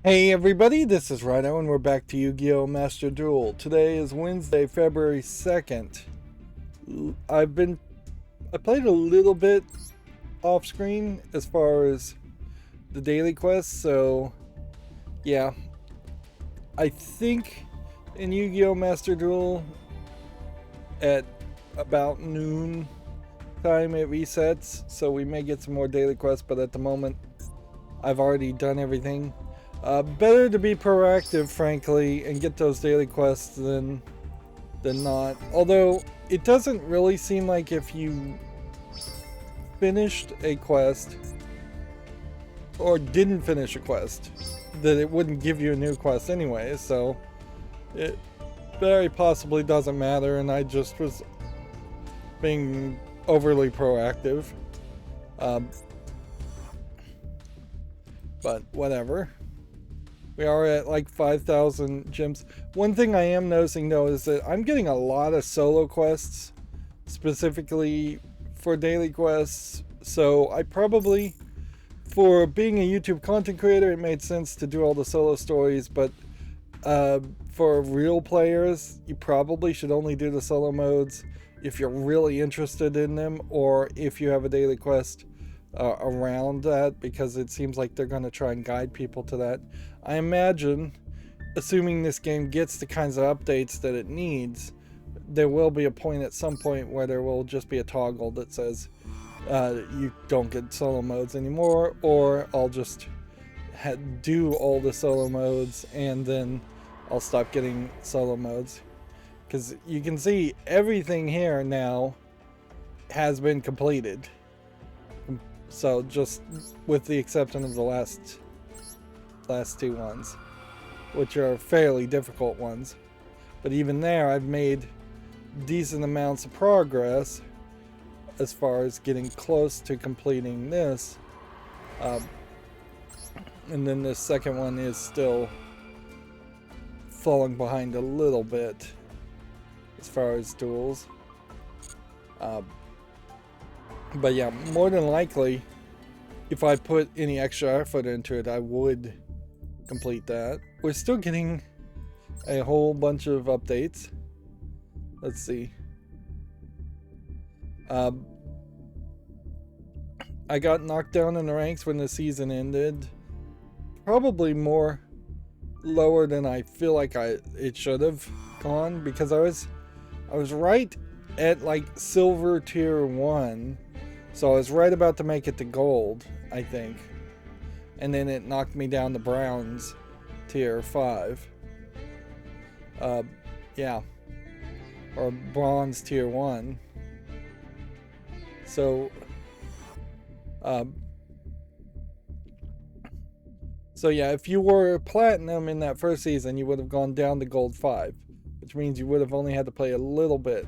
Hey everybody, this is Rydo and we're back to Yu-Gi-Oh! Master Duel. Today is Wednesday, February 2nd. I played a little bit off screen as far as the daily quests, so yeah. I think in Yu-Gi-Oh! Master Duel at about noon time it resets, so we may get some more daily quests, but at the moment I've already done everything. Better to be proactive, frankly, and get those daily quests than not. Although, it doesn't really seem like if you finished a quest, or didn't finish a quest, that it wouldn't give you a new quest anyway, so it very possibly doesn't matter, and I just was being overly proactive. But whatever. We are at like 5,000 gems. One thing I am noticing though is that I'm getting a lot of solo quests, specifically for daily quests. So I probably, for being a YouTube content creator, it made sense to do all the solo stories. But for real players, you probably should only do the solo modes if you're really interested in them, or if you have a daily quest around that, because it seems like they're going to try and guide people to that. I imagine, assuming this game gets the kinds of updates that it needs, there will be a point at some point where there will just be a toggle that says you don't get solo modes anymore, or I'll just do all the solo modes and then I'll stop getting solo modes. Because you can see everything here now has been completed. So just with the exception of the last two ones, which are fairly difficult ones. But even there, I've made decent amounts of progress as far as getting close to completing this. And then this second one is still falling behind a little bit as far as duels. But yeah, more than likely, if I put any extra effort into it, I would complete that. We're still getting a whole bunch of updates. Let's see. I got knocked down in the ranks when the season ended. Probably more lower than I feel like it should have gone, because I was right at like silver tier 1. So I was right about to make it to gold, I think. And then it knocked me down to bronze tier 5. Yeah. Or bronze tier 1. So yeah, if you were platinum in that first season, you would have gone down to gold 5, which means you would have only had to play a little bit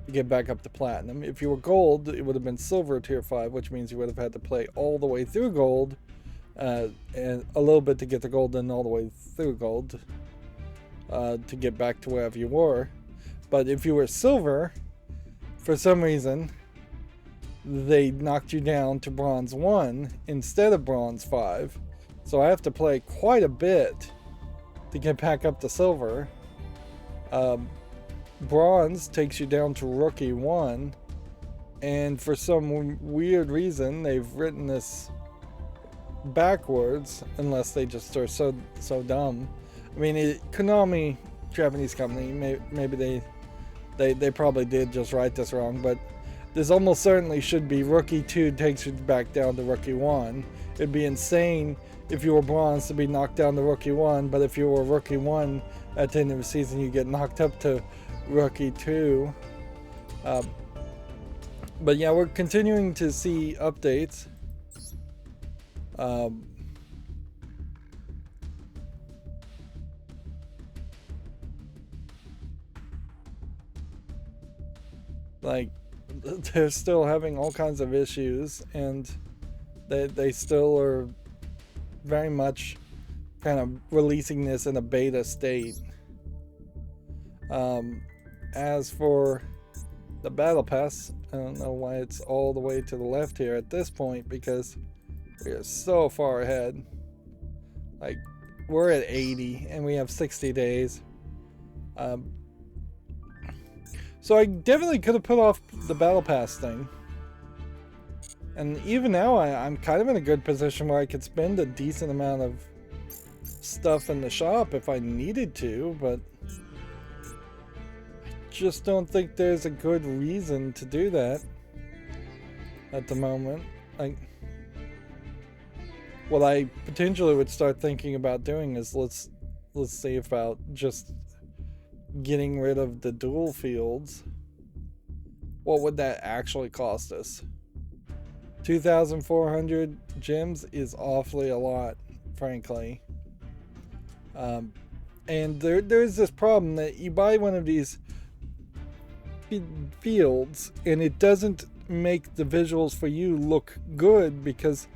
to get back up to platinum. If you were gold, it would have been silver tier 5, which means you would have had to play all the way through gold, and a little bit to get to gold, and all the way through gold to get back to wherever you were. But if you were silver, for some reason, they knocked you down to bronze 1 instead of bronze 5. So I have to play quite a bit to get back up to silver. Bronze takes you down to rookie 1, and for some weird reason they've written this backwards, unless they just are so dumb. I mean, Konami, Japanese company, maybe they probably did just write this wrong, but this almost certainly should be rookie 2 takes you back down to rookie 1. It'd be insane if you were bronze to be knocked down to rookie 1, but if you were rookie 1 at the end of the season, you get knocked up to rookie 2. But yeah, we're continuing to see updates. Like, they're still having all kinds of issues, and they still are very much kind of releasing this in a beta state. As for the battle pass, I don't know why it's all the way to the left here at this point, because we are so far ahead. Like, we're at 80 and we have 60 days. So I definitely could have put off the battle pass thing. And even now I'm kind of in a good position where I could spend a decent amount of stuff in the shop if I needed to, but I just don't think there's a good reason to do that at the moment. Like, what I potentially would start thinking about doing is let's see about just getting rid of the dual fields. What would that actually cost us? 2,400 gems is awfully a lot, frankly. And there's this problem that you buy one of these fields and it doesn't make the visuals for you look good because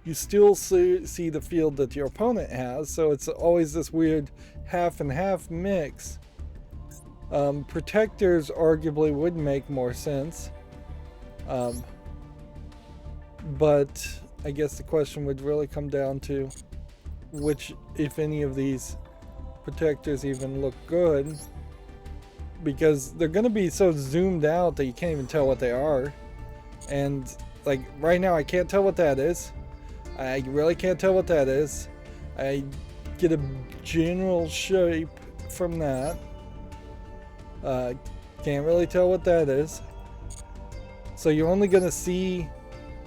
you still see the field that your opponent has, so it's always this weird half and half mix. Protectors arguably would make more sense, but I guess the question would really come down to which, if any of these protectors even look good, because they're going to be so zoomed out that you can't even tell what they are. And like right now I can't tell what that is. I really can't tell what that is. I get a general shape from that. Can't really tell what that is. So you're only gonna see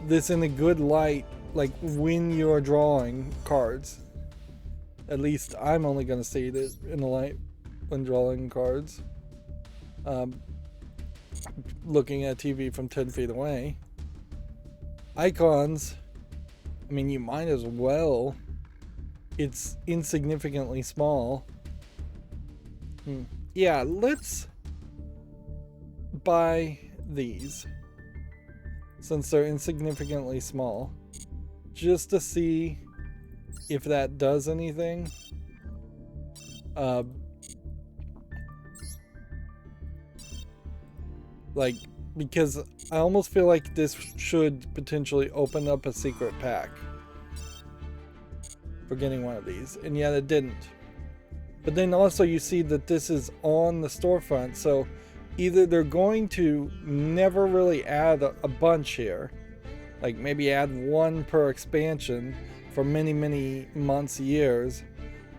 this in a good light, like when you're drawing cards. At least I'm only gonna see it in the light when drawing cards. Looking at TV from 10 feet away. Icons, I mean, you might as well. It's insignificantly small. Yeah, let's buy these since they're insignificantly small, just to see if that does anything. Like, because I almost feel like this should potentially open up a secret pack for getting one of these, and yet it didn't. But then also you see that this is on the storefront, so either they're going to never really add a bunch here, like maybe add one per expansion for many months, years,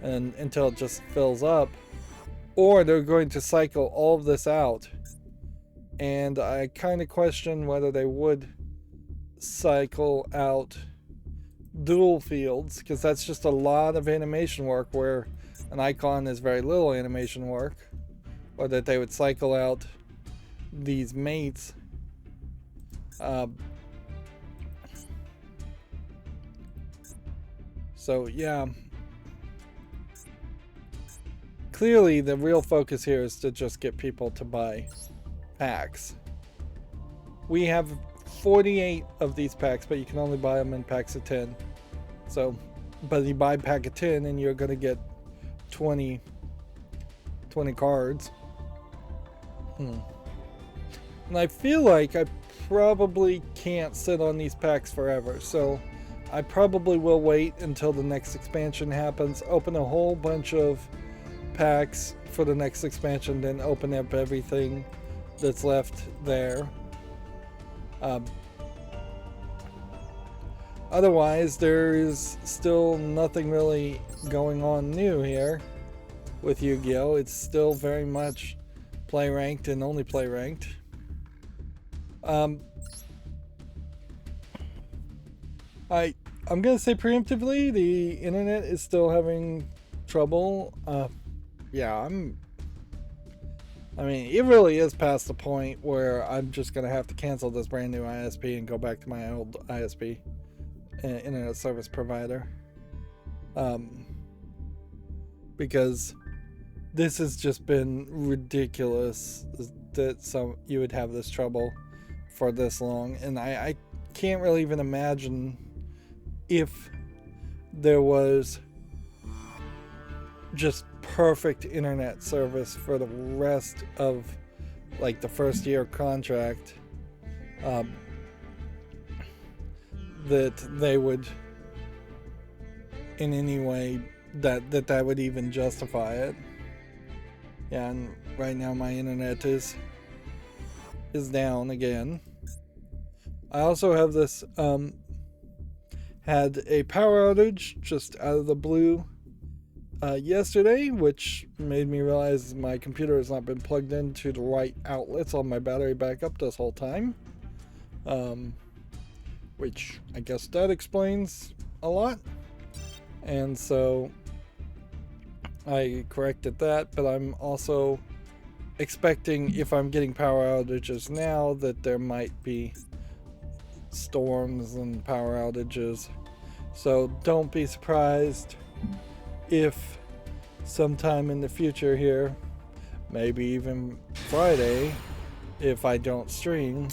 and until it just fills up, or they're going to cycle all of this out. And I kind of question whether they would cycle out dual fields, because that's just a lot of animation work where an icon is very little animation work, or that they would cycle out these mates. So yeah, clearly the real focus here is to just get people to buy packs. We have 48 of these packs, but you can only buy them in packs of 10. So, but you buy a pack of 10 and you're gonna get 20 cards. And I feel like I probably can't sit on these packs forever, so I probably will wait until the next expansion happens, open a whole bunch of packs for the next expansion, then open up everything that's left there. Otherwise, there is still nothing really going on new here with Yu-Gi-Oh! It's still very much play ranked and only play ranked. I'm gonna say preemptively, the internet is still having trouble. Yeah, I mean, it really is past the point where I'm just gonna have to cancel this brand new ISP and go back to my old ISP, internet service provider, because this has just been ridiculous that you would have this trouble for this long, and I can't really even imagine if there was just perfect internet service for the rest of like the first year contract, that they would in any way that would even justify it. Yeah, and right now my internet is down again. I also have this had a power outage just out of the blue yesterday, which made me realize my computer has not been plugged into the right outlets on my battery backup this whole time. Which I guess that explains a lot. And so I corrected that, but I'm also expecting, if I'm getting power outages now, that there might be storms and power outages. So don't be surprised if sometime in the future here, maybe even Friday, if I don't stream,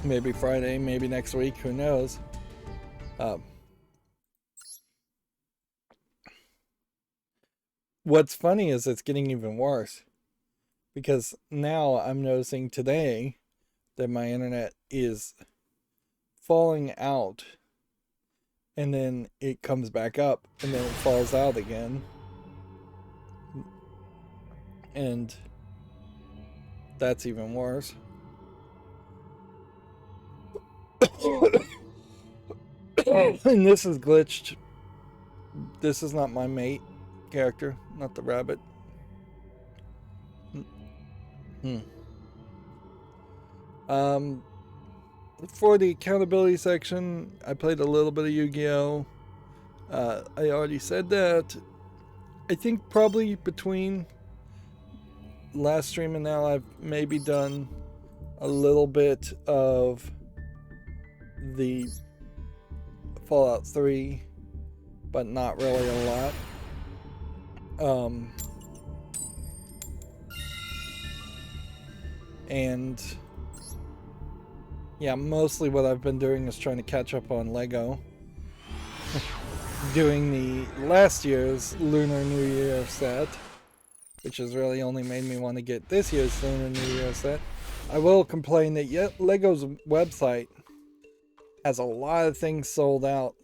maybe Friday, maybe next week, who knows. What's funny is it's getting even worse, because now I'm noticing today that my internet is falling out, and then it comes back up, and then it falls out again. And that's even worse. And this is glitched. This is not my mate character, not the rabbit. For the accountability section, I played a little bit of Yu-Gi-Oh! I already said that. I think probably between last stream and now, I've maybe done a little bit of the Fallout 3, but not really a lot. And yeah, mostly what I've been doing is trying to catch up on Lego. Doing the last year's Lunar New Year set, which has really only made me want to get this year's Lunar New Year set. I will complain that Lego's website has a lot of things sold out.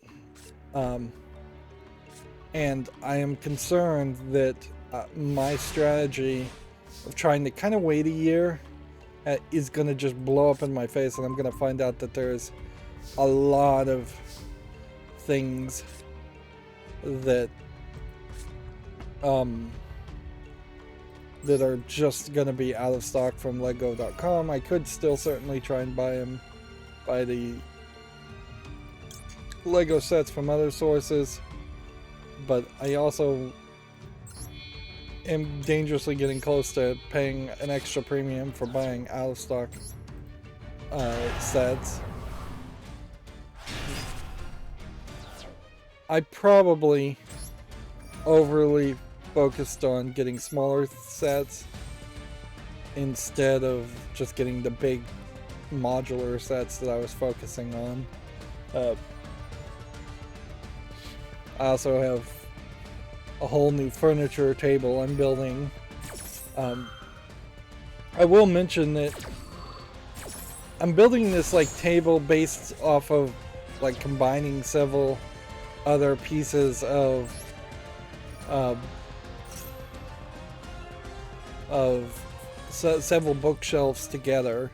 And I am concerned that my strategy of trying to kind of wait a year is going to just blow up in my face, and I'm going to find out that there's a lot of things that that are just going to be out of stock from Lego.com. I could still certainly try and buy the Lego sets from other sources, but I also am dangerously getting close to paying an extra premium for buying out of stock sets. I probably overly focused on getting smaller sets instead of just getting the big modular sets that I was focusing on. I also have a whole new furniture table I'm building. I will mention that I'm building this table based off of combining several other pieces of several bookshelves together,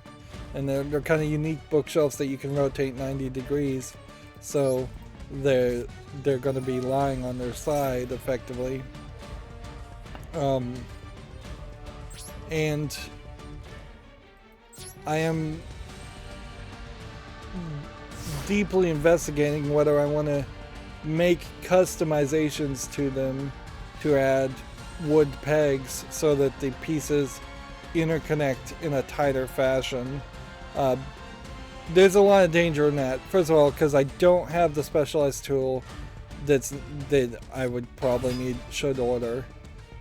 and they're kind of unique bookshelves that you can rotate 90 degrees, so they're going to be lying on their side effectively. And I am deeply investigating whether I want to make customizations to them to add wood pegs so that the pieces interconnect in a tighter fashion. There's a lot of danger in that. First of all, because I don't have the specialized tool that I would probably need, should order,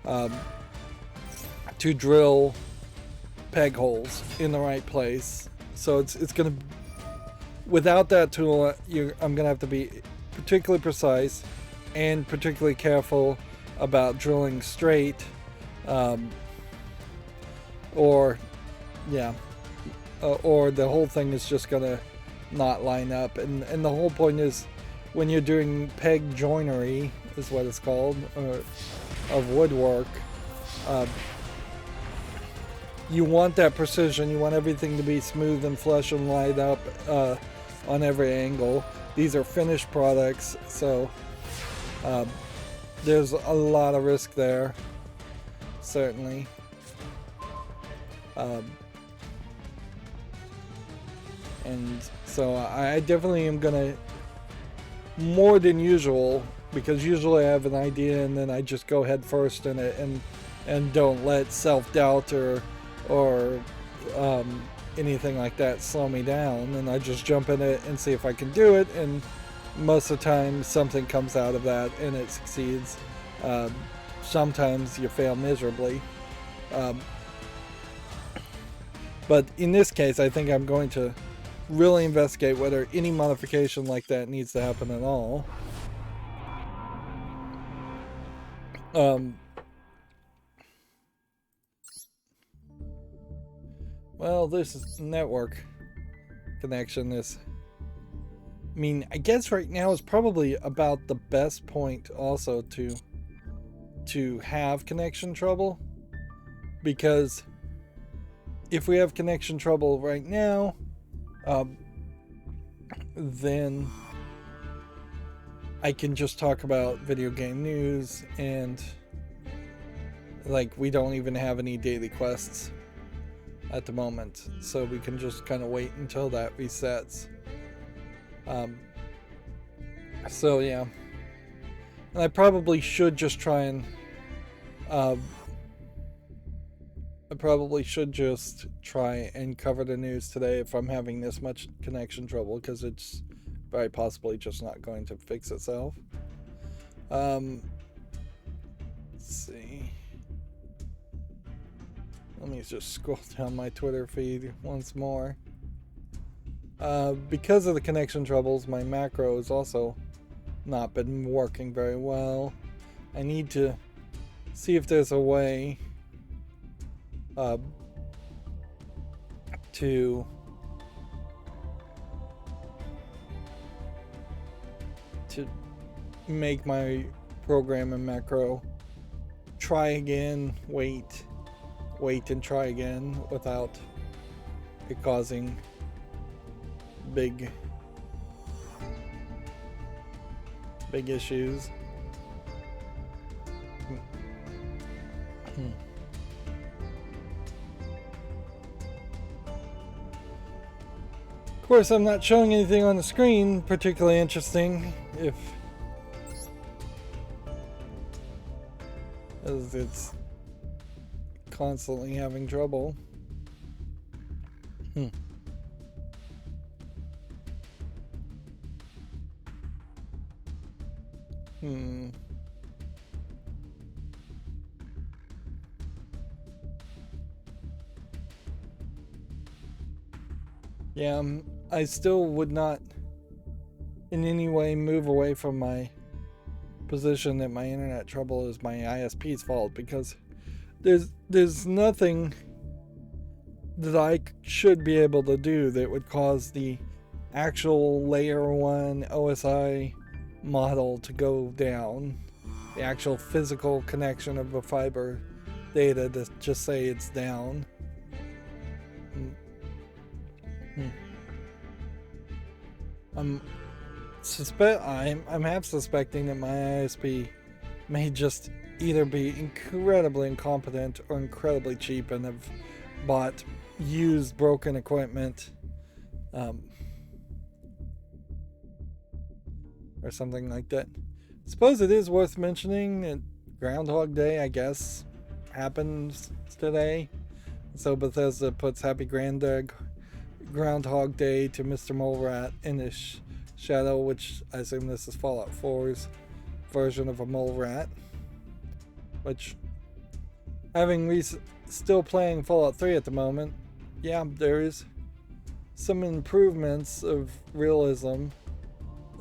to drill peg holes in the right place. So it's gonna, without that tool, I'm gonna have to be particularly precise and particularly careful about drilling straight, or or the whole thing is just gonna not line up. And the whole point is, when you're doing peg joinery, is what it's called, of woodwork, you want that precision. You want everything to be smooth and flush and light up on every angle. These are finished products, so there's a lot of risk there, certainly. And so I definitely am gonna, more than usual, because usually I have an idea and then I just go head first in it and don't let self-doubt or anything like that slow me down, and I just jump in it and see if I can do it, and most of the time something comes out of that and it succeeds. Sometimes you fail miserably, but in this case I think I'm going to really investigate whether any modification like that needs to happen at all. Well, this network connection is, I mean, I guess right now is probably about the best point also to have connection trouble, because if we have connection trouble right now, then I can just talk about video game news, and like, we don't even have any daily quests at the moment, so we can just kind of wait until that resets. So yeah, and I probably should just try and cover the news today if I'm having this much connection trouble, because it's very possibly just not going to fix itself. Let's see. Let me just scroll down my Twitter feed once more. Because of the connection troubles, my macro has also not been working very well. I need to see if there's a way to make my program and macro try again, wait and try again without it causing big issues. Of course, I'm not showing anything on the screen particularly interesting, as it's constantly having trouble. Yeah, I still would not in any way move away from my position that my internet trouble is my ISP's fault, because there's nothing that I should be able to do that would cause the actual layer 1 OSI model to go down, the actual physical connection of the fiber data to just say it's down. I'm half suspecting that my ISP may just either be incredibly incompetent or incredibly cheap and have bought used broken equipment, or something like that. I suppose it is worth mentioning that Groundhog Day, I guess, happens today. So Bethesda puts Happy Groundhog Day to Mr. Mole Rat in his shadow, which I assume this is Fallout 4's version of a mole rat. Which, having still playing Fallout 3 at the moment, yeah, there is some improvements of realism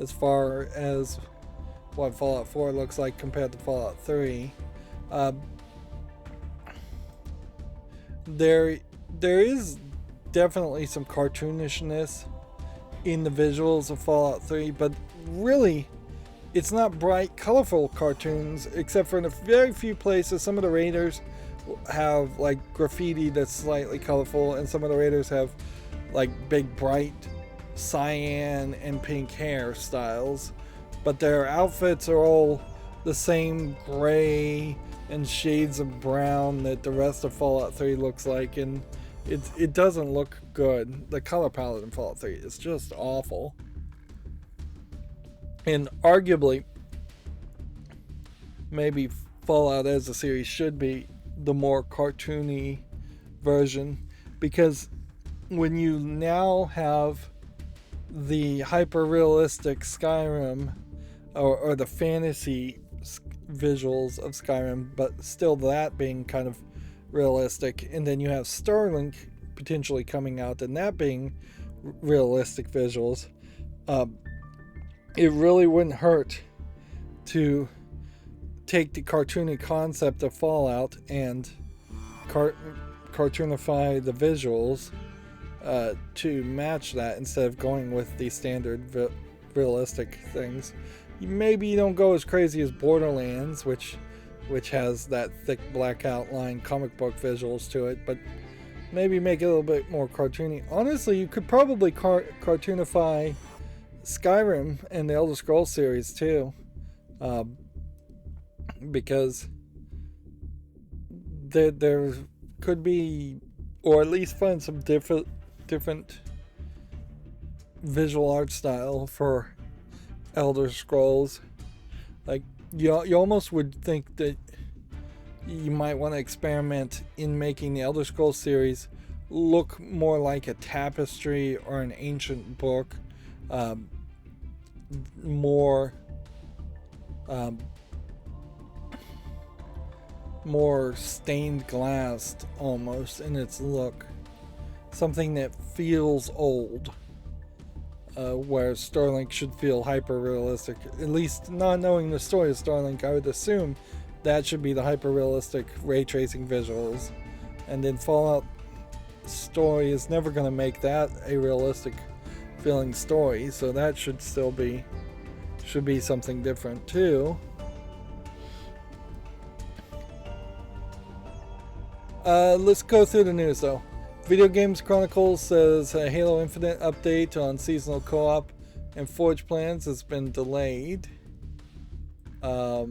as far as what Fallout 4 looks like compared to Fallout 3. There is definitely some cartoonishness in the visuals of Fallout 3, but really, it's not bright, colorful cartoons, except for in a very few places. Some of the raiders have like graffiti that's slightly colorful, and some of the raiders have like big, bright cyan and pink hairstyles. But their outfits are all the same gray and shades of brown that the rest of Fallout 3 looks like, and it doesn't look good. The color palette in Fallout 3 is just awful. And arguably, maybe Fallout as a series should be the more cartoony version, because when you now have the hyper-realistic Skyrim, or the fantasy visuals of Skyrim, but still that being kind of realistic, and then you have Starlink potentially coming out and that being realistic visuals, it really wouldn't hurt to take the cartoony concept of Fallout and cartoonify the visuals to match that, instead of going with the standard realistic things. Maybe you don't go as crazy as Borderlands, which has that thick black outline comic book visuals to it, but maybe make it a little bit more cartoony. Honestly, you could probably cartoonify Skyrim and the Elder Scrolls series too, because there could be, or at least find some different visual art style for Elder Scrolls. Like you almost would think that you might want to experiment in making the Elder Scrolls series look more like a tapestry or an ancient book, more stained glass almost in its look, something that feels old, where Starlink should feel hyper realistic. At least, not knowing the story of Starlink, I would assume that should be the hyper realistic ray tracing visuals, and then Fallout story is never going to make that a realistic feeling story, so that should be something different too. Let's go through the news though. Video Games Chronicles says a Halo Infinite update on seasonal co-op and Forge plans has been delayed. Well,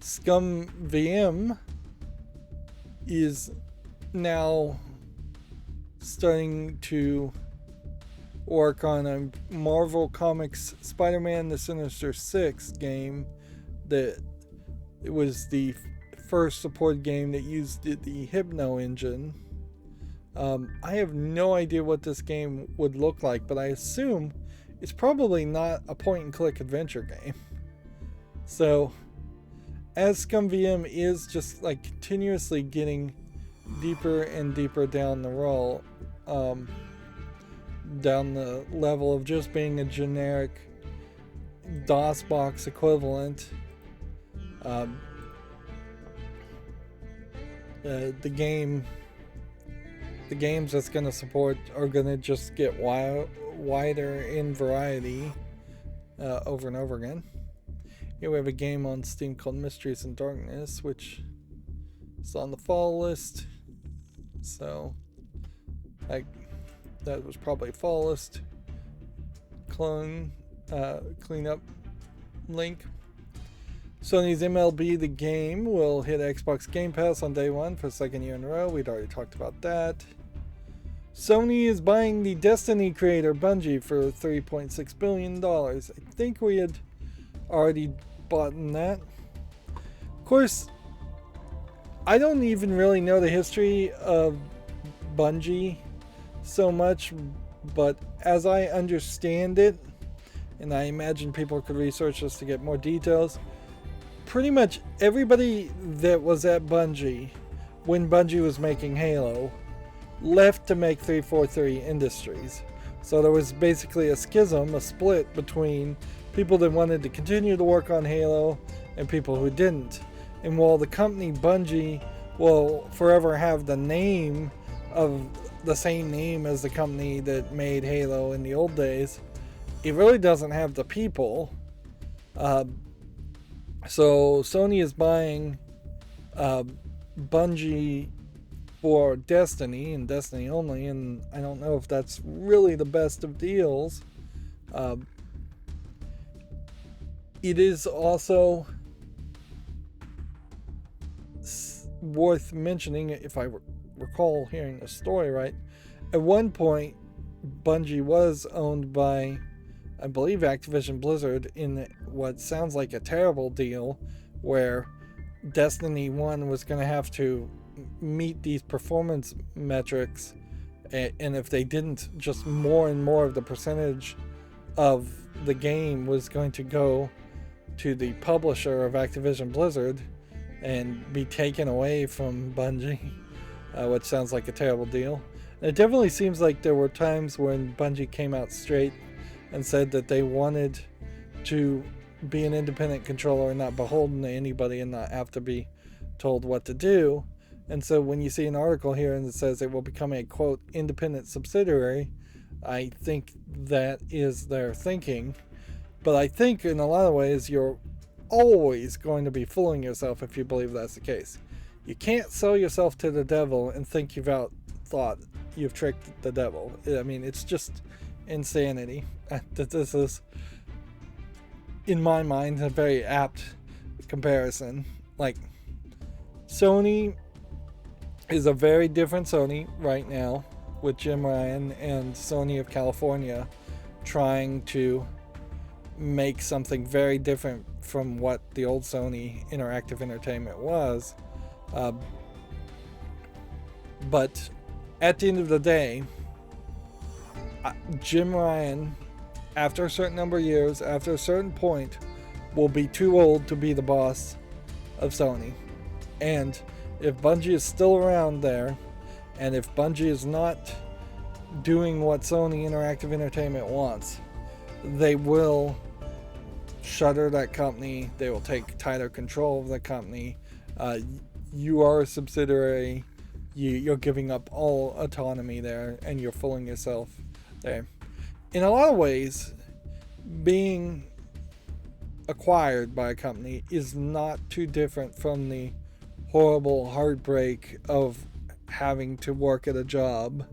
Scum VM is now starting to work on a Marvel Comics Spider-Man the Sinister Six game that it was the first support game that used the Hypno engine. I have no idea what this game would look like, but I assume it's probably not a point-and-click adventure game. So, as ScumVM is just like continuously getting deeper and deeper down the roll, down the level of just being a generic DOSBox equivalent, the games that's going to support are going to just get wider in variety over and over again. Here we have a game on Steam called Mysteries in Darkness, which is on the fall list. So, that was probably a fall list cleanup link. Sony's MLB The Game will hit Xbox Game Pass on day one for the second year in a row. We'd already talked about that. Sony is buying the Destiny creator Bungie for $3.6 billion. I think we had already bought in that. Of course, I don't even really know the history of Bungie so much, but as I understand it, and I imagine people could research this to get more details, pretty much everybody that was at Bungie when Bungie was making Halo left to make 343 Industries. So there was basically a schism, a split between people that wanted to continue to work on Halo and people who didn't. And while the company Bungie will forever have the name of the same name as the company that made Halo in the old days. It really doesn't have the people. Uh, so Sony is buying Bungie for Destiny and Destiny only, and I don't know if that's really the best of deals. It is also worth mentioning, if I recall hearing the story right, at one point Bungie was owned by, I believe, Activision Blizzard in what sounds like a terrible deal where Destiny 1 was going to have to meet these performance metrics, and if they didn't, just more and more of the percentage of the game was going to go to the publisher of Activision Blizzard and be taken away from Bungie, which sounds like a terrible deal. And it definitely seems like there were times when Bungie came out straight and said that they wanted to be an independent controller and not beholden to anybody and not have to be told what to do. And so when you see an article here and it says it will become a, quote, independent subsidiary, I think that is their thinking. But I think in a lot of ways you're always going to be fooling yourself if you believe that's the case. You can't sell yourself to the devil and think thought you've tricked the devil. I mean, it's just insanity. This is, in my mind, a very apt comparison. Like, Sony is a very different Sony right now, with Jim Ryan and Sony of California trying to make something very different from what the old Sony Interactive Entertainment was. But at the end of the day, Jim Ryan, after a certain number of years, after a certain point, will be too old to be the boss of Sony. And if Bungie is still around there, and if Bungie is not doing what Sony Interactive Entertainment wants, they will shutter that company. They will take tighter control of the company. You are a subsidiary. You're giving up all autonomy there, and you're fooling yourself there. In a lot of ways, being acquired by a company is not too different from the horrible heartbreak of having to work at a job,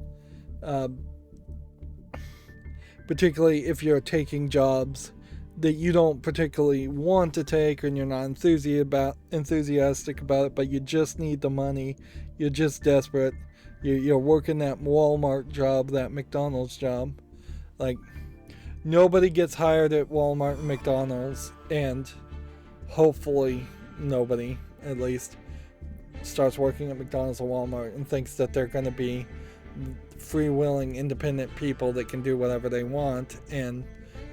particularly if you're taking jobs that you don't particularly want to take and you're not enthusiastic about it, but you just need the money. You're just desperate. You're working that Walmart job, that McDonald's job. Like, nobody gets hired at Walmart and McDonald's, and hopefully nobody, at least, starts working at McDonald's or Walmart and thinks that they're going to be free-willing, independent people that can do whatever they want, and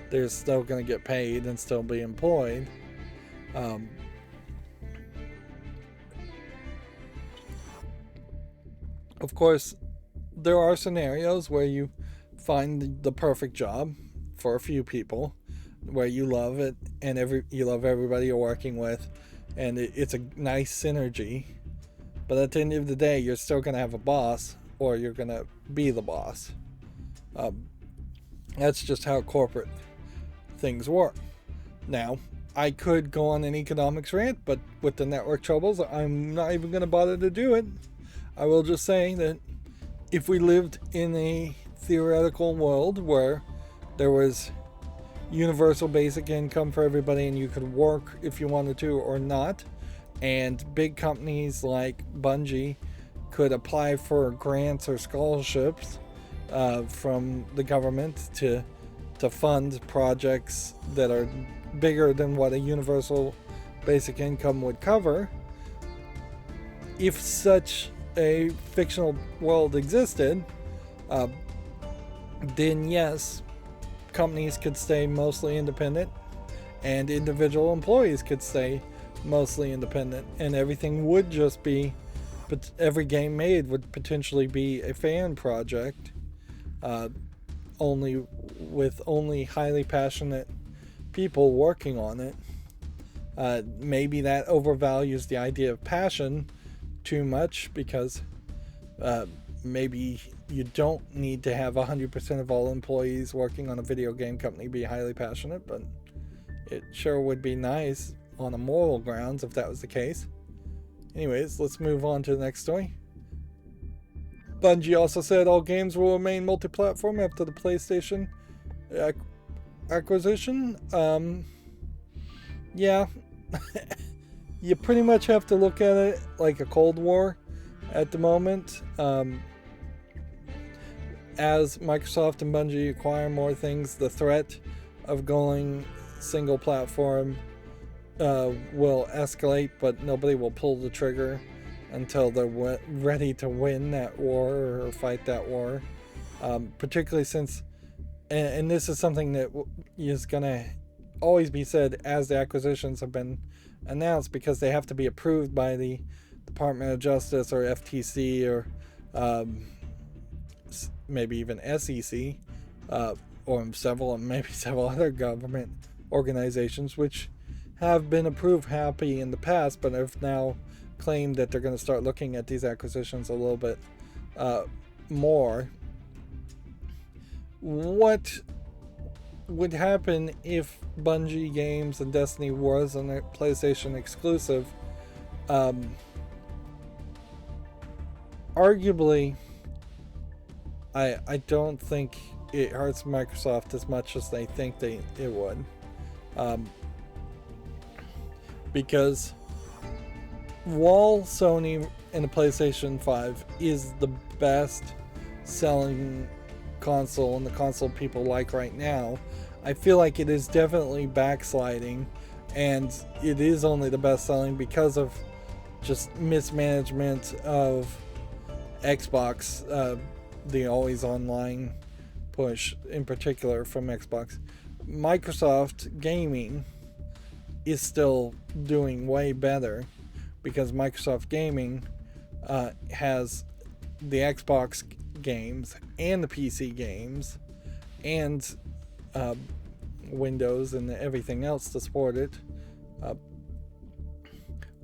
they're still going to get paid and still be employed. Of course, there are scenarios where you find the perfect job for a few people, where you love it and you love everybody you're working with, and it's a nice synergy. But at the end of the day, you're still going to have a boss, or you're going to be the boss. That's just how corporate things work. Now, I could go on an economics rant, but with the network troubles, I'm not even going to bother to do it. I will just say that if we lived in a theoretical world where there was universal basic income for everybody and you could work if you wanted to or not, and big companies like Bungie could apply for grants or scholarships from the government to fund projects that are bigger than what a universal basic income would cover. If such a fictional world existed, then yes, companies could stay mostly independent and individual employees could stay mostly independent, and everything would just be, but every game made would potentially be a fan project, only with only highly passionate people working on it. Maybe that overvalues the idea of passion too much, because maybe you don't need to have 100% of all employees working on a video game company be highly passionate, but it sure would be nice on a moral grounds if that was the case. Anyways, let's move on to the next story. Bungie also said all games will remain multi-platform after the PlayStation acquisition. Yeah. You pretty much have to look at it like a Cold War at the moment. As Microsoft and Bungie acquire more things, the threat of going single platform will escalate, but nobody will pull the trigger until they're ready to win that war or fight that war. Particularly since, and this is something that is going to always be said as the acquisitions have been announced, because they have to be approved by the Department of Justice or FTC or maybe even SEC, or maybe several other government organizations, which have been approved happy in the past, but have now claimed that they're going to start looking at these acquisitions a little bit more. What would happen if Bungie games and Destiny was on a PlayStation exclusive? Arguably, I don't think it hurts Microsoft as much as they think it would. Because while Sony in the PlayStation 5 is the best selling console and the console people like right now, I feel like it is definitely backsliding, and it is only the best selling because of just mismanagement of Xbox, the always online push in particular from Xbox. Microsoft Gaming is still doing way better, because Microsoft Gaming has the Xbox games and the PC games and Windows and everything else to support it,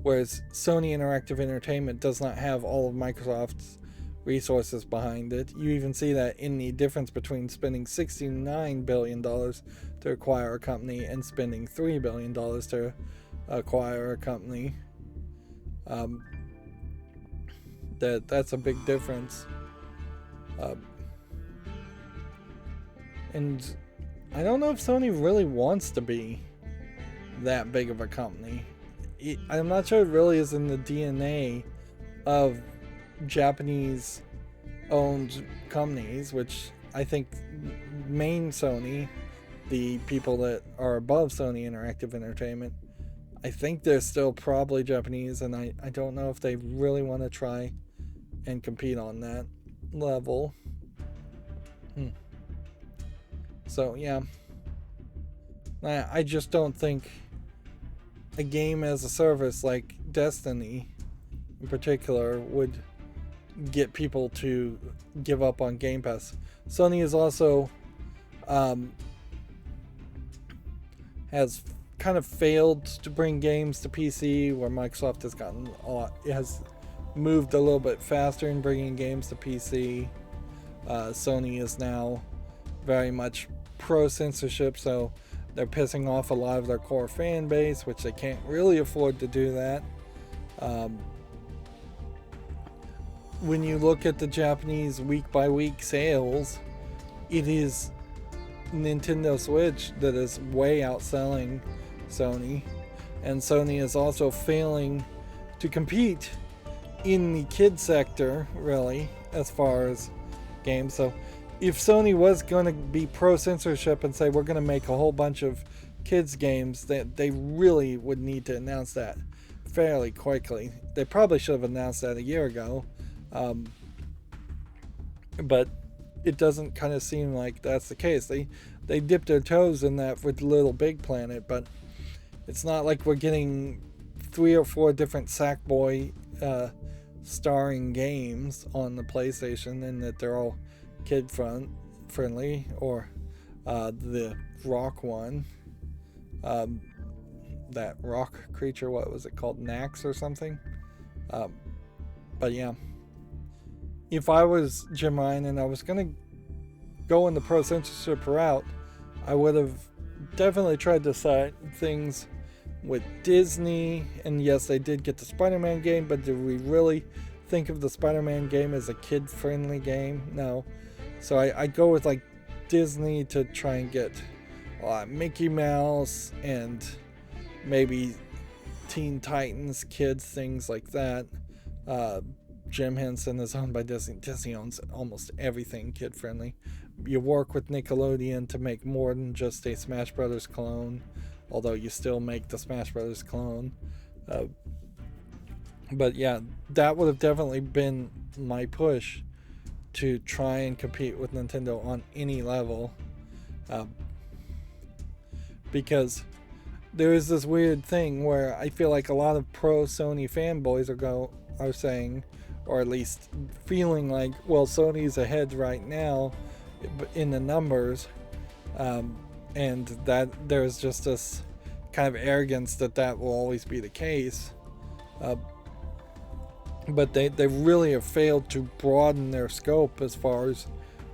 whereas Sony Interactive Entertainment does not have all of Microsoft's resources behind it. You even see that in the difference between spending $69 billion to acquire a company and spending $3 billion to acquire a company. That's a big difference. And I don't know if Sony really wants to be that big of a company. I'm not sure it really is in the DNA of Japanese owned companies, which I think main Sony, the people that are above Sony Interactive Entertainment, I think they're still probably Japanese, and I don't know if they really want to try and compete on that level. So yeah, I just don't think a game as a service like Destiny in particular would get people to give up on Game Pass. Sony is also has kind of failed to bring games to PC, where Microsoft has moved a little bit faster in bringing games to PC. Sony is now very much pro censorship, so they're pissing off a lot of their core fan base, which they can't really afford to do that. When you look at the Japanese week by week sales, it is Nintendo Switch that is way outselling Sony, and Sony is also failing to compete in the kid sector, really, as far as games. So if Sony was going to be pro censorship and say we're going to make a whole bunch of kids games, they really would need to announce that fairly quickly. They probably should have announced that a year ago, but it doesn't kind of seem like that's the case. They dipped their toes in that with Little Big Planet, but it's not like we're getting 3 or 4 different Sackboy starring games on the PlayStation, and that they're all kid friendly, or the rock one, that rock creature, what was it called, Nax or something, But yeah, if I was Jim Ryan and I was gonna go in the pro censorship route, I would have definitely tried to side things with Disney. And yes, they did get the Spider-Man game, but do we really think of the Spider-Man game as a kid-friendly game? No. So I go with like Disney to try and get Mickey Mouse and maybe Teen Titans, kids, things like that. Jim Henson is owned by Disney. Disney owns almost everything kid-friendly. You work with Nickelodeon to make more than just a Smash Brothers clone, although you still make the Smash Brothers clone. But yeah, that would have definitely been my push to try and compete with Nintendo on any level. Because there is this weird thing where I feel like a lot of pro Sony fanboys are saying, or at least feeling like, well, Sony's ahead right now in the numbers, and that there's just this kind of arrogance that will always be the case. But they really have failed to broaden their scope as far as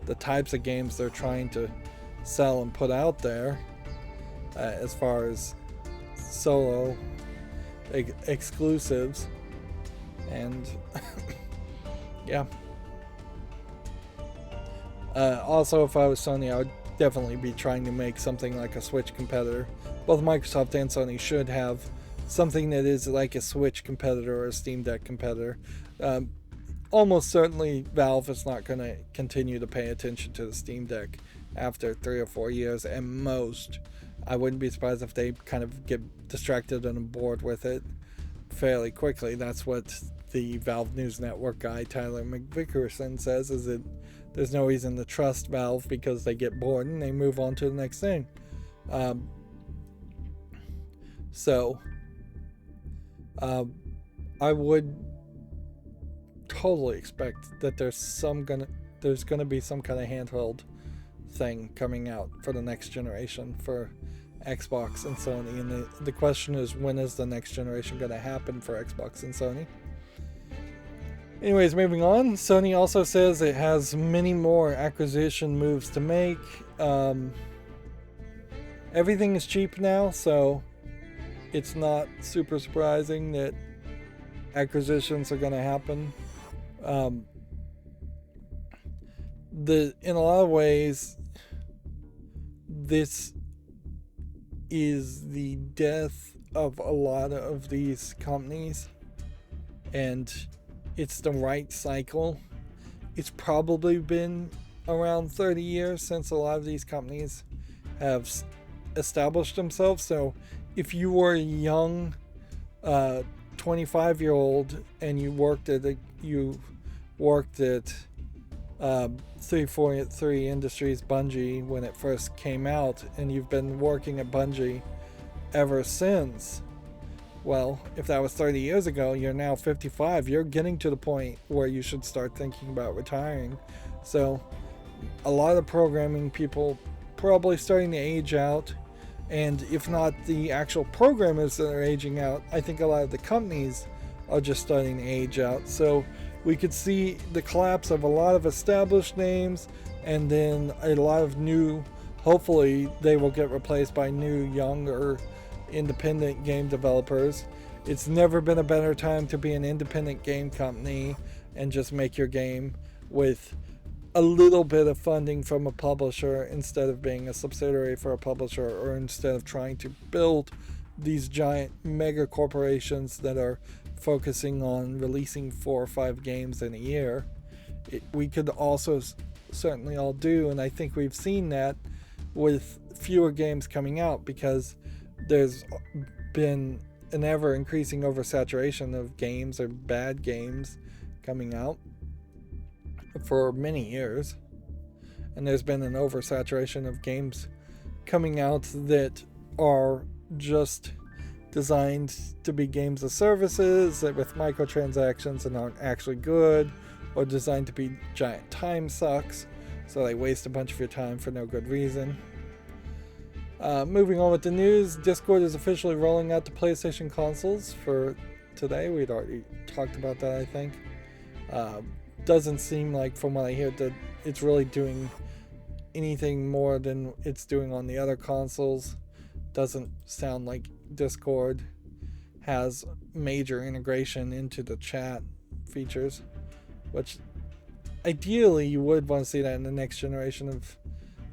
the types of games they're trying to sell and put out there, as far as solo exclusives. And yeah. Also, if I was Sony, I would definitely be trying to make something like a Switch competitor. Both Microsoft and Sony should have something that is like a Switch competitor or a Steam Deck competitor. Almost certainly Valve is not going to continue to pay attention to the Steam Deck after 3 or 4 years at most. I wouldn't be surprised if they kind of get distracted and bored with it fairly quickly. That's what the Valve News Network guy Tyler McVickerson says, is that there's no reason to trust Valve because they get bored and they move on to the next thing. I would totally expect that there's gonna be some kind of handheld thing coming out for the next generation for Xbox and Sony, and the question is, when is the next generation going to happen for Xbox and Sony? Anyways, moving on. Sony also says it has many more acquisition moves to make. Everything is cheap now, so it's not super surprising that acquisitions are going to happen. In a lot of ways, this is the death of a lot of these companies, and it's the right cycle. It's probably been around 30 years since a lot of these companies have established themselves. So if you were a young 25-year-old and you worked at 343 Industries, Bungie, when it first came out, and you've been working at Bungie ever since, well, if that was 30 years ago, you're now 55. You're getting to the point where you should start thinking about retiring. So a lot of programming people probably starting to age out. And if not the actual programmers that are aging out, I think a lot of the companies are just starting to age out. So we could see the collapse of a lot of established names, and then a lot of new, hopefully they will get replaced by new, younger, independent game developers. It's never been a better time to be an independent game company and just make your game with a little bit of funding from a publisher instead of being a subsidiary for a publisher, or instead of trying to build these giant mega corporations that are focusing on releasing 4 or 5 games in a year. We could also certainly all do, and I think we've seen that with fewer games coming out, because there's been an ever increasing oversaturation of games or bad games coming out for many years, and there's been an oversaturation of games coming out that are just designed to be games of services with microtransactions and aren't actually good, or designed to be giant time sucks, so they waste a bunch of your time for no good reason. Moving on with the news, Discord is officially rolling out to PlayStation consoles for today. We'd already talked about that, I think. Doesn't seem like, from what I hear, that it's really doing anything more than it's doing on the other consoles. Doesn't sound like Discord has major integration into the chat features, which ideally you would want to see that in the next generation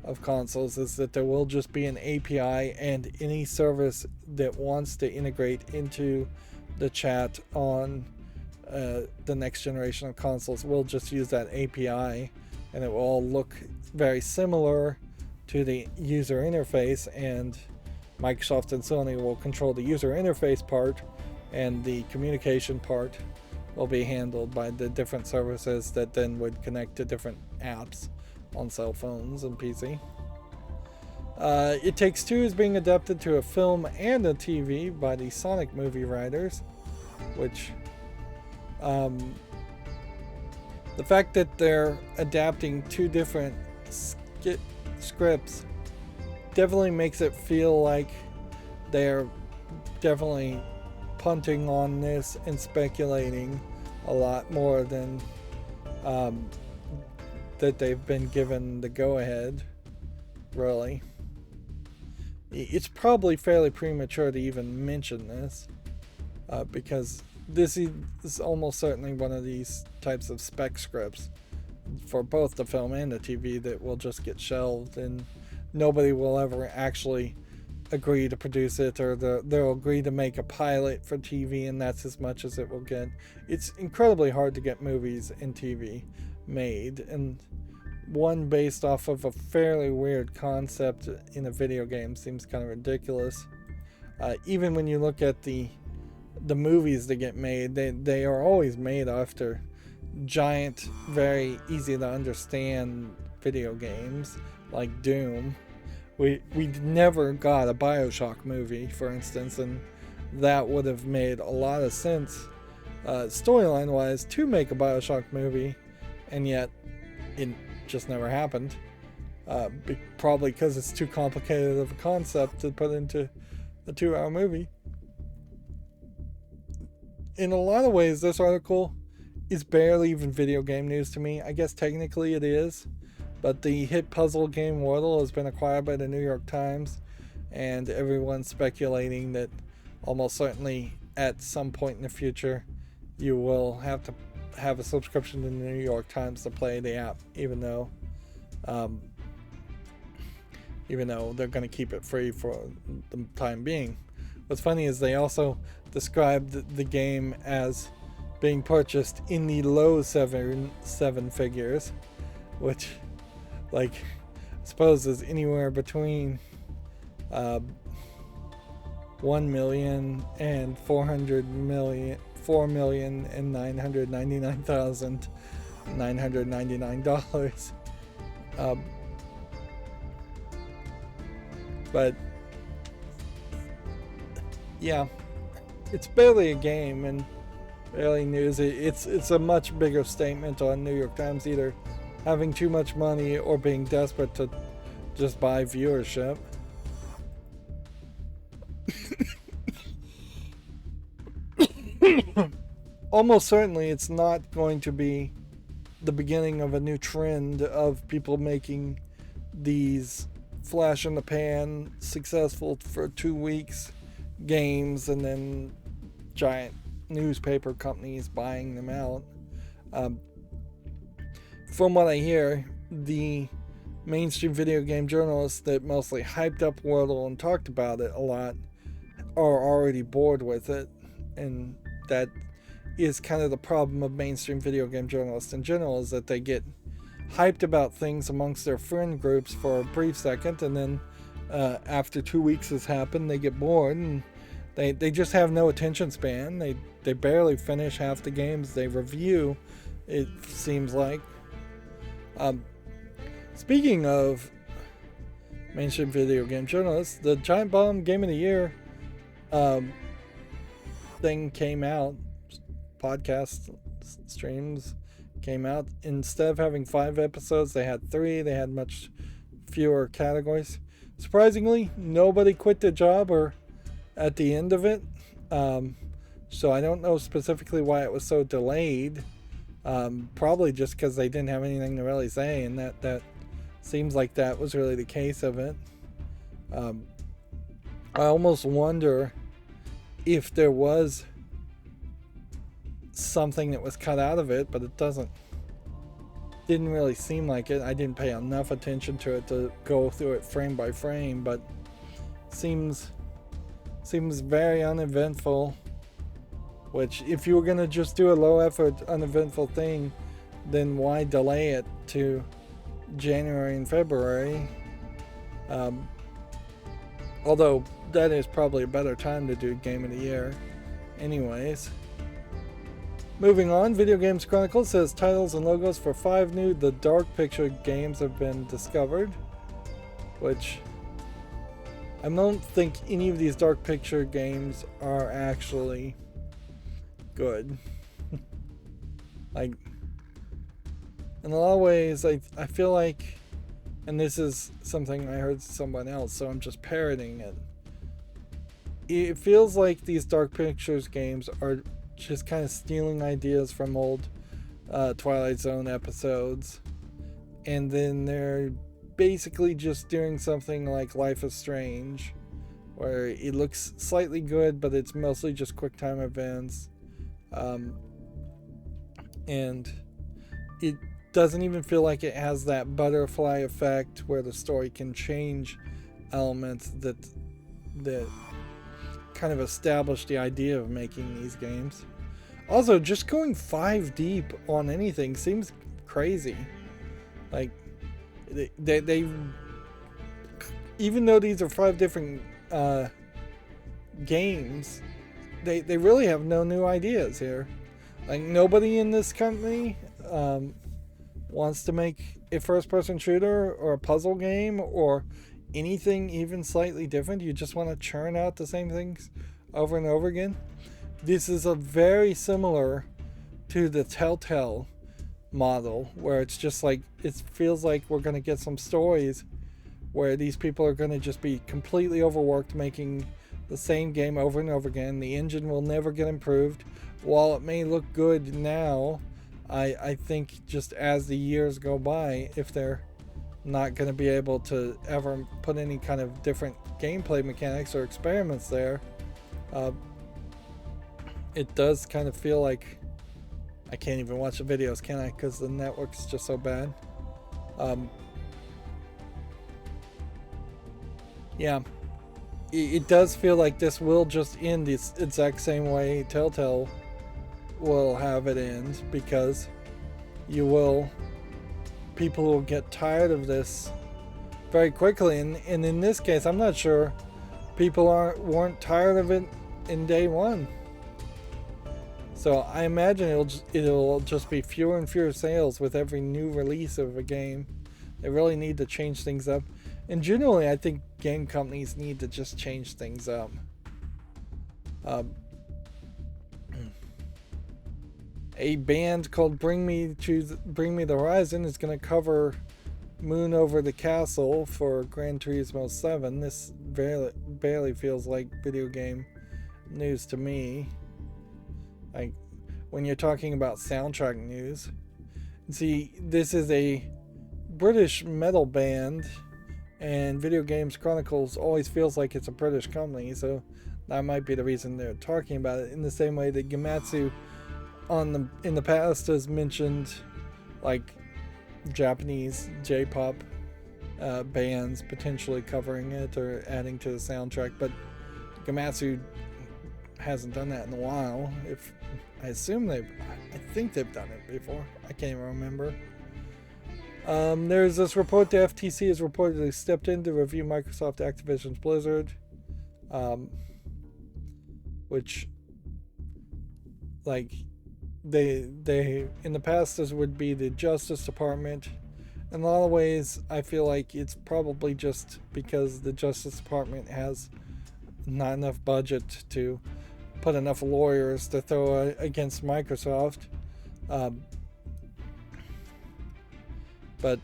of consoles, is that there will just be an API, and any service that wants to integrate into the chat on the next generation of consoles will just use that API, and it will all look very similar to the user interface, and Microsoft and Sony will control the user interface part, and the communication part will be handled by the different services that then would connect to different apps on cell phones and PC. It Takes Two is being adapted to a film and a TV by the Sonic movie writers, which the fact that they're adapting two different scripts definitely makes it feel like they're definitely punting on this and speculating a lot more than that they've been given the go-ahead, really. It's probably fairly premature to even mention this, because this is almost certainly one of these types of spec scripts for both the film and the TV that will just get shelved, and nobody will ever actually agree to produce it, or they'll agree to make a pilot for TV, and that's as much as it will get. It's incredibly hard to get movies and TV made, and one based off of a fairly weird concept in a video game seems kind of ridiculous. Even when you look at the movies that get made, they are always made after giant, very easy to understand video games like Doom. We never got a BioShock movie, for instance, and that would have made a lot of sense storyline wise to make a BioShock movie, and yet it just never happened. Probably because it's too complicated of a concept to put into a 2-hour movie. In a lot of ways, this article is barely even video game news to me. I guess technically it is, but the hit puzzle game Wordle has been acquired by the New York Times, and everyone's speculating that almost certainly at some point in the future you will have to have a subscription to the New York Times to play the app, even though they're going to keep it free for the time being. What's funny is they also described the game as being purchased in the low seven figures, which, like, I suppose is anywhere between 1 million and 4,999,999. But yeah, it's barely a game and barely news. It's a much bigger statement on New York Times either having too much money or being desperate to just buy viewership. Almost certainly it's not going to be the beginning of a new trend of people making these flash in the pan, successful for 2 weeks games, and then giant newspaper companies buying them out. From what I hear, the mainstream video game journalists that mostly hyped up Wordle and talked about it a lot are already bored with it, and that is kind of the problem of mainstream video game journalists in general, is that they get hyped about things amongst their friend groups for a brief second, and then after 2 weeks has happened, they get bored, and they just have no attention span. They barely finish half the games they review, it seems like. Speaking of mainstream video game journalists, the Giant Bomb Game of the Year thing came out. Podcast streams came out. Instead of having 5 episodes, they had 3. They had much fewer categories. Surprisingly, nobody quit their job or at the end of it. So I don't know specifically why it was so delayed Probably just because they didn't have anything to really say, and that seems like that was really the case of it. I almost wonder if there was something that was cut out of it, but it didn't really seem like it. I didn't pay enough attention to it to go through it frame by frame, but seems very uneventful. Which, if you were gonna just do a low effort, uneventful thing, then why delay it to January and February? Although that is probably a better time to do Game of the Year. Anyways. Moving on, Video Games Chronicle says titles and logos for 5 new The Dark Picture games have been discovered. Which, I don't think any of these Dark Picture games are actually good. Like, in a lot of ways, I feel like, and this is something I heard someone else, so I'm just parroting it. It feels like these Dark Pictures games are just kind of stealing ideas from old Twilight Zone episodes, and then they're basically just doing something like Life is Strange, where it looks slightly good, but it's mostly just quick time events. And it doesn't even feel like it has that butterfly effect where the story can change elements that kind of establish the idea of making these games. Also, just going 5 deep on anything seems crazy. Like, they even though these are 5 different games, they really have no new ideas here. Like, nobody in this company wants to make a first-person shooter or a puzzle game or anything even slightly different. You just want to churn out the same things over and over again. This is a very similar to the Telltale model, where it's just like, it feels like we're going to get some stories where these people are going to just be completely overworked making the same game over and over again. The engine will never get improved. While it may look good now, I think just as the years go by, if they're not going to be able to ever put any kind of different gameplay mechanics or experiments there, it does kind of feel like I can't even watch the videos, can I? Because the network's just so bad. Yeah. It does feel like this will just end the exact same way Telltale will have it end, because people will get tired of this very quickly, and in this case, I'm not sure people weren't tired of it in day one. So I imagine it'll just be fewer and fewer sales with every new release of a game. They really need to change things up. And generally, I think game companies need to just change things up. A band called Bring Me the Horizon is going to cover Moon Over the Castle for Gran Turismo 7. This barely feels like video game news to me. Like, when you're talking about soundtrack news. See, this is a British metal band, and Video Games Chronicles always feels like it's a British company, so that might be the reason they're talking about it. In the same way that Gematsu in the past has mentioned like Japanese J-pop bands potentially covering it or adding to the soundtrack, but Gematsu hasn't done that in a while. I think they've done it before. I can't even remember. There's this report the FTC has reportedly stepped in to review Microsoft Activision's Blizzard, which, like, they in the past, this would be the Justice Department. In a lot of ways, I feel like it's probably just because the Justice Department has not enough budget to put enough lawyers to throw against Microsoft. But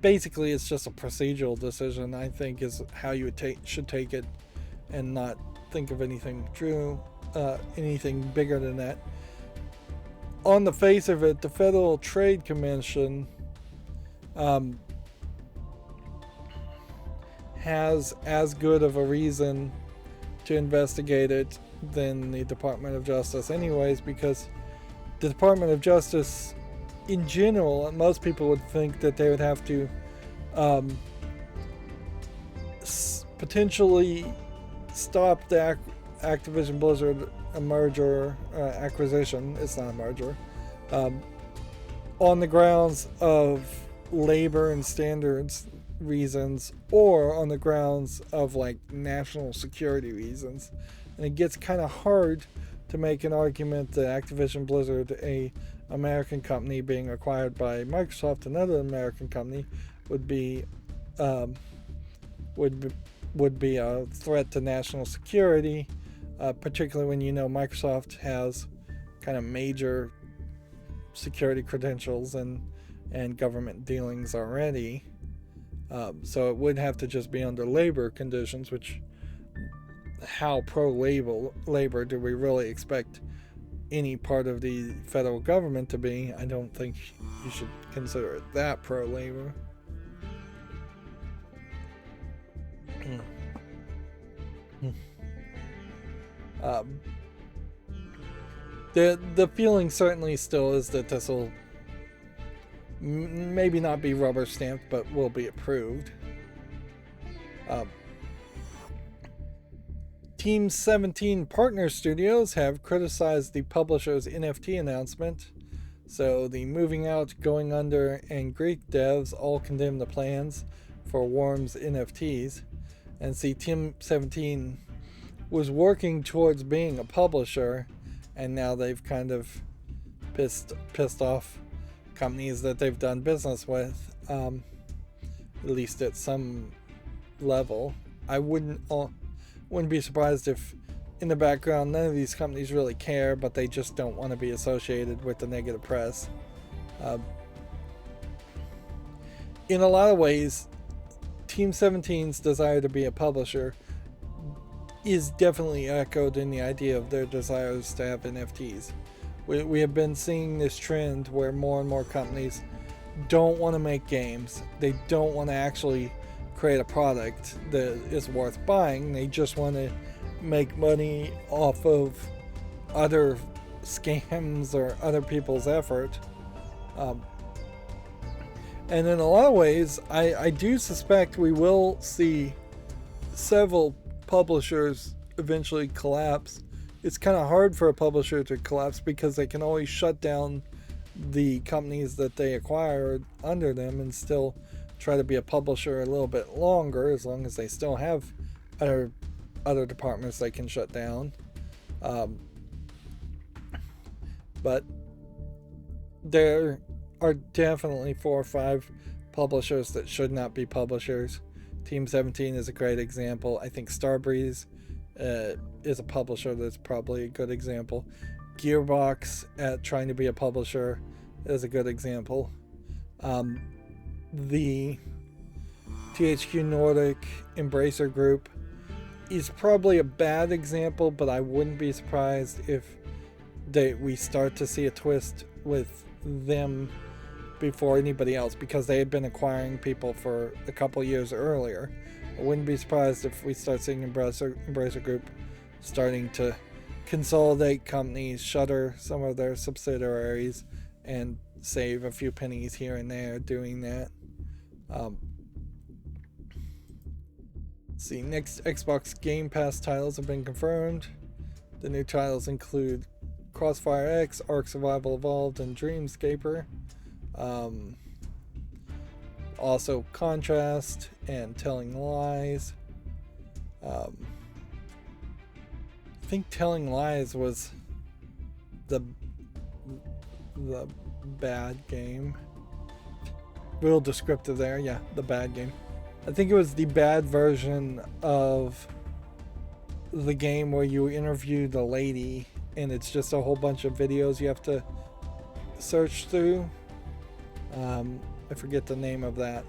basically, it's just a procedural decision, I think, is how you should take it, and not think of anything anything bigger than that. on the face of it, the Federal Trade Commission um, has as good of a reason to investigate it than the Department of Justice anyways, because the Department of Justice in general, most people would think that they would have to potentially stop the Activision Blizzard merger acquisition. It's not a merger, on the grounds of labor and standards reasons, or on the grounds of like national security reasons. And it gets kind of hard to make an argument that Activision Blizzard, a American company being acquired by Microsoft, another American company, would be a threat to national security, particularly when you know Microsoft has kind of major security credentials and government dealings already. So it would have to just be under labor conditions, which, how pro-labor do we really expect any part of the federal government to be? I don't think you should consider it that pro-labor. The feeling certainly still is that this will maybe not be rubber stamped, but will be approved. Team 17 partner studios have criticized the publisher's NFT announcement. So the moving out, going under, and Greek devs all condemn the plans for Worm's NFTs. And see, Team 17 was working towards being a publisher, and now they've kind of pissed off companies that they've done business with, at least at some level. I wouldn't be surprised if in the background none of these companies really care, but they just don't want to be associated with the negative press. In a lot of ways, Team 17's desire to be a publisher is definitely echoed in the idea of their desires to have NFTs. We have been seeing this trend where more and more companies don't want to make games. They don't want to actually create a product that is worth buying. They just want to make money off of other scams or other people's effort. And in a lot of ways, I do suspect we will see several publishers eventually collapse. It's kind of hard for a publisher to collapse because they can always shut down the companies that they acquired under them and still try to be a publisher a little bit longer, as long as they still have other departments they can shut down. But there are definitely 4 or 5 publishers that should not be publishers. Team 17 is a great example. I think Starbreeze is a publisher that's probably a good example. Gearbox at trying to be a publisher is a good example. The THQ Nordic Embracer Group is probably a bad example, but I wouldn't be surprised if we start to see a twist with them before anybody else, because they had been acquiring people for a couple years earlier. I wouldn't be surprised if we start seeing Embracer Group starting to consolidate companies, shutter some of their subsidiaries, and save a few pennies here and there doing that. See, next Xbox Game Pass titles have been confirmed. The new titles include Crossfire X, Ark Survival Evolved, and Dreamscaper. Also Contrast and Telling Lies. I think Telling Lies was the bad game. Real descriptive there, yeah, the bad game. I think it was the bad version of the game where you interview the lady and it's just a whole bunch of videos you have to search through. I forget the name of that.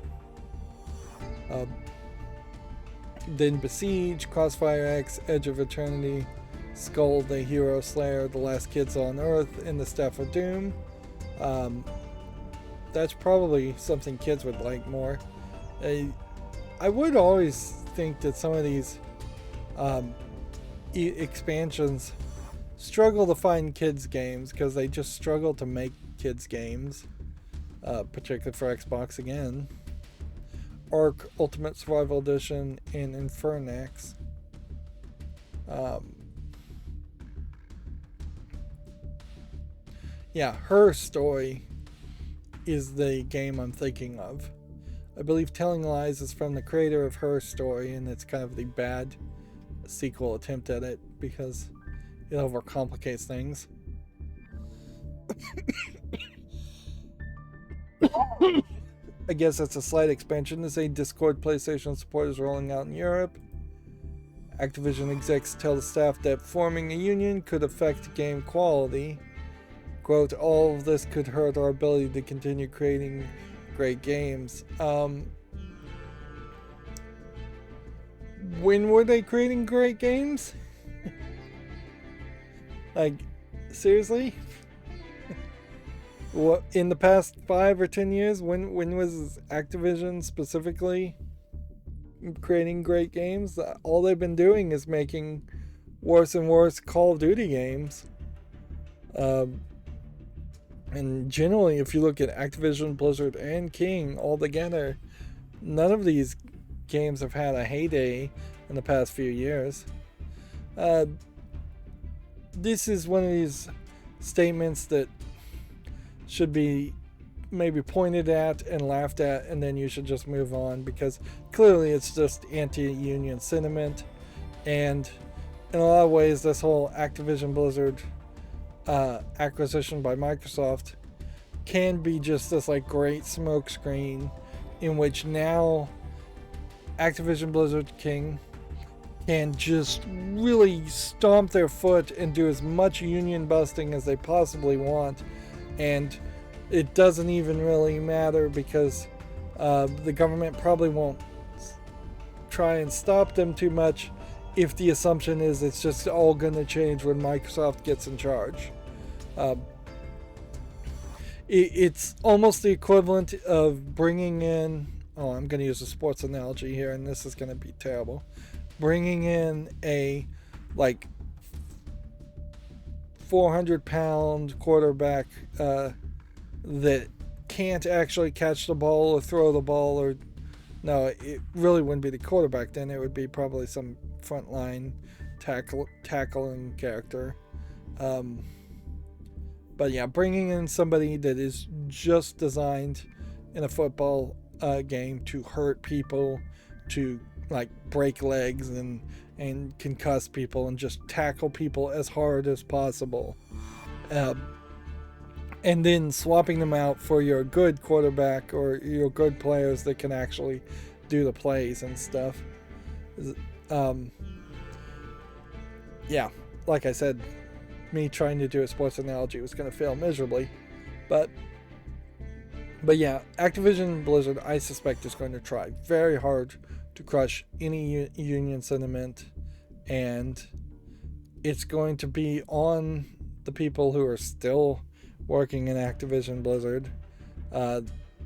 Then Besiege, Crossfire X, Edge of Eternity, Skull the Hero Slayer, The Last Kids on Earth, and The Staff of Doom. That's probably something kids would like more. I would always think that some of these expansions struggle to find kids games because they just struggle to make kids games, particularly for Xbox again. Ark Ultimate Survival Edition and Infernax. Yeah, Her Story is the game I'm thinking of. I believe Telling Lies is from the creator of Her Story, and it's kind of the bad sequel attempt at it because it overcomplicates things. I guess that's a slight expansion to say Discord PlayStation support is rolling out in Europe. Activision execs tell the staff that forming a union could affect game quality. Quote, all of this could hurt our ability to continue creating great games. When were they creating great games? Like, seriously? What, in the past 5 or 10 years, when was Activision specifically creating great games? All they've been doing is making worse and worse Call of Duty games. And generally, if you look at Activision, Blizzard, and King all together, none of these games have had a heyday in the past few years. This is one of these statements that should be maybe pointed at and laughed at, and then you should just move on, because clearly it's just anti-union sentiment. And in a lot of ways, this whole Activision Blizzard acquisition by Microsoft can be just this like great smokescreen in which now Activision Blizzard King can just really stomp their foot and do as much union busting as they possibly want, and it doesn't even really matter because the government probably won't try and stop them too much if the assumption is it's just all going to change when Microsoft gets in charge. It's almost the equivalent of bringing in, I'm going to use a sports analogy here, and this is going to be terrible, bringing in a like 400-pound quarterback that can't actually catch the ball or throw the ball, or no, it really wouldn't be the quarterback then, it would be probably some frontline tackling character. But yeah, bringing in somebody that is just designed in a football game to hurt people, to like break legs and concuss people and just tackle people as hard as possible. And then swapping them out for your good quarterback or your good players that can actually do the plays and stuff. Yeah, like I said, me trying to do a sports analogy was going to fail miserably. But yeah, Activision Blizzard, I suspect, is going to try very hard to crush any union sentiment, and it's going to be on the people who are still working in Activision Blizzard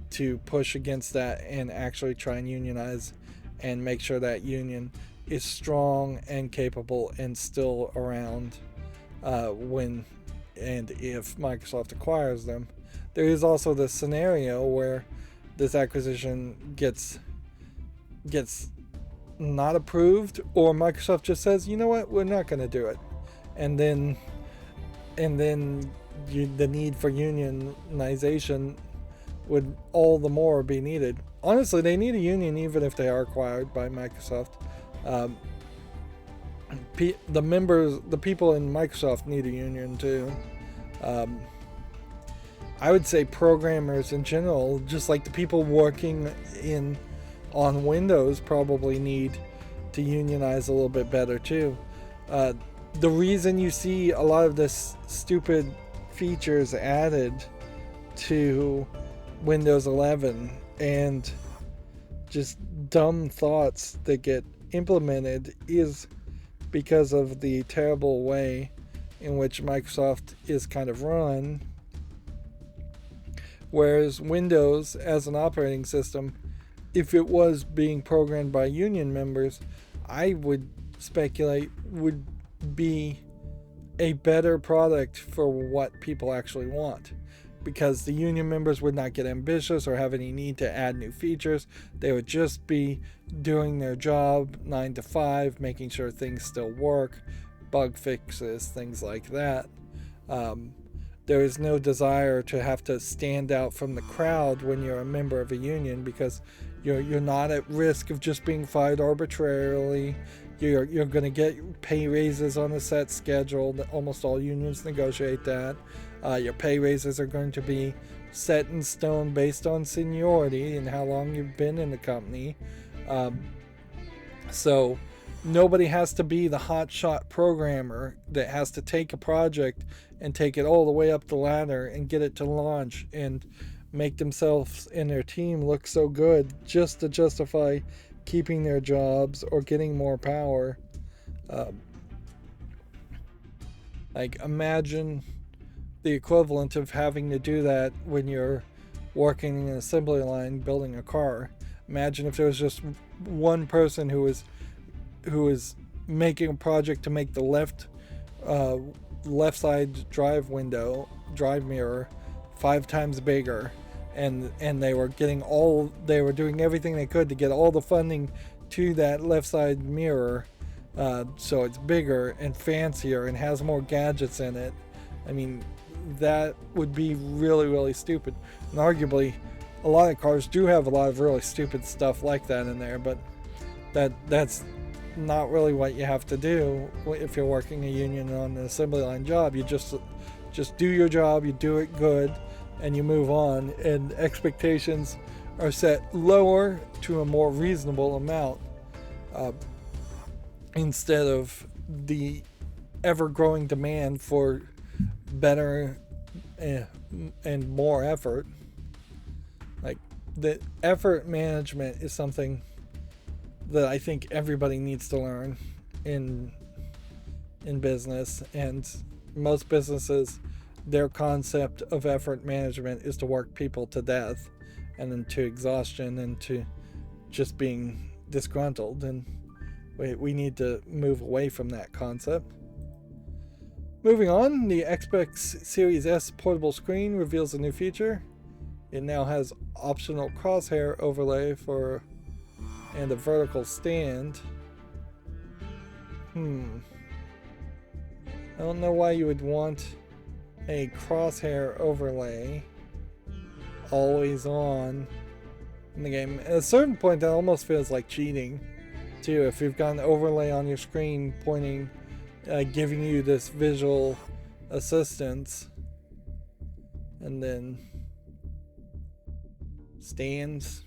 to push against that and actually try and unionize and make sure that union is strong and capable and still around when and if Microsoft acquires them. There is also this scenario where this acquisition gets not approved, or Microsoft just says, you know what, we're not going to do it, and then the need for unionization would all the more be needed. Honestly, they need a union even if they are acquired by Microsoft. The people in Microsoft need a union too. I would say programmers in general, just like the people working on Windows, probably need to unionize a little bit better too. The reason you see a lot of this stupid features added to Windows 11 and just dumb thoughts that get implemented is because of the terrible way in which Microsoft is kind of run. Whereas Windows, as an operating system, if it was being programmed by union members, I would speculate would be a better product for what people actually want, because the union members would not get ambitious or have any need to add new features. They would just be doing their job 9 to 5, making sure things still work, bug fixes, things like that. There is no desire to have to stand out from the crowd when you're a member of a union, because you're not at risk of just being fired arbitrarily. You're going to get pay raises on a set schedule. Almost all unions negotiate that. Your pay raises are going to be set in stone based on seniority and how long you've been in the company. So nobody has to be the hotshot programmer that has to take a project and take it all the way up the ladder and get it to launch and make themselves and their team look so good just to justify keeping their jobs or getting more power. Like, imagine the equivalent of having to do that when you're working in an assembly line building a car. Imagine if there was just one person who was making a project to make the left side drive mirror 5 times bigger, and they were doing everything they could to get all the funding to that left side mirror, so it's bigger and fancier and has more gadgets in it. I mean, that would be really, really stupid. And arguably, a lot of cars do have a lot of really stupid stuff like that in there, but that's not really what you have to do if you're working a union on an assembly line job. You just do your job, you do it good, and you move on, and expectations are set lower to a more reasonable amount, instead of the ever-growing demand for better and more effort. Like, the effort management is something that I think everybody needs to learn in business, and most businesses, their concept of effort management is to work people to death and then to exhaustion and to just being disgruntled, and we need to move away from that concept. Moving on, the Xbox Series S portable screen reveals a new feature. It now has optional crosshair overlay and a vertical stand. I don't know why you would want a crosshair overlay always on in the game. At a certain point, that almost feels like cheating too. If you've got an overlay on your screen pointing, giving you this visual assistance, and then stands.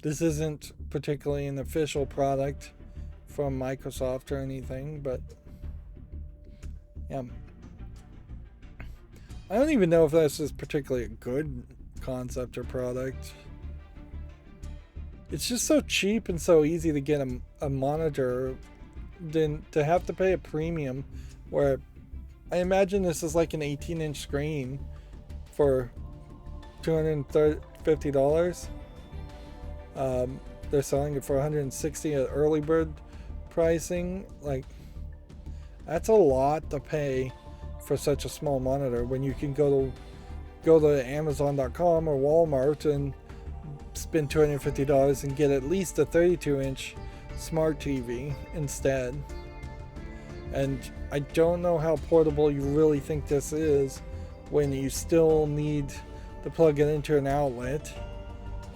This isn't particularly an official product from Microsoft or anything, but yeah. I don't even know if this is particularly a good concept or product. It's just so cheap and so easy to get a monitor than to have to pay a premium, where I imagine this is like an 18-inch screen for $250. They're selling it for $160 at early bird pricing. Like, that's a lot to pay for such a small monitor when you can go to Amazon.com or Walmart and spend $250 and get at least a 32-inch smart TV instead. And I don't know how portable you really think this is when you still need to plug it into an outlet,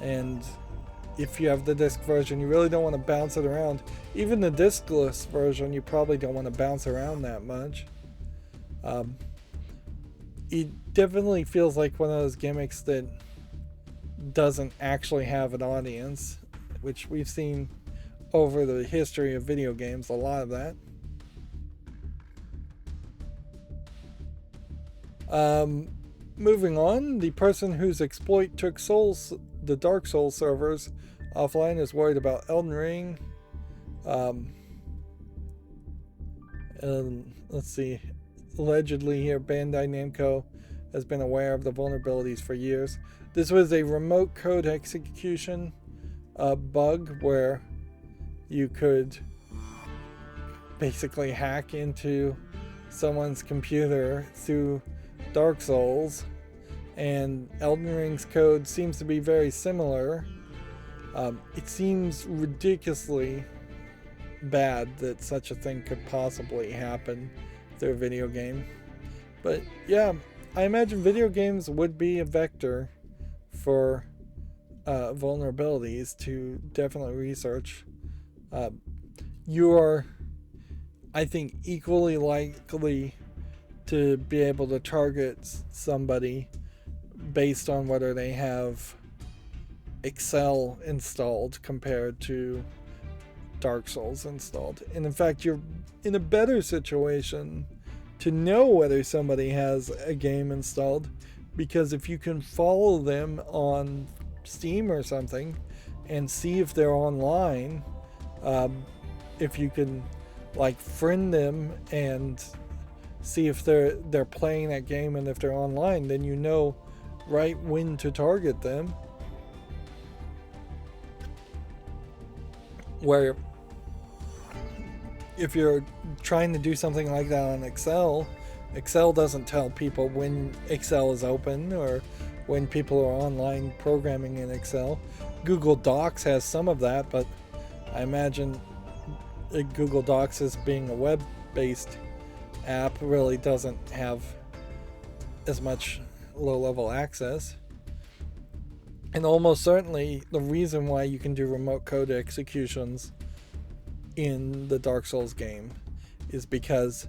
and if you have the disc version, you really don't want to bounce it around. Even the discless version, you probably don't want to bounce around that much. It definitely feels like one of those gimmicks that doesn't actually have an audience, which we've seen over the history of video games, a lot of that. Moving on, the person whose exploit took the Dark Souls servers offline is worried about Elden Ring. Let's see. Allegedly here, Bandai Namco has been aware of the vulnerabilities for years. This was a remote code execution bug where you could basically hack into someone's computer through Dark Souls, and Elden Ring's code seems to be very similar. It seems ridiculously bad that such a thing could possibly happen through a video game. But yeah, I imagine video games would be a vector for vulnerabilities to definitely research. You are, I think, equally likely to be able to target somebody based on whether they have Excel installed compared to Dark Souls installed. And in fact, you're in a better situation to know whether somebody has a game installed, because if you can follow them on Steam or something and see if they're online, if you can like friend them and see if they're playing that game, and if they're online, then you know right when to target them. Where if you're trying to do something like that on Excel doesn't tell people when Excel is open or when people are online programming in Excel. Google Docs has some of that, but I imagine Google Docs, as being a web-based app, really doesn't have as much low-level access. And almost certainly the reason why you can do remote code executions in the Dark Souls game is because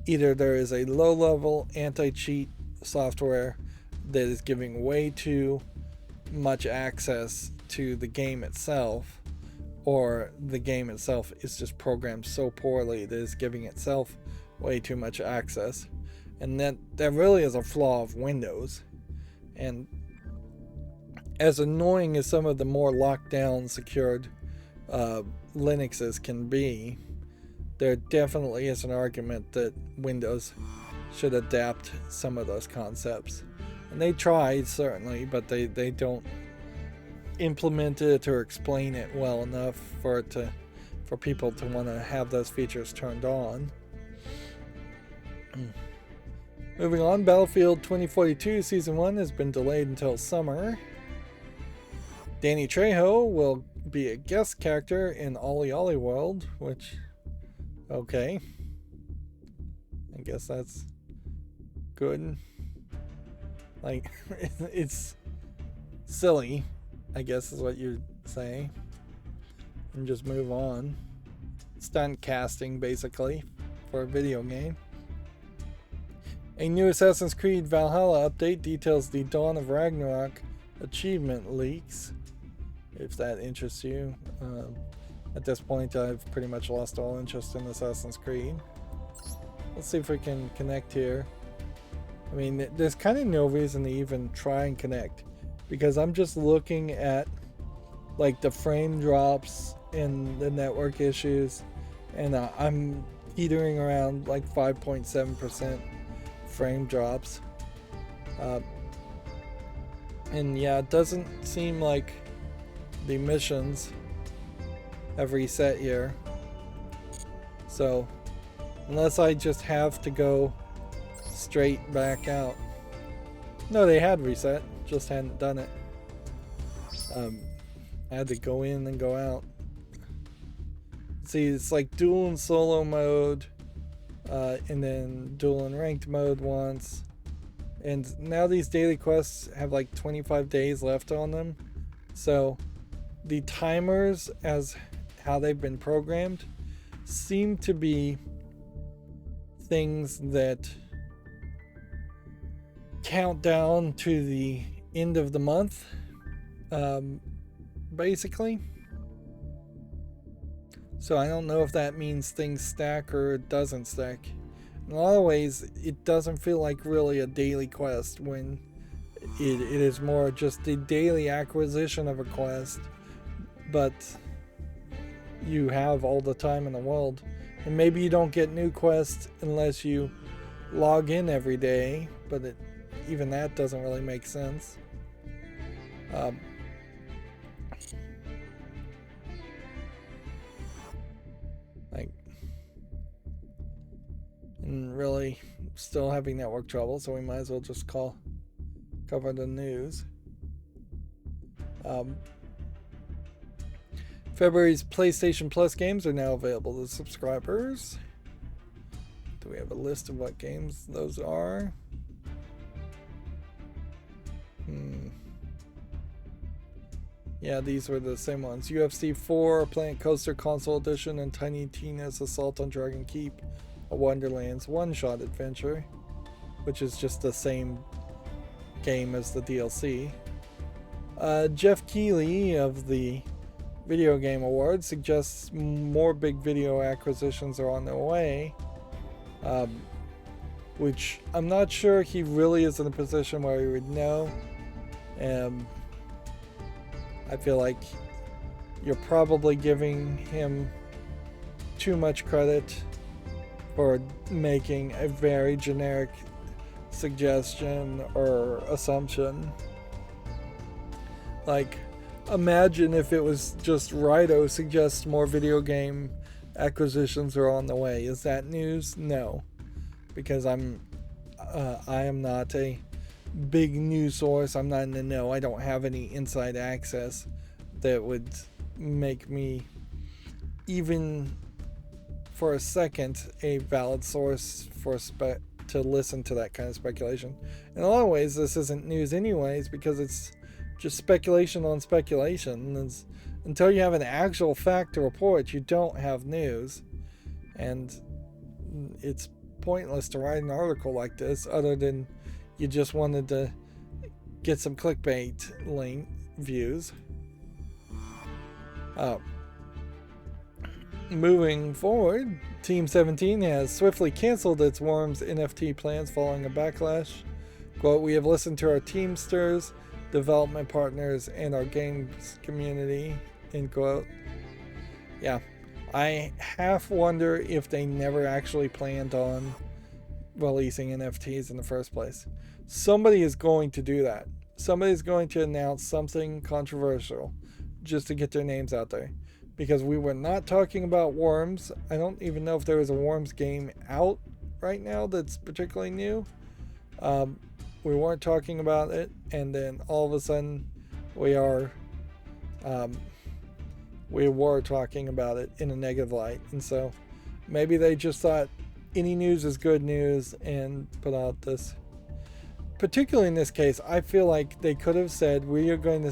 either there is a low-level anti-cheat software that is giving way too much access to the game itself, or the game itself is just programmed so poorly that it's giving itself way too much access. And that really is a flaw of Windows. And as annoying as some of the more locked down, secured Linuxes can be, there definitely is an argument that Windows should adapt some of those concepts. And they tried, certainly, but they don't implement it or explain it well enough for people to want to have those features turned on. Moving on, Battlefield 2042 Season 1 has been delayed until summer. Danny Trejo will be a guest character in Ollie Ollie World, which, okay, I guess that's good. Like, it's silly, I guess is what you'd say, and just move on. Stunt casting, basically, for a video game. A new Assassin's Creed Valhalla update details the Dawn of Ragnarok achievement leaks, if that interests you. At this point, I've pretty much lost all interest in Assassin's Creed. Let's see if we can connect here. I mean, there's kind of no reason to even try and connect, because I'm just looking at like the frame drops and the network issues, and I'm teetering around like 5.7% frame drops. And yeah, it doesn't seem like the missions have reset here. So unless I just have to go straight back out. No, they had reset, just hadn't done it. I had to go in and go out. See, it's like duel and solo mode, and then duel and ranked mode once. And now these daily quests have like 25 days left on them. So the timers, as how they've been programmed, seem to be things that count down to the end of the month, basically. So I don't know if that means things stack or it doesn't stack. In a lot of ways, it doesn't feel like really a daily quest when it is more just the daily acquisition of a quest, but you have all the time in the world. And maybe you don't get new quests unless you log in every day, but even that doesn't really make sense. And really still having network trouble, so we might as well just cover the news. February's PlayStation Plus games are now available to subscribers. Do we have a list of what games those are? Yeah, these were the same ones. UFC 4, Planet Coaster Console Edition, and Tiny Tina's Assault on Dragon Keep, a Wonderland's one-shot adventure, which is just the same game as the DLC. Jeff Keighley of the Video Game Awards suggests more big video acquisitions are on their way, which I'm not sure he really is in a position where he would know. I feel like you're probably giving him too much credit for making a very generic suggestion or assumption. Like, imagine if it was just Rydo suggests more video game acquisitions are on the way. Is that news? No, because I am not a big news source. I'm not in the know. I don't have any inside access that would make me even for a second a valid source to listen to that kind of speculation. In a lot of ways, this isn't news anyways, because it's just speculation on speculation. Until you have an actual fact to report, you don't have news. And it's pointless to write an article like this other than you just wanted to get some clickbait link views. Moving forward, Team 17 has swiftly canceled its Worms NFT plans following a backlash. Quote, "We have listened to our Teamsters, development partners, and our games community," end quote. Yeah, I half wonder if they never actually planned on releasing NFTs in the first place. Somebody is going to do that. Somebody's going to announce something controversial just to get their names out there. Because we were not talking about Worms. I don't even know if there is a Worms game out right now that's particularly new. We weren't talking about it, and then all of a sudden we were talking about it in a negative light. And so maybe they just thought any news is good news and put out this. Particularly in this case, I feel like they could have said, we're going to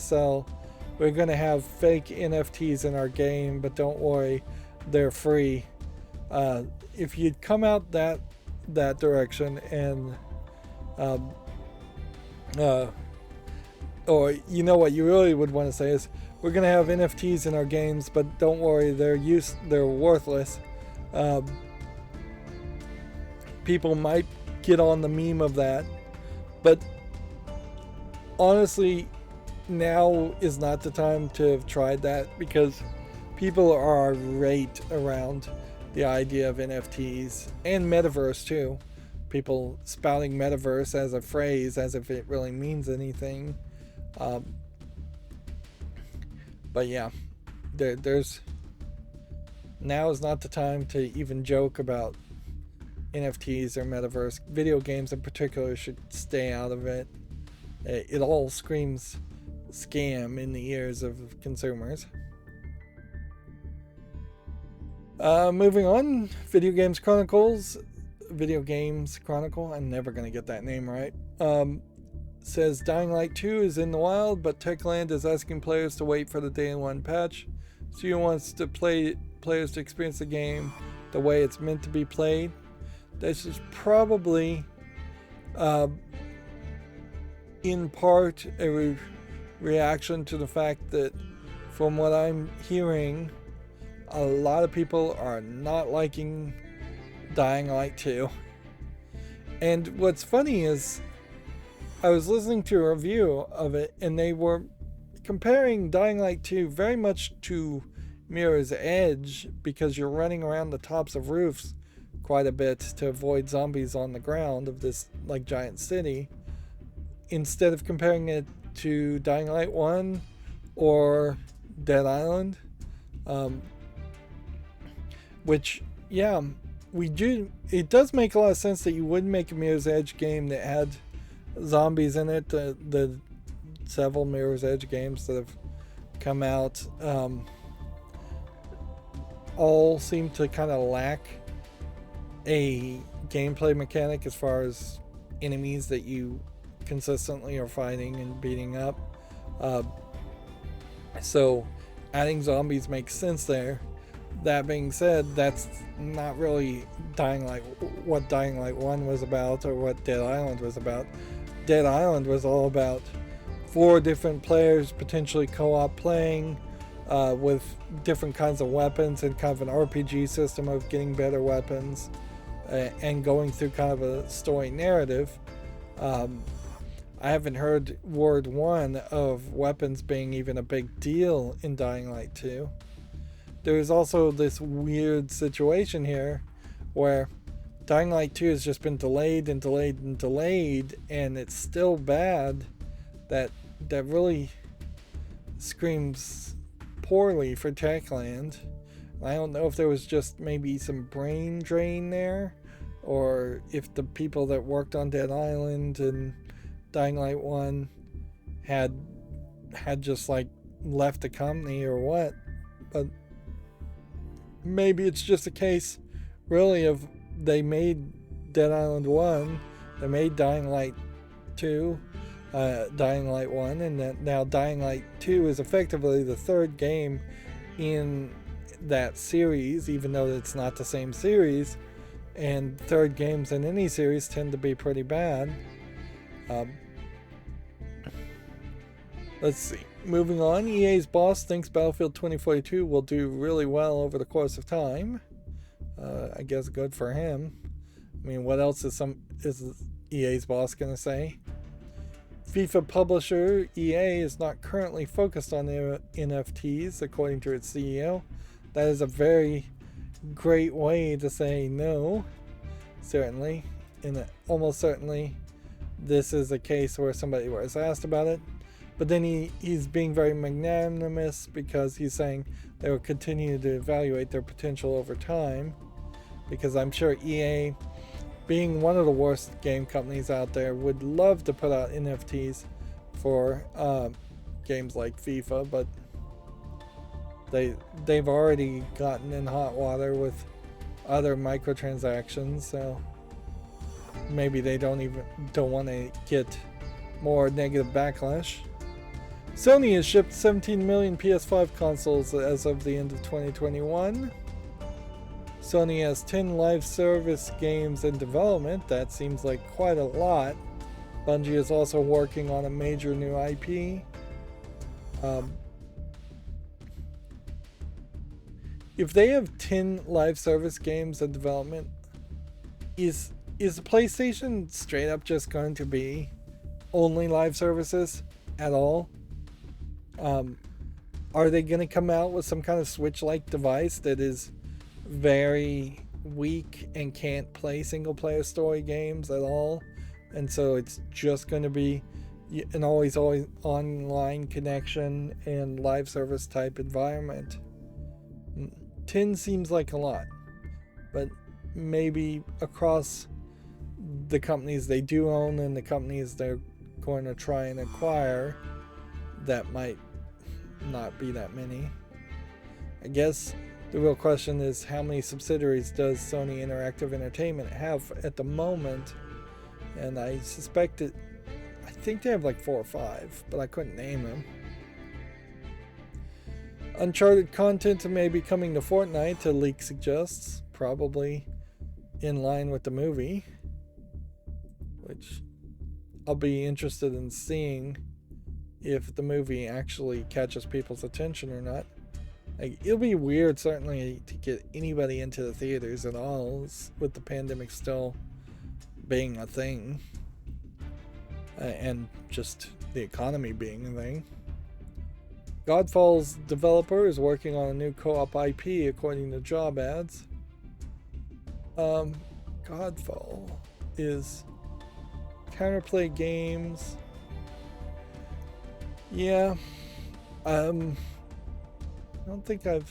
have fake NFTs in our game, but don't worry, they're free. If you'd come out that direction and or you know what you really would want to say is, we're going to have NFTs in our games, but don't worry, they're worthless. People might get on the meme of that, but honestly, now is not the time to have tried that, because people are irate around the idea of NFTs and metaverse too. People spouting metaverse as a phrase as if it really means anything. But yeah, there's now is not the time to even joke about NFTs or metaverse. Video games in particular should stay out of it. It all screams scam in the ears of consumers. Moving on, Video Games Chronicle, I'm never going to get that name right, says Dying Light 2 is in the wild, but Techland is asking players to wait for the day one patch. Studio wants to players to experience the game the way it's meant to be played. This is probably in part a reaction to the fact that, from what I'm hearing, a lot of people are not liking Dying Light 2. And what's funny is, I was listening to a review of it, and they were comparing Dying Light 2 very much to Mirror's Edge because you're running around the tops of roofs quite a bit to avoid zombies on the ground of this like giant city, instead of comparing it to Dying Light 1 or Dead Island, which, yeah, it does make a lot of sense that you would make a Mirror's Edge game that had zombies in it. The several Mirror's Edge games that have come out all seem to kind of lack a gameplay mechanic as far as enemies that you consistently are fighting and beating up. So adding zombies makes sense there. That being said, that's not really what Dying Light 1 was about or what Dead Island was about. Dead Island was all about 4 different players potentially co-op playing with different kinds of weapons and kind of an RPG system of getting better weapons and going through kind of a story narrative. I haven't heard word 1 of weapons being even a big deal in Dying Light 2. There's also this weird situation here where Dying Light 2 has just been delayed and delayed and delayed, and it's still bad. That really screams poorly for Techland. I don't know if there was just maybe some brain drain there, or if the people that worked on Dead Island and Dying Light 1 had just like left the company or what. But maybe it's just a case really of they made Dead Island 1, they made Dying Light 2, Dying Light 1, and that now Dying Light 2 is effectively the 3rd game in that series, even though it's not the same series, and 3rd games in any series tend to be pretty bad. Let's see. Moving on, EA's boss thinks Battlefield 2042 will do really well over the course of time. I guess good for him. I mean, what else is EA's boss gonna say? FIFA publisher EA is not currently focused on the NFTs, according to its CEO. That is a very great way to say no. Certainly, almost certainly, this is a case where somebody was asked about it. But then he's being very magnanimous because he's saying they will continue to evaluate their potential over time. Because I'm sure EA, being one of the worst game companies out there, would love to put out NFTs for games like FIFA, but they've already gotten in hot water with other microtransactions, so maybe they don't want to get more negative backlash. Sony has shipped 17 million PS5 consoles as of the end of 2021. Sony has 10 live service games in development. That seems like quite a lot. Bungie is also working on a major new IP. If they have 10 live service games in development, is the PlayStation straight up just going to be only live services at all? Are they going to come out with some kind of Switch-like device that is very weak and can't play single-player story games at all, and so it's just going to be an always online connection and live service type environment? 10 seems like a lot, but maybe across the companies they do own and the companies they're going to try and acquire, that might not be that many. I guess the real question is, how many subsidiaries does Sony Interactive Entertainment have at the moment? And I think they have like 4 or 5, but I couldn't name them. Uncharted content may be coming to Fortnite, a leak suggests, probably in line with the movie, which I'll be interested in seeing if the movie actually catches people's attention or not. Like, it'll be weird certainly to get anybody into the theaters at all with the pandemic still being a thing, and just the economy being a thing. Godfall's developer is working on a new co-op IP according to job ads. Godfall is Counterplay Games. Yeah. I don't think I've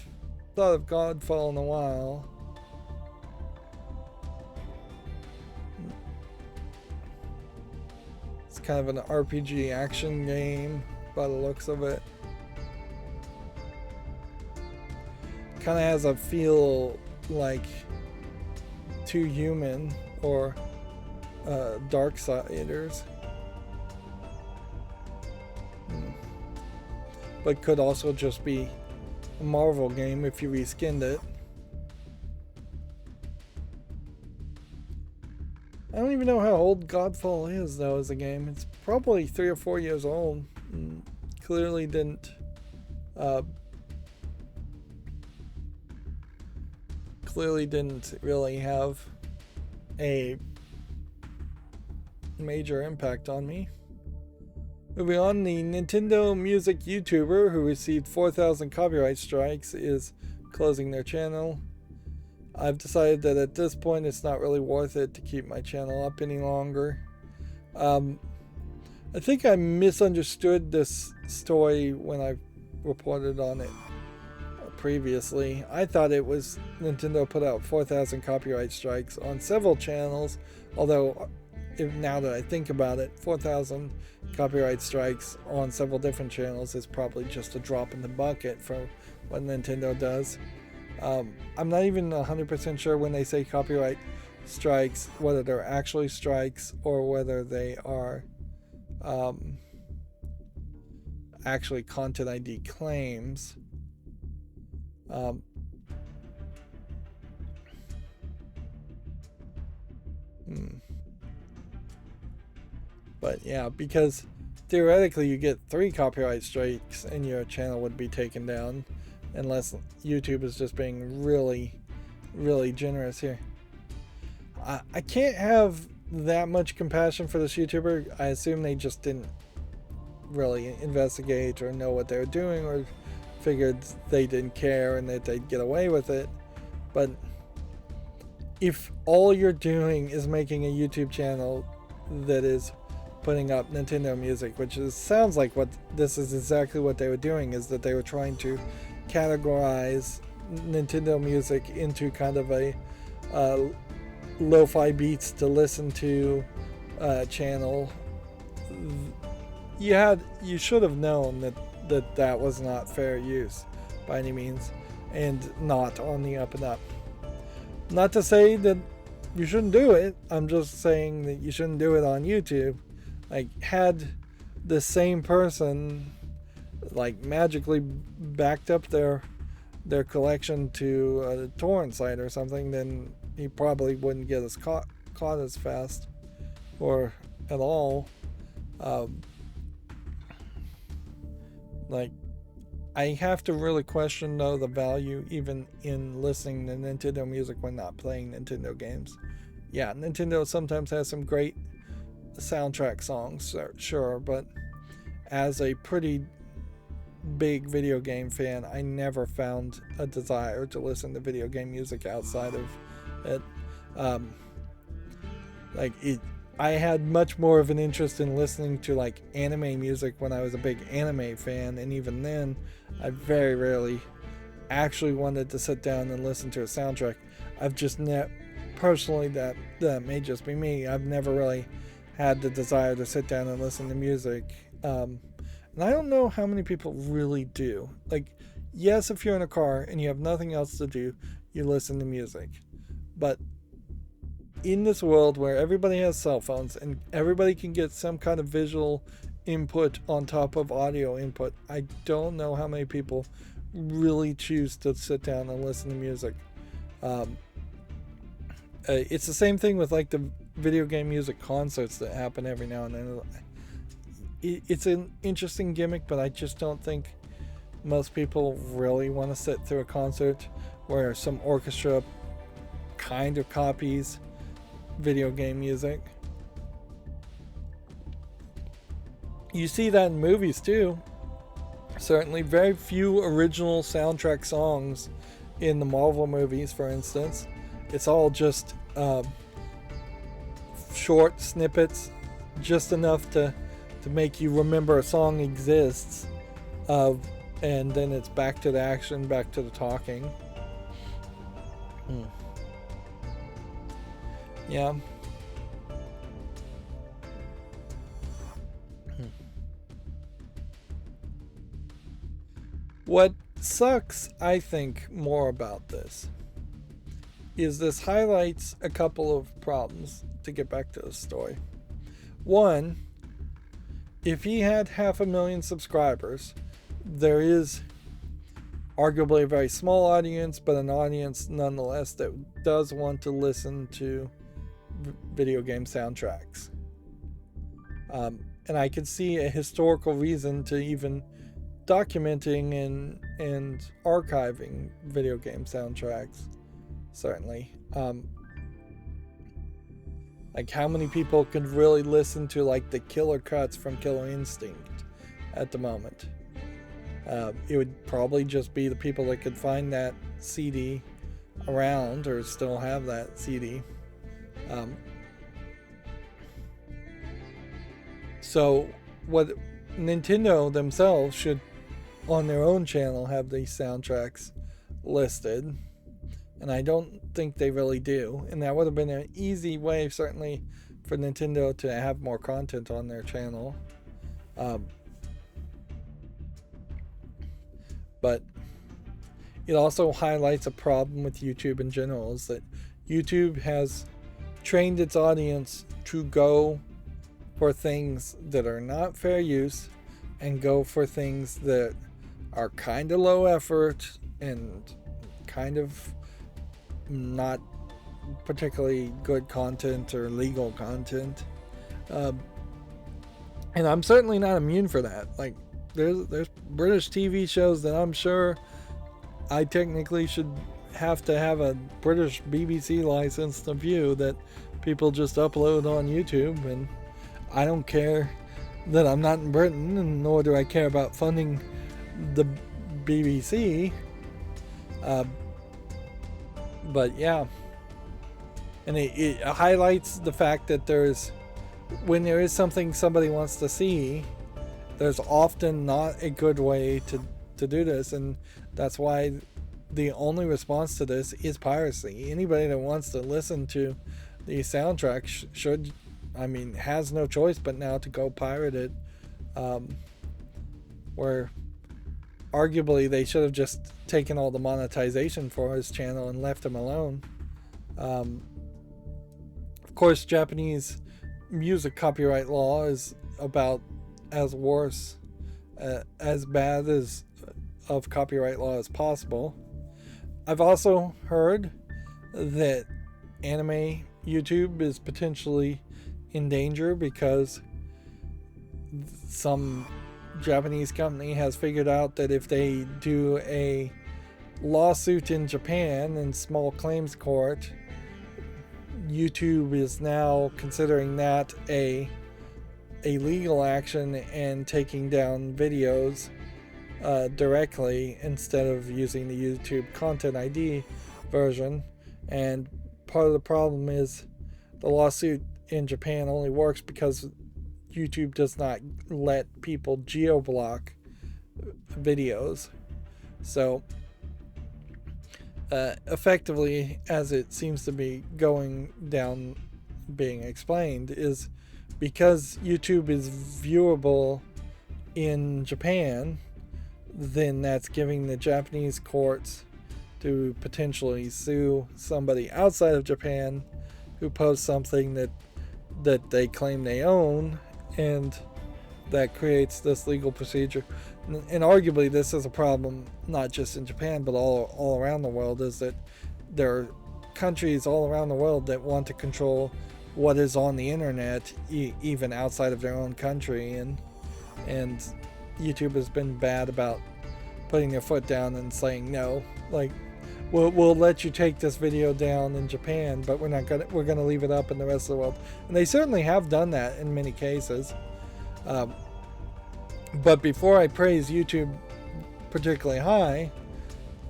thought of Godfall in a while. It's kind of an RPG action game by the looks of it. Kind of has a feel like Too Human or Darksiders. But could also just be a Marvel game if you reskinned it. I don't even know how old Godfall is though as a game. It's probably 3 or 4 years old. Clearly didn't really have a major impact on me. Moving on, the Nintendo Music YouTuber who received 4,000 copyright strikes is closing their channel. I've decided that at this point it's not really worth it to keep my channel up any longer. I think I misunderstood this story when I reported on it previously. I thought it was Nintendo put out 4,000 copyright strikes on several channels, although now that I think about it, 4,000 copyright strikes on several different channels is probably just a drop in the bucket for what Nintendo does. I'm not even 100% sure when they say copyright strikes, whether they're actually strikes or whether they are actually Content ID claims. But yeah, because theoretically you get 3 copyright strikes and your channel would be taken down, unless YouTube is just being really, really generous here. I can't have that much compassion for this YouTuber. I assume they just didn't really investigate or know what they were doing, or figured they didn't care and that they'd get away with it. But if all you're doing is making a YouTube channel that is putting up Nintendo music, which sounds like what this is exactly what they were doing, is that they were trying to categorize Nintendo music into kind of a lo-fi beats to listen to channel. You should have known that was not fair use by any means, and not on the up and up. Not to say that you shouldn't do it, I'm just saying that you shouldn't do it on YouTube. Like, had the same person like magically backed up their collection to a torrent site or something, then he probably wouldn't get as caught as fast or at all. Like, I have to really question though the value even in listening to Nintendo music when not playing Nintendo games. Yeah, Nintendo sometimes has some great soundtrack songs, sure, but as a pretty big video game fan, I never found a desire to listen to video game music outside of it. I had much more of an interest in listening to like anime music when I was a big anime fan, and even then I very rarely actually wanted to sit down and listen to a soundtrack. I've just personally, that may just be me, I've never really had the desire to sit down and listen to music. And I don't know how many people really do. Like, yes, if you're in a car and you have nothing else to do, you listen to music. But in this world where everybody has cell phones and everybody can get some kind of visual input on top of audio input, I don't know how many people really choose to sit down and listen to music. It's the same thing with like the video game music concerts that happen every now and then. It's an interesting gimmick, but I just don't think most people really want to sit through a concert where some orchestra kind of copies video game music. You see that in movies too. Certainly very few original soundtrack songs in the Marvel movies, for instance. It's all just short snippets, just enough to make you remember a song exists, and then it's back to the action, back to the talking. Yeah. What sucks, I think, more about this is this highlights a couple of problems to get back to the story. One, if he had 500,000 subscribers, there is arguably a very small audience, but an audience nonetheless that does want to listen to video game soundtracks. And I could see a historical reason to even documenting and archiving video game soundtracks. Certainly. Like how many people could really listen to like the killer cuts from Killer Instinct at the moment? It would probably just be the people that could find that CD around or still have that CD. So what Nintendo themselves should on their own channel have these soundtracks listed, and I don't think they really do, and that would have been an easy way certainly for Nintendo to have more content on their channel. But it also highlights a problem with YouTube in general, is that YouTube has trained its audience to go for things that are not fair use and go for things that are kind of low effort and kind of not particularly good content or legal content. And I'm certainly not immune for that. Like there's British TV shows that I'm sure I technically should have to have a British BBC license to view that people just upload on YouTube, and I don't care that I'm not in Britain, and nor do I care about funding the BBC. But yeah, and it highlights the fact that when there is something somebody wants to see, there's often not a good way to do this, and that's why the only response to this is piracy. Anybody that wants to listen to the soundtrack has no choice but now to go pirate it, where arguably they should have just taken all the monetization for his channel and left him alone. Of course, Japanese music copyright law is about as bad as of copyright law as possible. I've also heard that anime YouTube is potentially in danger because some Japanese company has figured out that if they do a lawsuit in Japan in small claims court, YouTube is now considering that a legal action and taking down videos directly instead of using the YouTube Content ID version. And part of the problem is the lawsuit in Japan only works because YouTube does not let people geo-block videos. So effectively, as it seems to be going down being explained, is because YouTube is viewable in Japan, then that's giving the Japanese courts to potentially sue somebody outside of Japan who posts something that they claim they own, and that creates this legal procedure. And arguably this is a problem not just in Japan but all around the world, is that there are countries all around the world that want to control what is on the internet even outside of their own country, and YouTube has been bad about putting their foot down and saying no, like we'll let you take this video down in Japan, but we're gonna leave it up in the rest of the world. And they certainly have done that in many cases. But before I praise YouTube particularly high.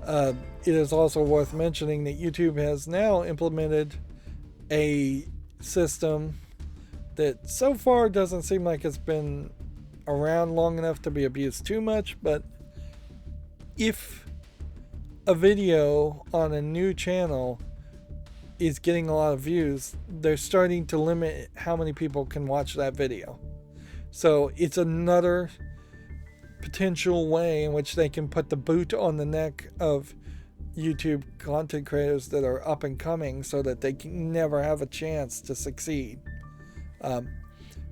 It is also worth mentioning that YouTube has now implemented a system that so far doesn't seem like it's been around long enough to be abused too much, but if a video on a new channel is getting a lot of views, they're starting to limit how many people can watch that video. So it's another potential way in which they can put the boot on the neck of YouTube content creators that are up and coming so that they can never have a chance to succeed.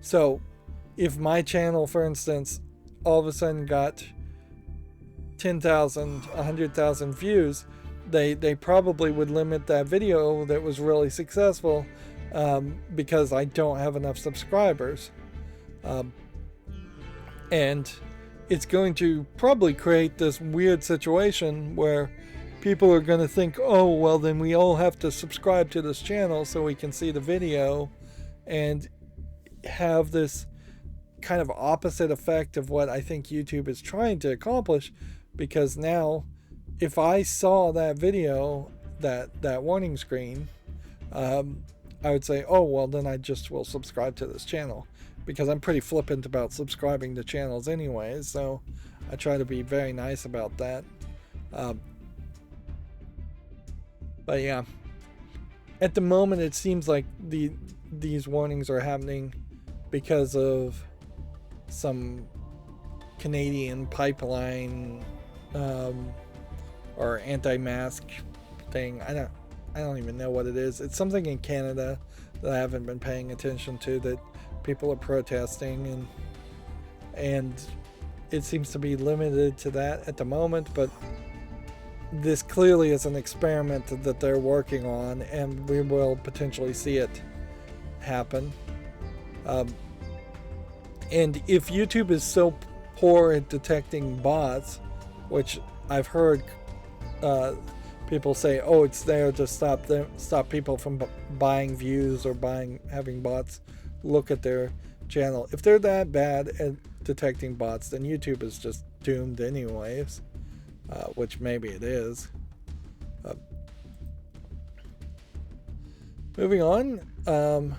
So if my channel, for instance, all of a sudden got 10,000, 100,000 views, they probably would limit that video that was really successful because I don't have enough subscribers. And it's going to probably create this weird situation where people are going to think, oh, well, then we all have to subscribe to this channel so we can see the video, and have this kind of opposite effect of what I think YouTube is trying to accomplish. Because now, if I saw that video, that warning screen, I would say, oh, well, then I just will subscribe to this channel. Because I'm pretty flippant about subscribing to channels anyway, so I try to be very nice about that. But yeah, at the moment it seems like these warnings are happening because of some Canadian pipeline or anti-mask thing. I don't even know what it is. It's something in Canada that I haven't been paying attention to, that people are protesting, and it seems to be limited to that at the moment. But this clearly is an experiment that they're working on, and we will potentially see it happen. And if YouTube is so poor at detecting bots, which I've heard people say, oh, it's there to stop people from buying views or having bots look at their channel. If they're that bad at detecting bots, then YouTube is just doomed anyways, which maybe it is. Moving on,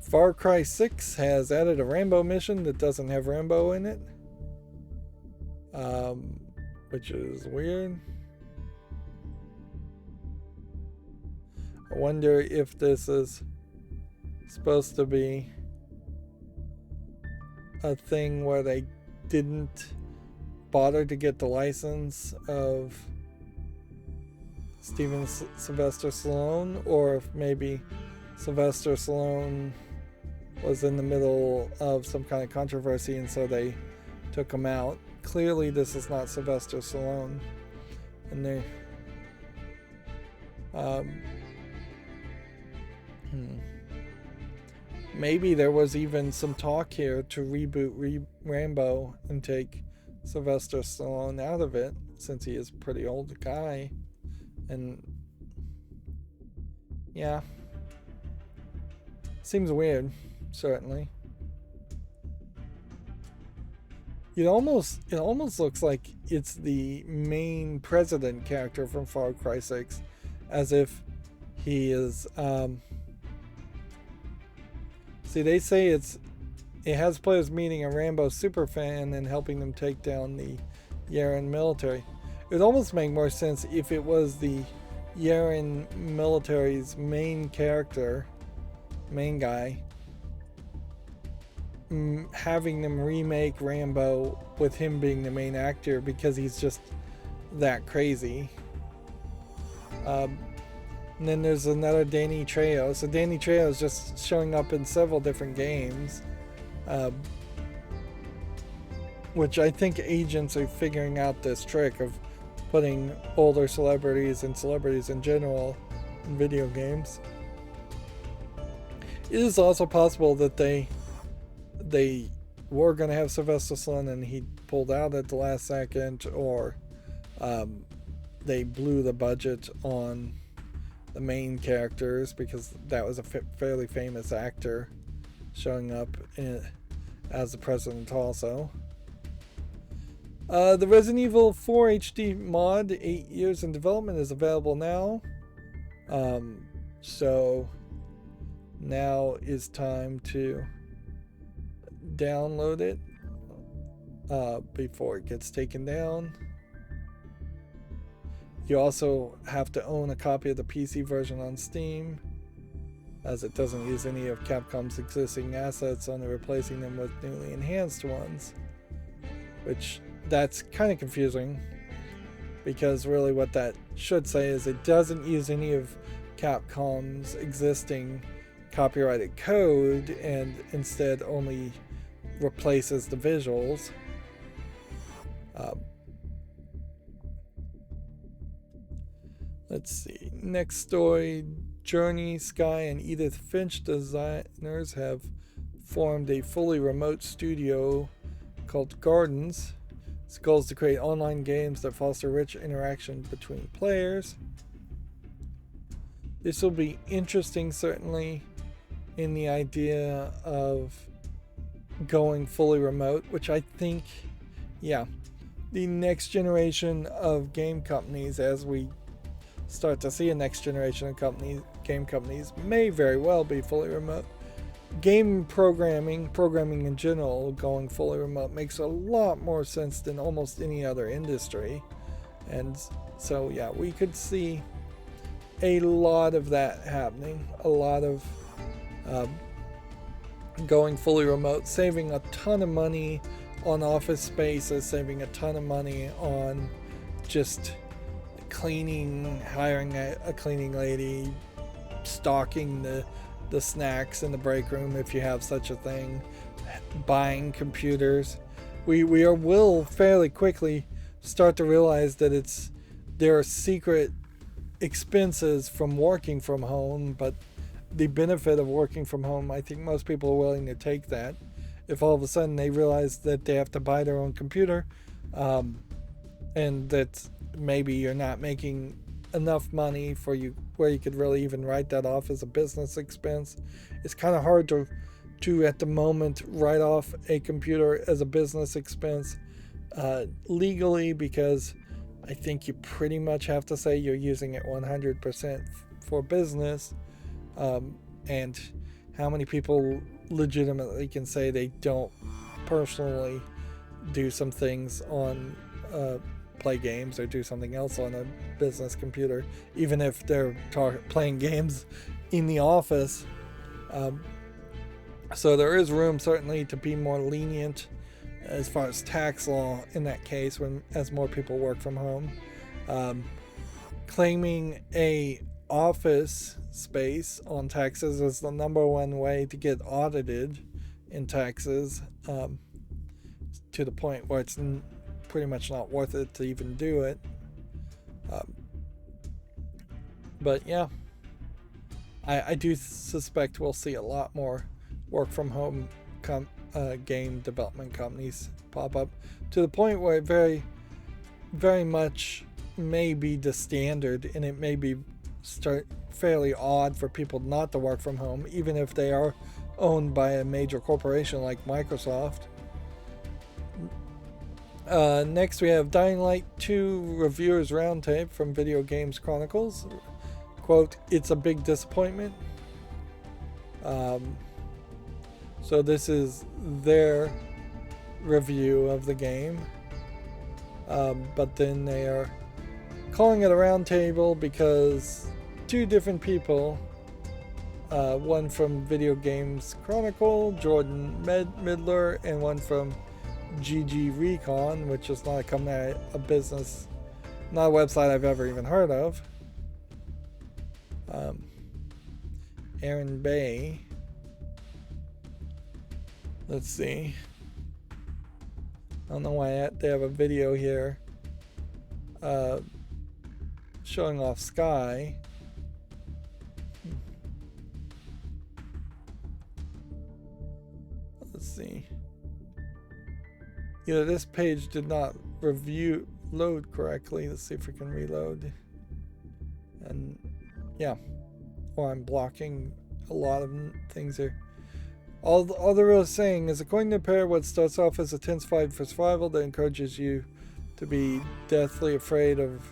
Far Cry 6 has added a rainbow mission that doesn't have rainbow in it, which is weird. I wonder if this is supposed to be a thing where they didn't bother to get the license of Sylvester Stallone, or if maybe Sylvester Stallone was in the middle of some kind of controversy and so they took him out. Clearly this is not Sylvester Stallone, and they maybe there was even some talk here to reboot Rambo and take Sylvester Stallone out of it, since he is a pretty old guy. And yeah, seems weird, certainly. It almost looks like it's the main president character from Far Cry 6, as if he is see, they say it has players meeting a Rambo superfan and helping them take down the Yaren military. It would almost make more sense if it was the Yaren military's main character, main guy, having them remake Rambo with him being the main actor, because he's just that crazy. And then there's another Danny Trejo. So Danny Trejo is just showing up in several different games, which I think agents are figuring out this trick of putting older celebrities and celebrities in general in video games. It is also possible that they were going to have Sylvester Stallone and he pulled out at the last second, or they blew the budget on the main characters, because that was a fairly famous actor showing up as the president also. The Resident Evil 4 HD mod, 8 years in development, is available now. So now is time to download it before it gets taken down. You also have to own a copy of the PC version on Steam, as it doesn't use any of Capcom's existing assets, only replacing them with newly enhanced ones. Which, that's kind of confusing, because really what that should say is it doesn't use any of Capcom's existing copyrighted code, and instead only replaces the visuals. Let's see. Next story. Journey, Sky, and Edith Finch designers have formed a fully remote studio called Gardens. Its goal is to create online games that foster rich interaction between players. This will be interesting, certainly, in the idea of going fully remote, which I think, yeah, the next generation of game companies, as we start to see a next generation of game companies, may very well be fully remote. Game programming in general, going fully remote makes a lot more sense than almost any other industry. And so, yeah, we could see a lot of that happening. A lot of going fully remote, saving a ton of money on office spaces, saving a ton of money on just cleaning, hiring a cleaning lady, stocking the snacks in the break room if you have such a thing, buying computers. We will fairly quickly start to realize that there are secret expenses from working from home, but the benefit of working from home, I think most people are willing to take that. If all of a sudden they realize that they have to buy their own computer, and that maybe you're not making enough money for you where you could really even write that off as a business expense. It's kind of hard to at the moment write off a computer as a business expense legally, because I think you pretty much have to say you're using it 100% for business. And how many people legitimately can say they don't personally do some things on play games or do something else on a business computer, even if they're playing games in the office. So there is room certainly to be more lenient as far as tax law in that case, as more people work from home. Claiming a office space on taxes is the number one way to get audited in taxes, to the point where it's pretty much not worth it to even do it. But yeah, I do suspect we'll see a lot more work from home game development companies pop up, to the point where it very, very much may be the standard, and it may be fairly odd for people not to work from home, even if they are owned by a major corporation like Microsoft. Next we have Dying Light 2 Reviewers Roundtable from Video Games Chronicles. Quote, "It's a big disappointment." So this is their review of the game. But then they are calling it a roundtable because two different people, one from Video Games Chronicle, Jordan Midler, and one from GG Recon, which is not a company, a business, not a website I've ever even heard of. Aaron Bay. Let's see. I don't know why they have a video here showing off Sky. Let's see. Either this page did not load correctly. Let's see if we can reload. And yeah, or I'm blocking a lot of things here. All they're really saying is, according to the pair, what starts off as a tense fight for survival that encourages you to be deathly afraid of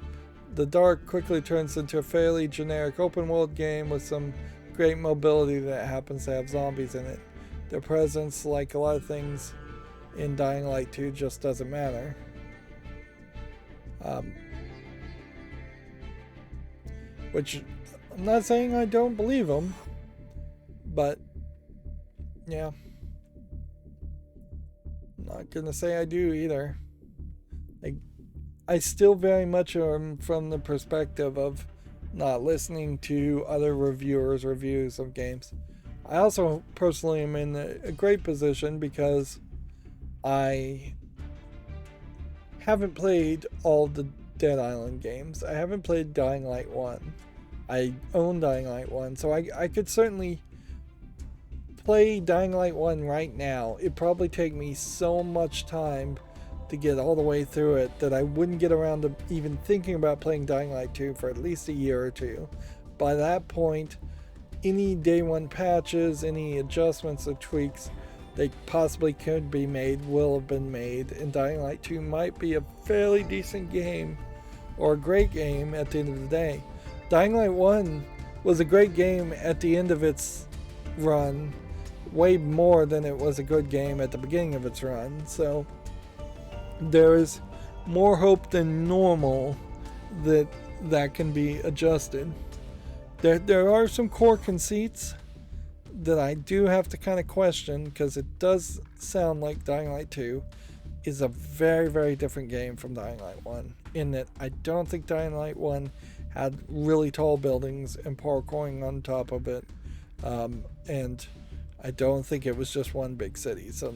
the dark quickly turns into a fairly generic open world game with some great mobility that happens to have zombies in it. Their presence, like a lot of things in Dying Light 2, just doesn't matter. Which, I'm not saying I don't believe them, but yeah, I'm not gonna say I do either. I still very much am from the perspective of not listening to other reviewers' reviews of games. I also personally am in a great position because I haven't played all the Dead Island games. I haven't played Dying Light 1. I own Dying Light 1, so I could certainly play Dying Light 1 right now. It'd probably take me so much time to get all the way through it that I wouldn't get around to even thinking about playing Dying Light 2 for at least a year or two. By that point, any day one patches, any adjustments or tweaks that possibly could be made will have been made, and Dying Light 2 might be a fairly decent game or a great game at the end of the day. Dying Light 1 was a great game at the end of its run, way more than it was a good game at the beginning of its run, so there is more hope than normal that can be adjusted. There are some core conceits that I do have to kind of question, because it does sound like Dying Light 2 is a very, very different game from Dying Light 1, in that I don't think Dying Light 1 had really tall buildings and parkouring on top of it, and I don't think it was just one big city. So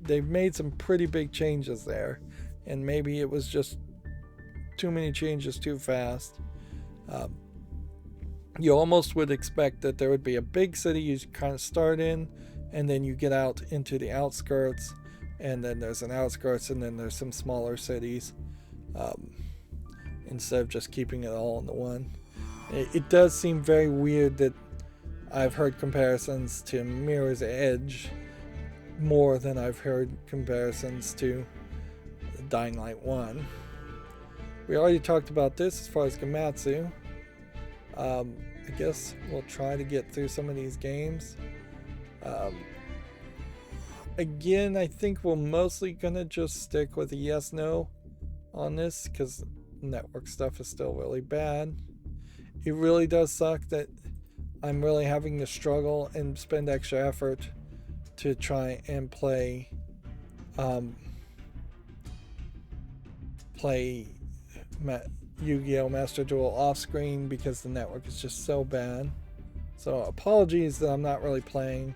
they've made some pretty big changes there, and maybe it was just too many changes too fast. You almost would expect that there would be a big city you kind of start in, and then you get out into the outskirts, and then there's an outskirts, and then there's some smaller cities, instead of just keeping it all in the one. It does seem very weird that I've heard comparisons to Mirror's Edge more than I've heard comparisons to Dying Light 1. We already talked about this as far as Gamatsu. I guess we'll try to get through some of these games. Again, I think we're mostly gonna just stick with a yes/no on this, because network stuff is still really bad. It really does suck that I'm really having to struggle and spend extra effort to try and play Yu-Gi-Oh! Master Duel off screen, because the network is just so bad. So apologies that I'm not really playing.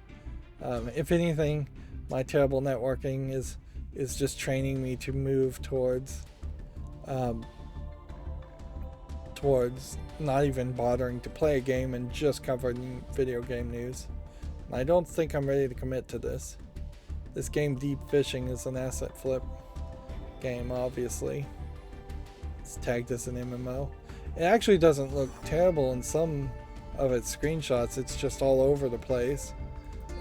If anything, my terrible networking is just training me to move towards not even bothering to play a game and just covering video game news. And I don't think I'm ready to commit to this. This game, Deep Fishing, is an asset flip game, obviously. It's tagged as an MMO. It actually doesn't look terrible in some of its screenshots. It's just all over the place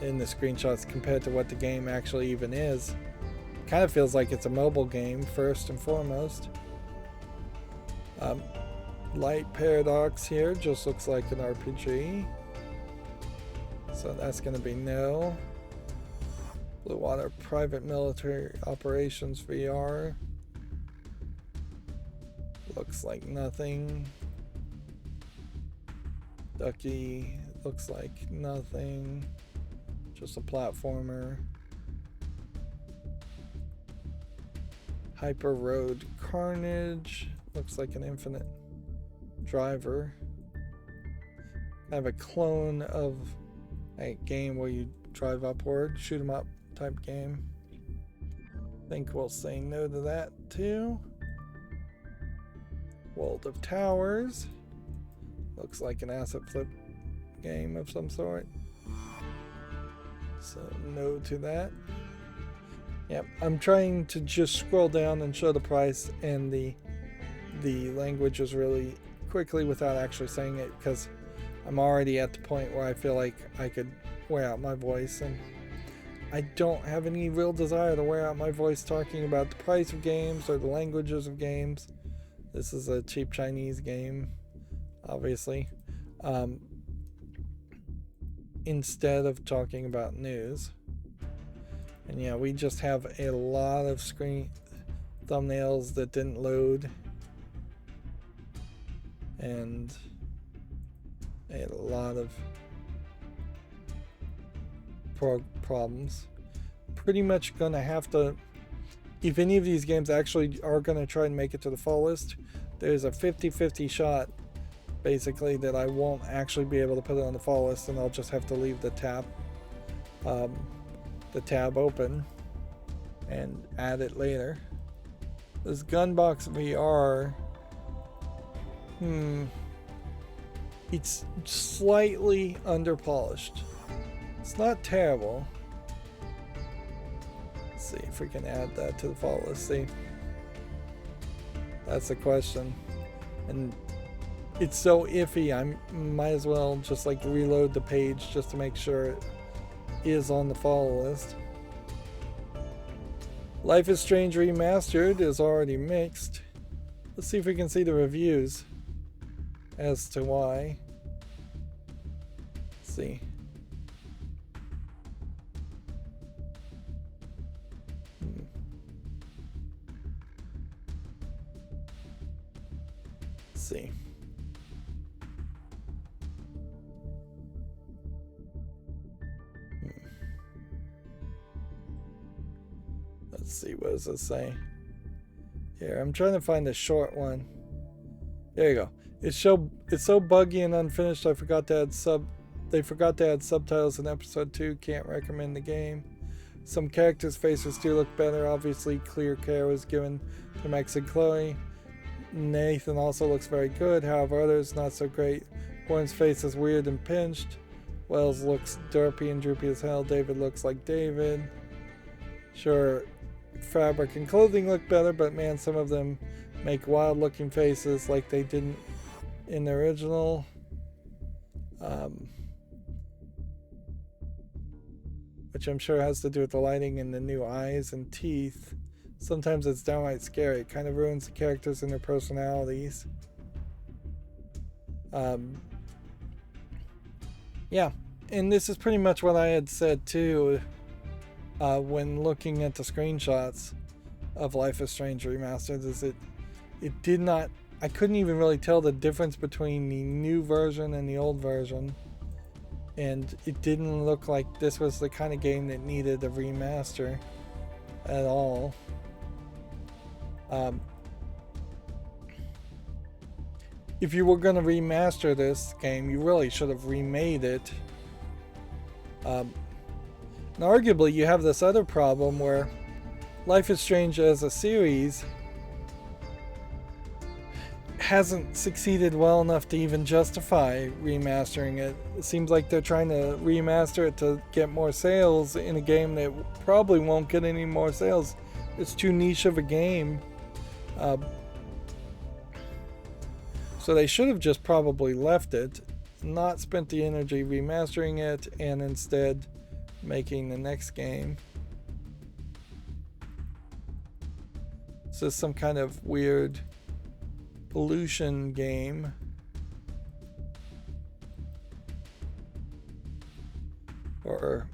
in the screenshots compared to what the game actually even is. It kind of feels like it's a mobile game first and foremost. Light Paradox here just looks like an RPG. So that's going to be no. Blue Water Private Military Operations VR. Looks like nothing. Ducky looks like nothing. Just a platformer. Hyper Road Carnage looks like an Infinite Driver. I have a clone of a game where you drive upward, shoot 'em up type game. Think we'll say no to that too. World of Towers looks like an asset flip game of some sort, so no to that. Yep, I'm trying to just scroll down and show the price and the languages really quickly without actually saying it, because I'm already at the point where I feel like I could wear out my voice, and I don't have any real desire to wear out my voice talking about the price of games or the languages of games. This is a cheap Chinese game, obviously. Instead of talking about news. And yeah, we just have a lot of screen thumbnails that didn't load. And a lot of problems. Pretty much gonna have to, if any of these games actually are gonna try and make it to the fall list, there's a 50-50 shot basically that I won't actually be able to put it on the fall list, and I'll just have to leave the tab open and add it later. This Gunbox VR, it's slightly underpolished. It's not terrible. Let's see if we can add that to the fall list. See, that's the question. And it's so iffy, I might as well just like reload the page just to make sure it is on the follow list. Life is Strange Remastered is already mixed. Let's see if we can see the reviews as to why. Let's see. Let's see. Let's see, what does it say? Here, I'm trying to find a short one. There you go. It's so buggy and unfinished. They forgot to add subtitles in episode 2. Can't recommend the game. Some characters' faces do look better. Obviously, clear care was given to Max and Chloe. Nathan also looks very good. However, others not so great. Warren's face is weird and pinched. Wells looks derpy and droopy as hell. David looks like David. Sure, fabric and clothing look better, but man, some of them make wild looking faces like they didn't in the original. Which I'm sure has to do with the lighting and the new eyes and teeth. Sometimes it's downright scary. It kind of ruins the characters and their personalities. Yeah, and this is pretty much what I had said too when looking at the screenshots of Life is Strange Remastered, is it did not, I couldn't even really tell the difference between the new version and the old version, and it didn't look like this was the kind of game that needed a remaster at all. If you were going to remaster this game, you really should have remade it. And arguably, you have this other problem where Life is Strange as a series hasn't succeeded well enough to even justify remastering it. It seems like they're trying to remaster it to get more sales in a game that probably won't get any more sales. It's too niche of a game. So they should have just probably left it, not spent the energy remastering it, and instead making the next game. This is some kind of weird pollution game. Or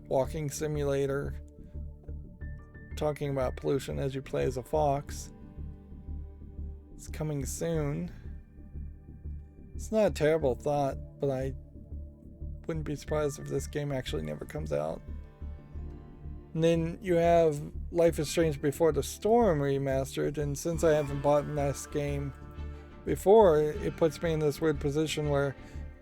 walking simulator, talking about pollution as you play as a fox. It's coming soon. It's not a terrible thought, but I wouldn't be surprised if this game actually never comes out. And then you have Life is Strange Before the Storm remastered, and since I haven't bought this game before, it puts me in this weird position where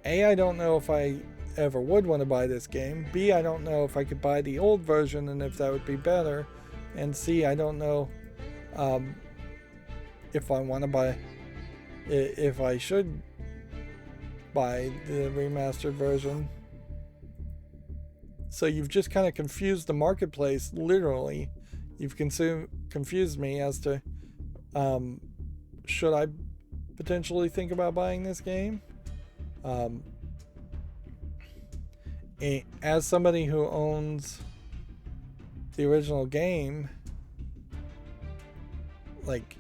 A, I don't know if I ever would want to buy this game, B, I don't know if I could buy the old version and if that would be better, and C, I don't know if I want to buy, if I should buy the remastered version. So you've just kind of confused the marketplace, literally. You've confused me as to should I potentially think about buying this game? As somebody who owns the original game, like,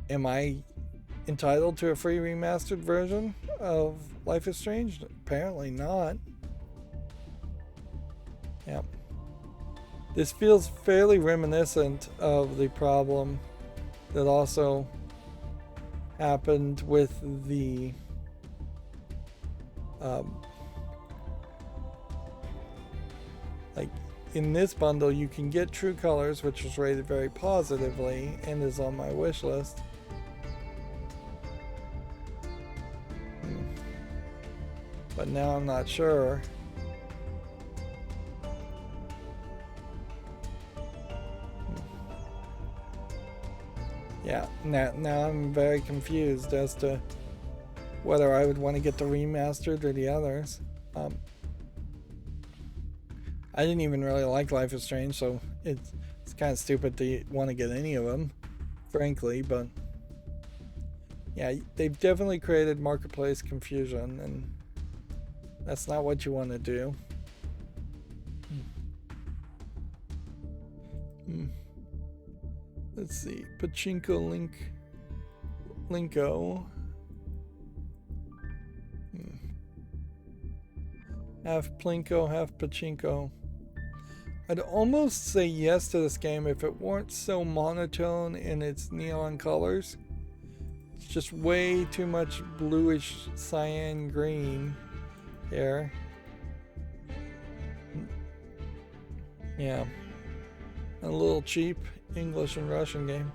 am I entitled to a free remastered version of Life is Strange? Apparently not. Yeah. This feels fairly reminiscent of the problem that also happened with the like, in this bundle you can get True Colors, which was rated very positively and is on my wish list. But now I'm not sure. Yeah, now I'm very confused as to whether I would want to get the remastered or the others. I didn't even really like Life is Strange, so it's kind of stupid to want to get any of them, frankly. But yeah, they've definitely created marketplace confusion, and that's not what you want to do. Let's see, Pachinko Linko. Half Plinko, half Pachinko. I'd almost say yes to this game if it weren't so monotone in its neon colors. It's just way too much bluish cyan green here. Yeah. A little cheap English and Russian game.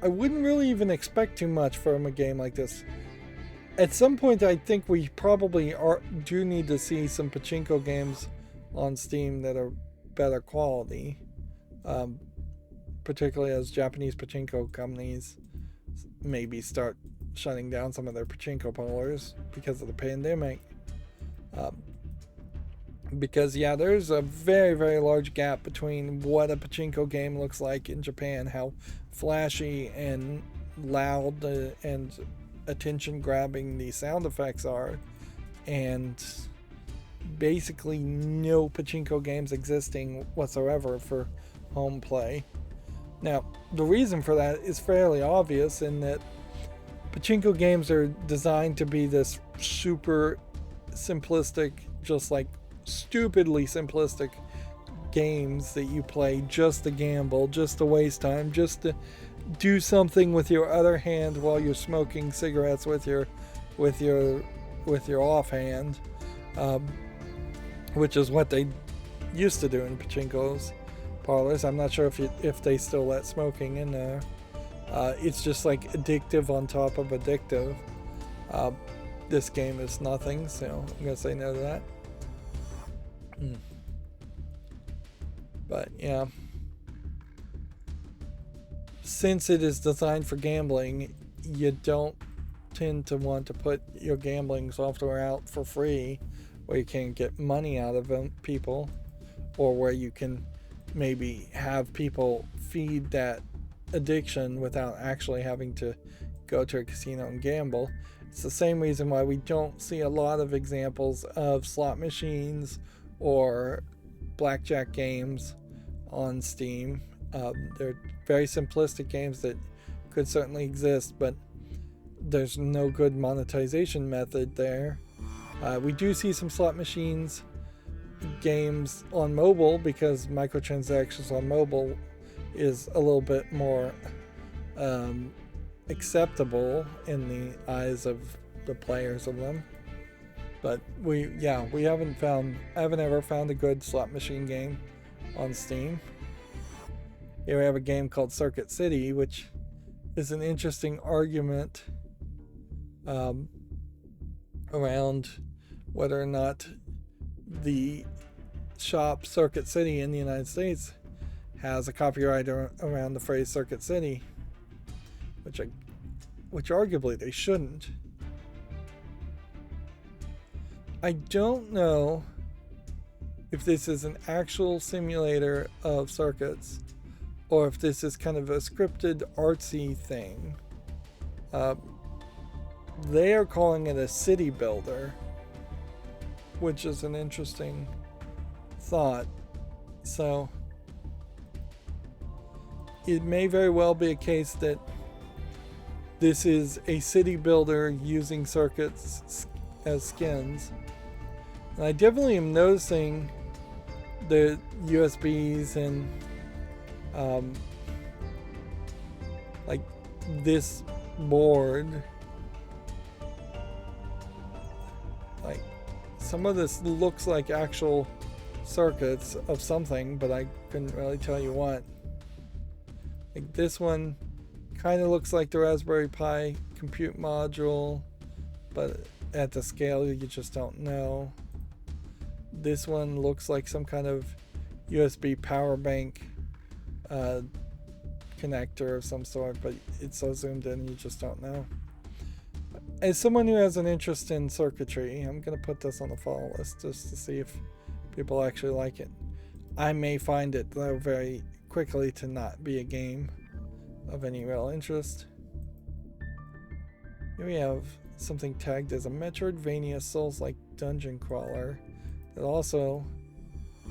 I wouldn't really even expect too much from a game like this. At some point, I think we probably do need to see some Pachinko games on Steam that are better quality, particularly as Japanese Pachinko companies maybe start shutting down some of their Pachinko parlors because of the pandemic. Because yeah, there's a very, very large gap between what a Pachinko game looks like in Japan, how flashy and loud and attention grabbing the sound effects are, and basically no Pachinko games existing whatsoever for home play. Now, the reason for that is fairly obvious in that Pachinko games are designed to be this super simplistic, just like stupidly simplistic games that you play just to gamble, just to waste time, just to do something with your other hand while you're smoking cigarettes with your offhand, which is what they used to do in Pachinko's parlors. I'm not sure if they still let smoking in there. It's just like addictive on top of addictive. This game is nothing, so I'm gonna say no to that. But yeah, since it is designed for gambling, you don't tend to want to put your gambling software out for free, where you can get money out of them, people, or where you can maybe have people feed that addiction without actually having to go to a casino and gamble. It's the same reason why we don't see a lot of examples of slot machines or blackjack games on Steam. They're very simplistic games that could certainly exist, but there's no good monetization method there. We do see some slot machines games on mobile because microtransactions on mobile is a little bit more acceptable in the eyes of the players of them. But I haven't ever found a good slot machine game on Steam. Here we have a game called Circuit City, which is an interesting argument around whether or not the shop Circuit City in the United States has a copyright around the phrase Circuit City, which arguably they shouldn't. I don't know if this is an actual simulator of circuits or if this is kind of a scripted artsy thing. They are calling it a city builder, which is an interesting thought. So it may very well be a case that this is a city builder using circuits as skins. And I definitely am noticing the USBs and like this board. Like some of this looks like actual circuits of something, but I couldn't really tell you what. Like this one kind of looks like the Raspberry Pi compute module, but at the scale you just don't know. This one looks like some kind of USB power bank connector of some sort, but it's so zoomed in you just don't know. As someone who has an interest in circuitry, I'm going to put this on the follow list just to see if people actually like it. I may find it, though, very quickly to not be a game of any real interest. Here we have something tagged as a Metroidvania Souls-like dungeon crawler. It also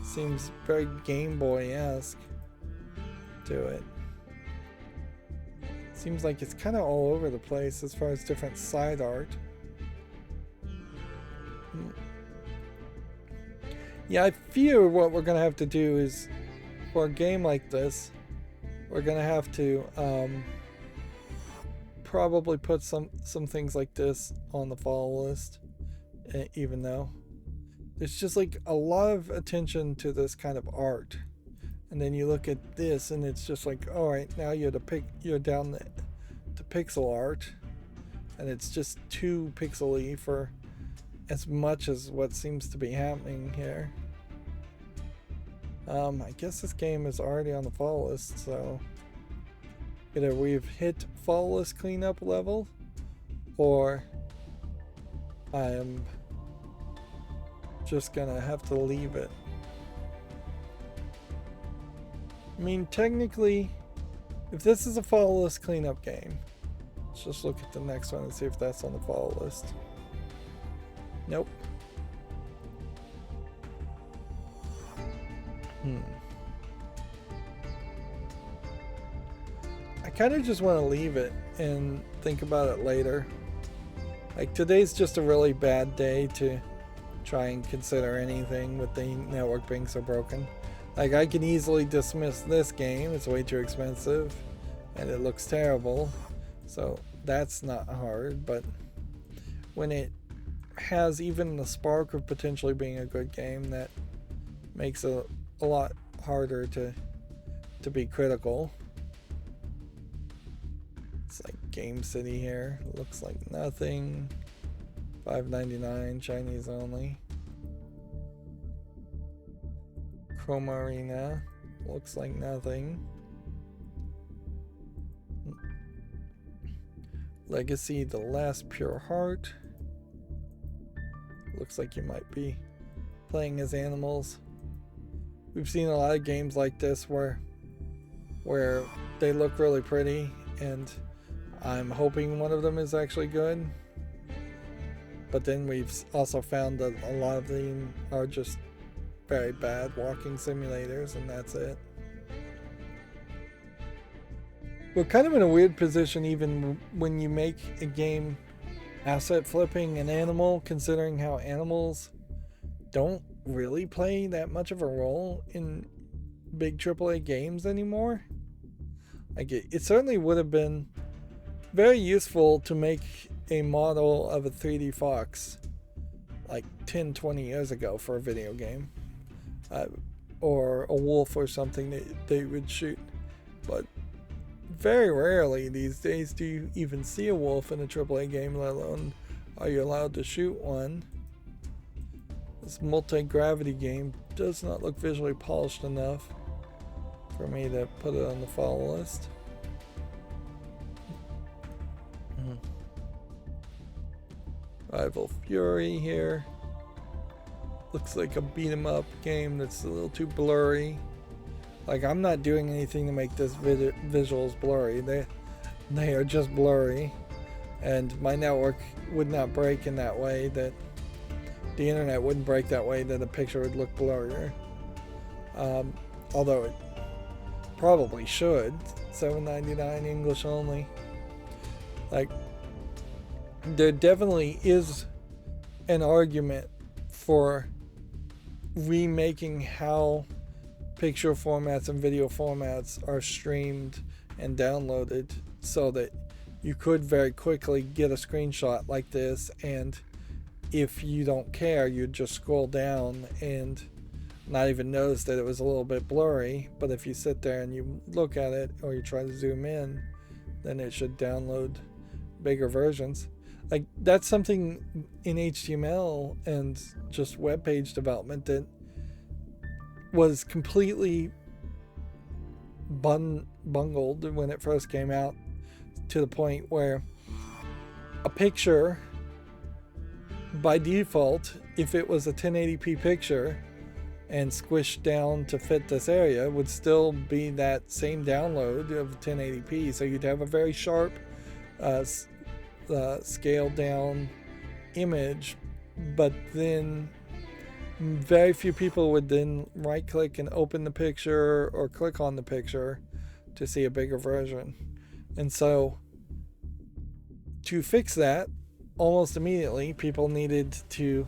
seems very Game Boy-esque to it. Seems like it's kind of all over the place as far as different side art. Yeah, I fear what we're going to have to do is, for a game like this, we're going to have to probably put some things like this on the follow list, even though there's just like a lot of attention to this kind of art. And then you look at this and it's just like, all right, now you're down to pixel art, and it's just too pixely for as much as what seems to be happening here. I guess this game is already on the follow list, so either we've hit follow list cleanup level, or I am just gonna have to leave it. I mean, technically, if this is a follow list cleanup game, let's just look at the next one and see if that's on the follow list. Nope. I kind of just want to leave it and think about it later. Like, today's just a really bad day to try and consider anything with the network being so broken. Like, I can easily dismiss this game, it's way too expensive and it looks terrible, so that's not hard. But when it has even the spark of potentially being a good game, that makes it a lot harder to be critical. It's like Game City here, looks like nothing. $5.99, Chinese only. Chroma Arena, looks like nothing. Legacy, The Last Pure Heart, looks like you might be playing as animals. We've seen a lot of games like this where they look really pretty, and I'm hoping one of them is actually good. But then we've also found that a lot of them are just very bad walking simulators, and that's it. We're kind of in a weird position even when you make a game asset flipping an animal, considering how animals don't really play that much of a role in big AAA games anymore. Like, it certainly would have been very useful to make a model of a 3D fox like 10-20 years ago for a video game, or a wolf or something that they would shoot. But very rarely these days do you even see a wolf in a AAA game, let alone are you allowed to shoot one. This multi-gravity game does not look visually polished enough for me to put it on the follow list. Rival Fury here. Looks like a beat 'em up game that's a little too blurry. Like, I'm not doing anything to make this visuals blurry. They are just blurry, and my network would not break in that way, that the internet wouldn't break that way that a picture would look blurrier. Although it probably should. $7.99 English only. Like, there definitely is an argument for remaking how picture formats and video formats are streamed and downloaded, so that you could very quickly get a screenshot like this, and if you don't care, you'd just scroll down and not even notice that it was a little bit blurry. But if you sit there and you look at it, or you try to zoom in, then it should download bigger versions. Like, that's something in HTML and just web page development that was completely bungled when it first came out, to the point where a picture, by default, if it was a 1080p picture and squished down to fit this area, would still be that same download of 1080p. So you'd have a very sharp scaled down image, but then very few people would then right click and open the picture or click on the picture to see a bigger version. And so to fix that, almost immediately people needed to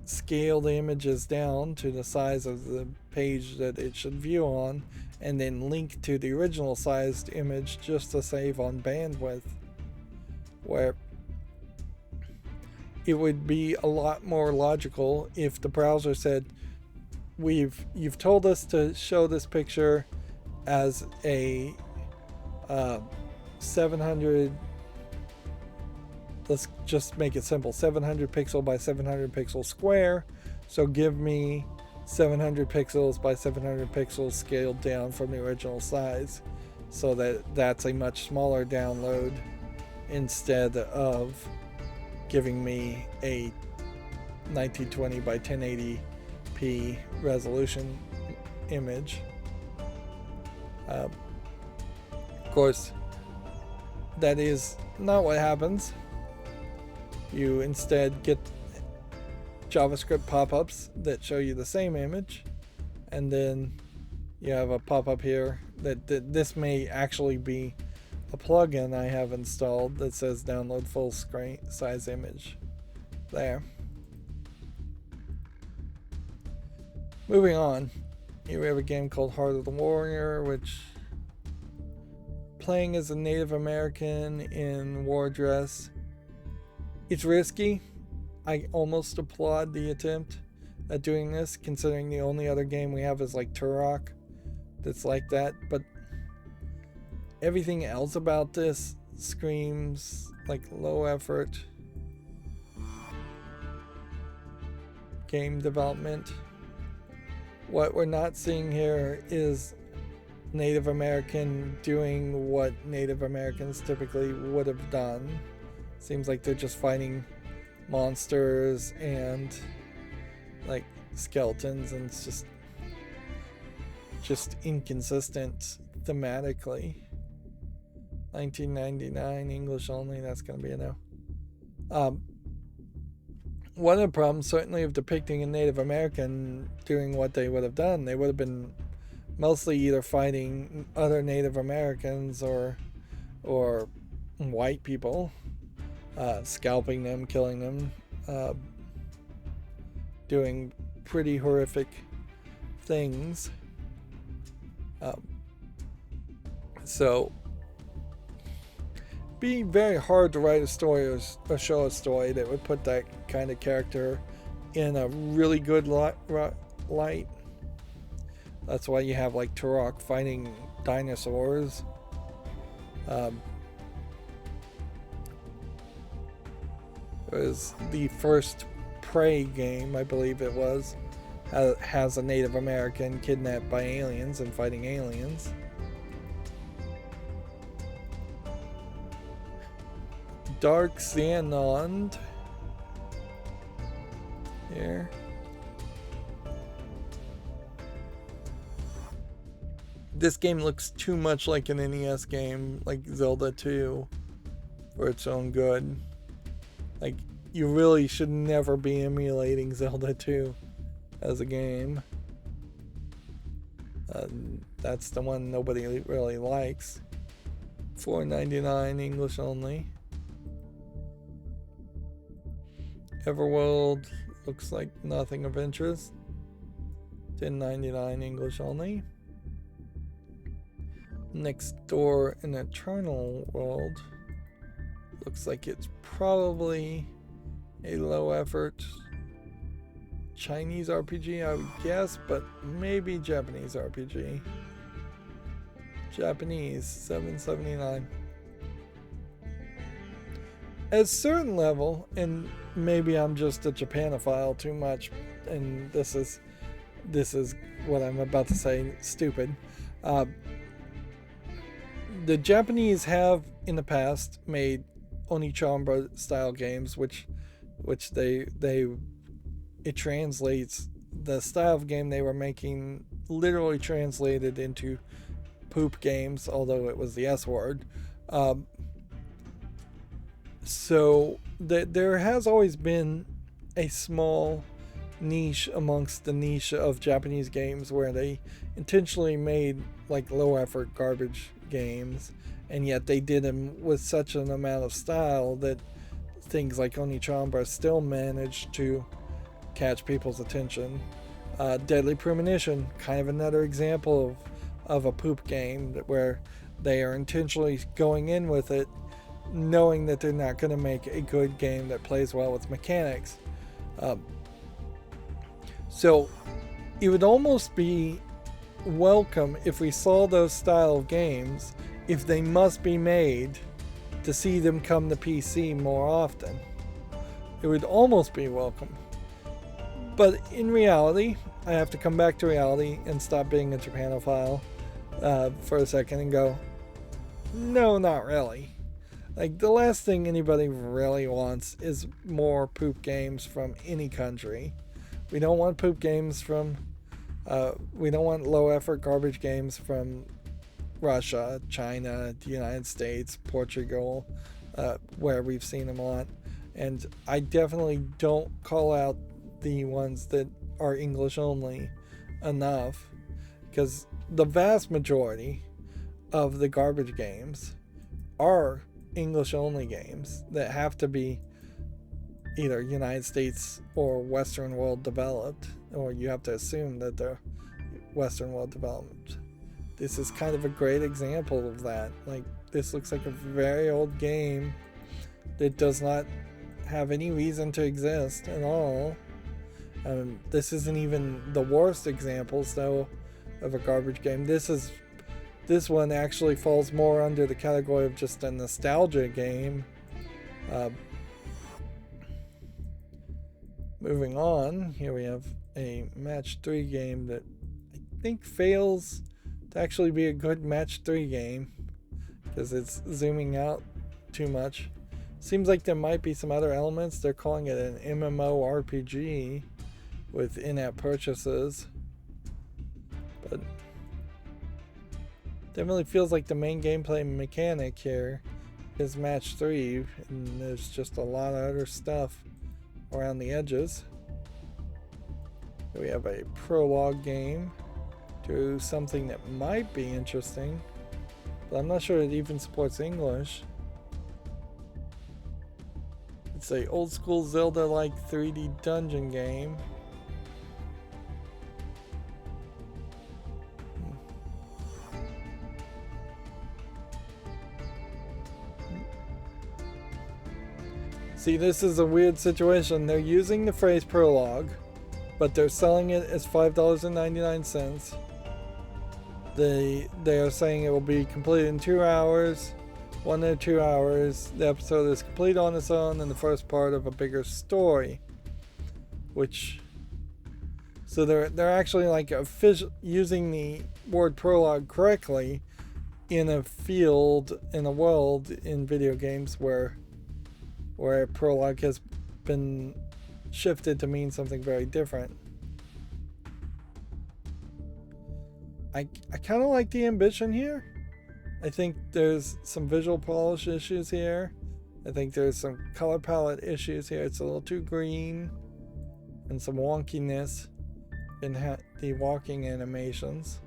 scale the images down to the size of the page that it should view on, and then link to the original sized image just to save on bandwidth, where it would be a lot more logical if the browser said, you've told us to show this picture as a 700, let's just make it simple, 700 pixel by 700 pixel square, so give me 700 pixels by 700 pixels scaled down from the original size, so that's a much smaller download, instead of giving me a 1920 by 1080p resolution image. Of course, that is not what happens. You instead get JavaScript pop-ups that show you the same image, and then you have a pop-up here that this may actually be a plugin I have installed that says download full screen size image there. Moving on, here we have a game called Heart of the Warrior, which, playing as a Native American in war dress, it's risky. I almost applaud the attempt at doing this, considering the only other game we have is like Turok that's like that, but everything else about this screams like low effort game development. What we're not seeing here is Native American doing what Native Americans typically would have done. Seems like they're just fighting monsters and like skeletons, and it's just inconsistent thematically. 1999 English only, that's going to be a no. One of the problems, certainly, of depicting a Native American doing what they would have done, they would have been mostly either fighting other Native Americans or white people, scalping them, killing them, doing pretty horrific things. So be very hard to write a story or show a story that would put that kind of character in a really good light. That's why you have like Turok fighting dinosaurs. It was the first Prey game, I believe it was, has a Native American kidnapped by aliens and fighting aliens. Dark Xenon here. This game looks too much like an NES game, like Zelda 2, for its own good. Like, you really should never be emulating Zelda 2 as a game. That's the one nobody really likes. $4.99 English only. Everworld looks like nothing of interest. $10.99 English only. Next Door in Eternal World looks like it's probably a low effort Chinese RPG, I would guess, but maybe Japanese RPG. Japanese, $7.79. At a certain level, and maybe I'm just a Japanophile too much, and this is what I'm about to say stupid. The Japanese have in the past made Onichamba style games, which it translates the style of game they were making literally translated into poop games, although it was the S word. So there has always been a small niche amongst the niche of Japanese games where they intentionally made like low effort garbage games, and yet they did them with such an amount of style that things like Onichamba still managed to catch people's attention. Deadly Premonition, kind of another example of a poop game where they are intentionally going in with it knowing that they're not going to make a good game that plays well with mechanics. So it would almost be welcome if we saw those style of games, if they must be made, to see them come to PC more often. It would almost be welcome. But in reality, I have to come back to reality and stop being a Japanophile for a second and go, no, not really. Like, the last thing anybody really wants is more poop games from any country. We don't want poop games from, we don't want low effort garbage games from Russia, China, the United States, Portugal, where we've seen them a lot. And I definitely don't call out the ones that are English only enough, because the vast majority of the garbage games are English only games that have to be either United States or Western world developed, or you have to assume that they're Western world developed. This is kind of a great example of that. Like, this looks like a very old game that does not have any reason to exist at all. This isn't even the worst examples though of a garbage game. This one actually falls more under the category of just a nostalgia game. Moving on, here we have a match 3 game that I think fails to actually be a good match 3 game because it's zooming out too much. Seems like there might be some other elements. They're calling it an MMORPG with in-app purchases, but definitely feels like the main gameplay mechanic here is match 3, and there's just a lot of other stuff around the edges. We have a prologue game to something that might be interesting, but I'm not sure it even supports English. It's a old school Zelda-like 3D dungeon game. See, this is a weird situation. They're using the phrase prologue, but they're selling it as $5.99. They are saying it will be completed in 2 hours, 1 to 2 hours. The episode is complete on its own and the first part of a bigger story. So they're actually like using the word prologue correctly in a field, in a world in video games where prologue has been shifted to mean something very different. I kind of like the ambition here. I think there's some visual polish issues here. I think there's some color palette issues here. It's a little too green, and some wonkiness in the walking animations.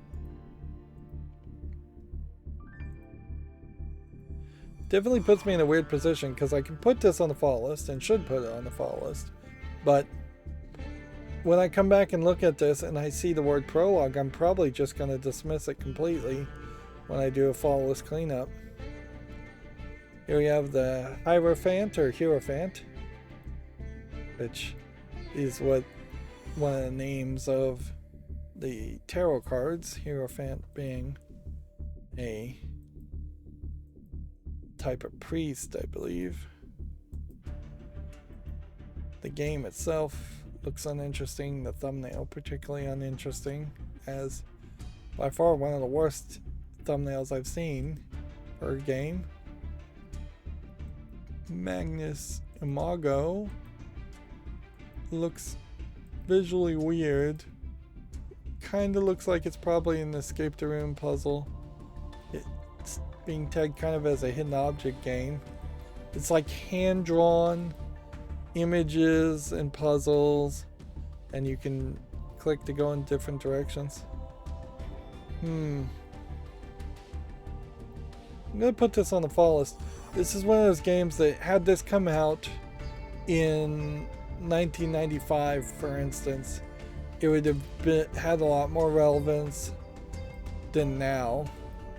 Definitely puts me in a weird position because I can put this on the fall list and should put it on the fall list. But when I come back and look at this and I see the word prologue, I'm probably just going to dismiss it completely when I do a fall list cleanup. Here we have the Hierophant or Hierophant, which is what one of the names of the tarot cards, Hierophant being a type of priest, I believe. The game itself looks uninteresting, the thumbnail particularly uninteresting, as by far one of the worst thumbnails I've seen for a game. Magnus Imago looks visually weird. Kinda looks like it's probably an escape the room puzzle. It's being tagged kind of as a hidden object game. It's like hand-drawn images and puzzles, and you can click to go in different directions. I'm gonna put this on the fall list. This is one of those games that had this come out in 1995, for instance, it would have had a lot more relevance than now.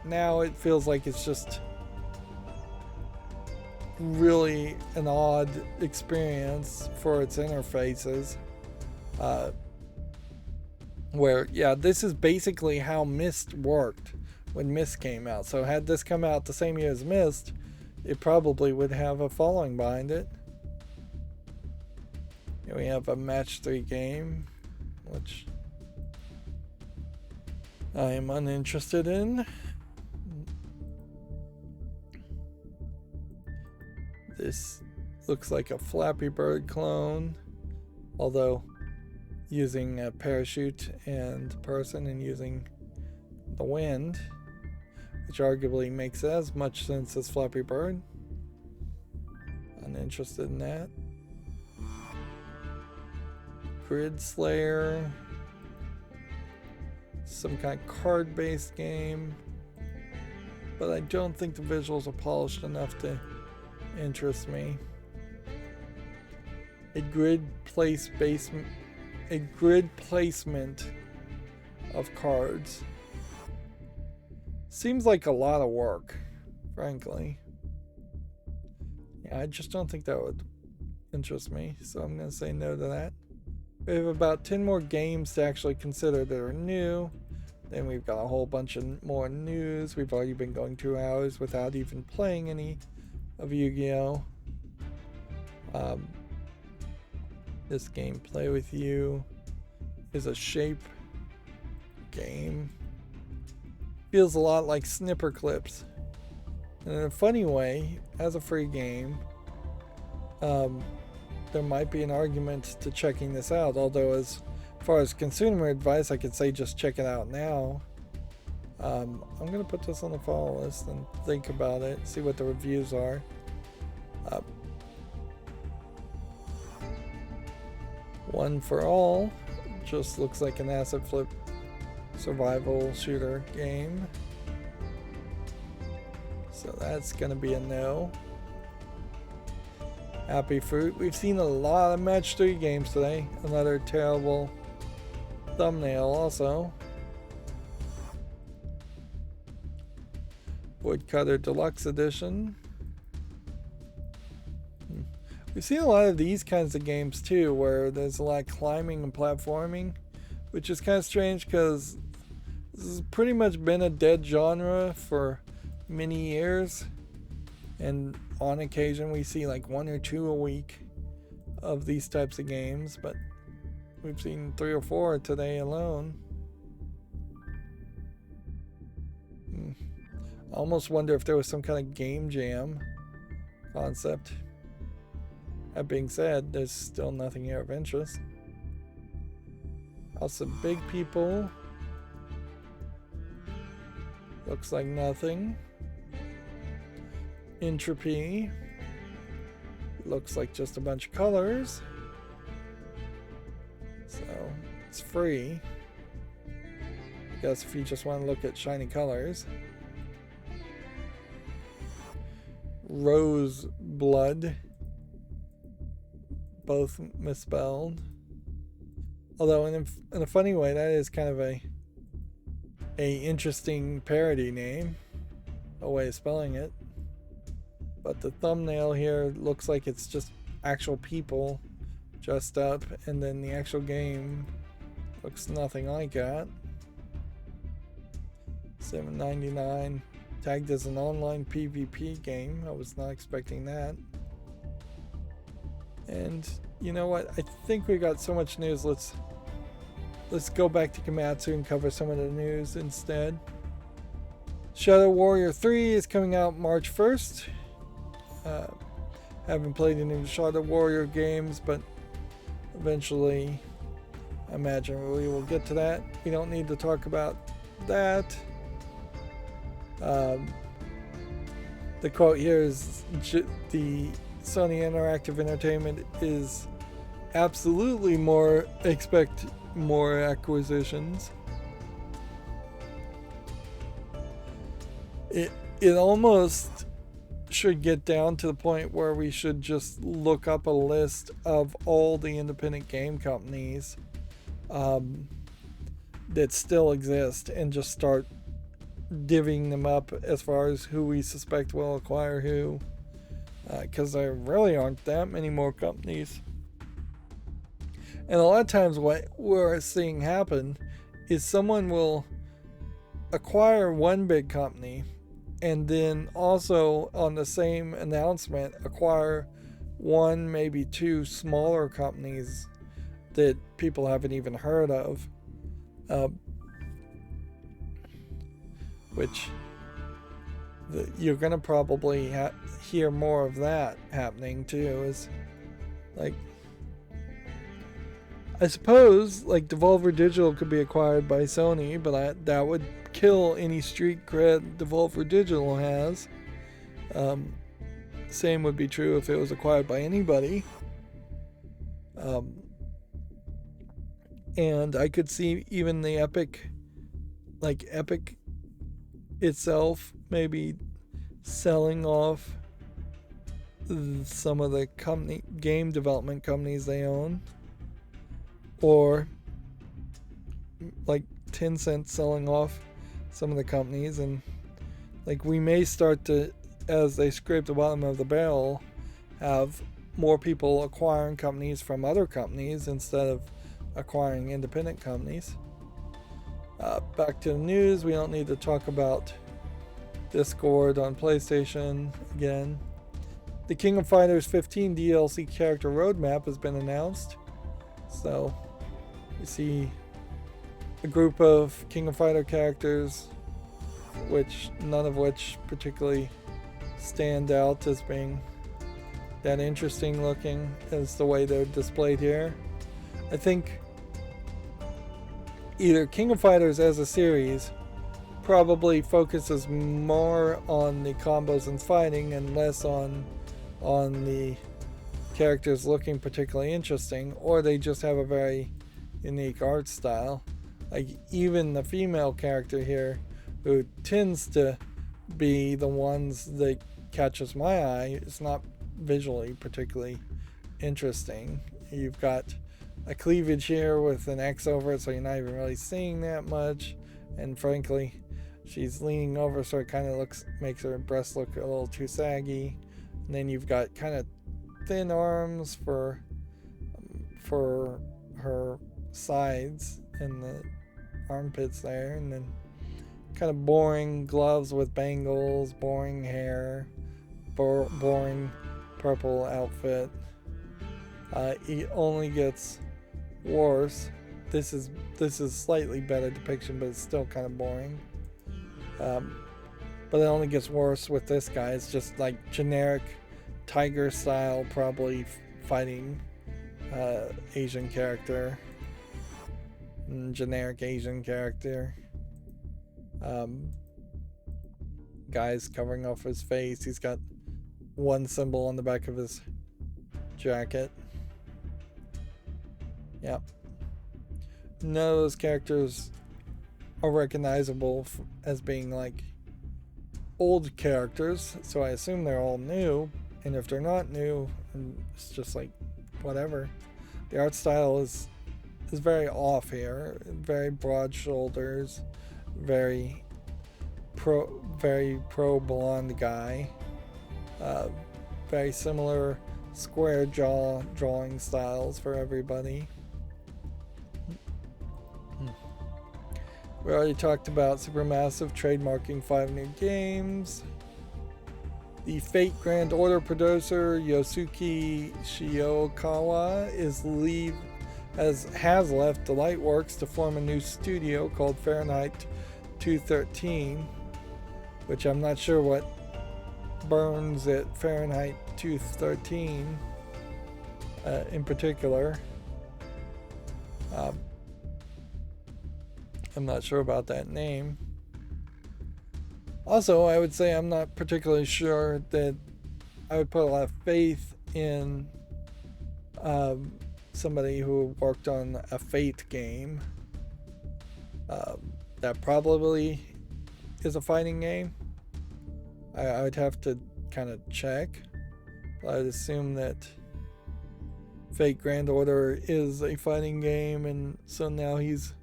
Now it feels like it's just really an odd experience for its interfaces. Where, yeah, this is basically how Myst worked when Myst came out. So had this come out the same year as Myst, it probably would have a following behind it. Here we have a match 3 game, which I am uninterested in. This looks like a Flappy Bird clone, although using a parachute and person and using the wind, which arguably makes as much sense as Flappy Bird. Uninterested in that. Grid Slayer, some kind of card-based game, but I don't think the visuals are polished enough to interest me. A grid placement of cards. Seems like a lot of work, frankly. Yeah, I just don't think that would interest me, so I'm going to say no to that. We have about 10 more games to actually consider that are new. Then we've got a whole bunch of more news. We've already been going 2 hours without even playing any of Yu-Gi-Oh! This game, Play With You, is a shape game. Feels a lot like Snipper Clips. And in a funny way, as a free game, there might be an argument to checking this out, although as far as consumer advice, I could say just check it out now. I'm going to put this on the follow list and think about it, see what the reviews are. One for All just looks like an asset flip survival shooter game, so that's going to be a no. Happy Fruit. We've seen a lot of match 3 games today. Another terrible thumbnail also. Woodcutter Deluxe Edition. We've seen a lot of these kinds of games too, where there's a lot of climbing and platforming, which is kind of strange because this has pretty much been a dead genre for many years, and on occasion we see like 1 or 2 a week of these types of games, but we've seen 3 or 4 today alone. I almost wonder if there was some kind of game jam concept. That being said, there's still nothing here of interest. House of Big People. Looks like nothing. Entropy. Looks like just a bunch of colors. So, it's free. I guess if you just want to look at shiny colors. Rose Blood. Both misspelled. Although in a funny way, that is kind of a interesting parody name, a way of spelling it. But the thumbnail here looks like it's just actual people dressed up, and then the actual game looks nothing like that. $7.99, tagged as an online PvP game. I was not expecting that. And you know what? I think we got so much news. Let's go back to Komatsu and cover some of the news instead. Shadow Warrior 3 is coming out March 1st. Haven't played any of the Shadow Warrior games, but eventually I imagine we will get to that. We don't need to talk about that. The quote here is the Sony Interactive Entertainment is absolutely expect more acquisitions. It almost should get down to the point where we should just look up a list of all the independent game companies that still exist and just start divvying them up as far as who we suspect will acquire who, because there really aren't that many more companies. And a lot of times what we're seeing happen is someone will acquire one big company and then also on the same announcement acquire one, maybe two smaller companies that people haven't even heard of, which you're going to probably hear more of that happening too. Is like, I suppose like Devolver Digital could be acquired by Sony, but that would kill any street cred Devolver Digital has. Same would be true if it was acquired by anybody. And I could see even the Epic itself maybe selling off some of the game development companies they own, or like Tencent selling off some of the companies, and like we may start to, as they scrape the bottom of the barrel, have more people acquiring companies from other companies instead of acquiring independent companies. Back to the news. We don't need to talk about Discord on PlayStation again. The King of Fighters 15 DLC character roadmap has been announced. So you see a group of King of Fighter characters, which none of which particularly stand out as being that interesting looking as the way they're displayed here. I think either King of Fighters as a series probably focuses more on the combos and fighting and less on the characters looking particularly interesting, or they just have a very unique art style. Like even the female character here, who tends to be the ones that catches my eye, is not visually particularly interesting. You've got a cleavage here with an X over it, so you're not even really seeing that much, and frankly she's leaning over, so it kind of makes her breasts look a little too saggy. And then you've got kind of thin arms for her sides and the armpits there, and then kind of boring gloves with bangles, boring hair, boring purple outfit. It only gets worse. This is slightly better depiction, but it's still kind of boring. But it only gets worse with this guy. It's just like generic tiger style, probably fighting Asian character. Generic Asian character. Guy's covering off his face. He's got one symbol on the back of his jacket. Yep. None of those characters are recognizable as being like old characters, so I assume they're all new. And if they're not new, it's just like whatever. The art style is very off here. Very broad shoulders, very pro blonde guy. Very similar square jaw drawing styles for everybody. We already talked about Supermassive trademarking 5 new games. The Fate Grand Order producer Yosuke Shiokawa has left Delightworks to form a new studio called Fahrenheit 213, which I'm not sure what burns at Fahrenheit 213 in particular. I'm not sure about that name. Also, I would say I'm not particularly sure that I would put a lot of faith in somebody who worked on a Fate game. That probably is a fighting game. I would have to kind of check. But I'd assume that Fate Grand Order is a fighting game, and so now he's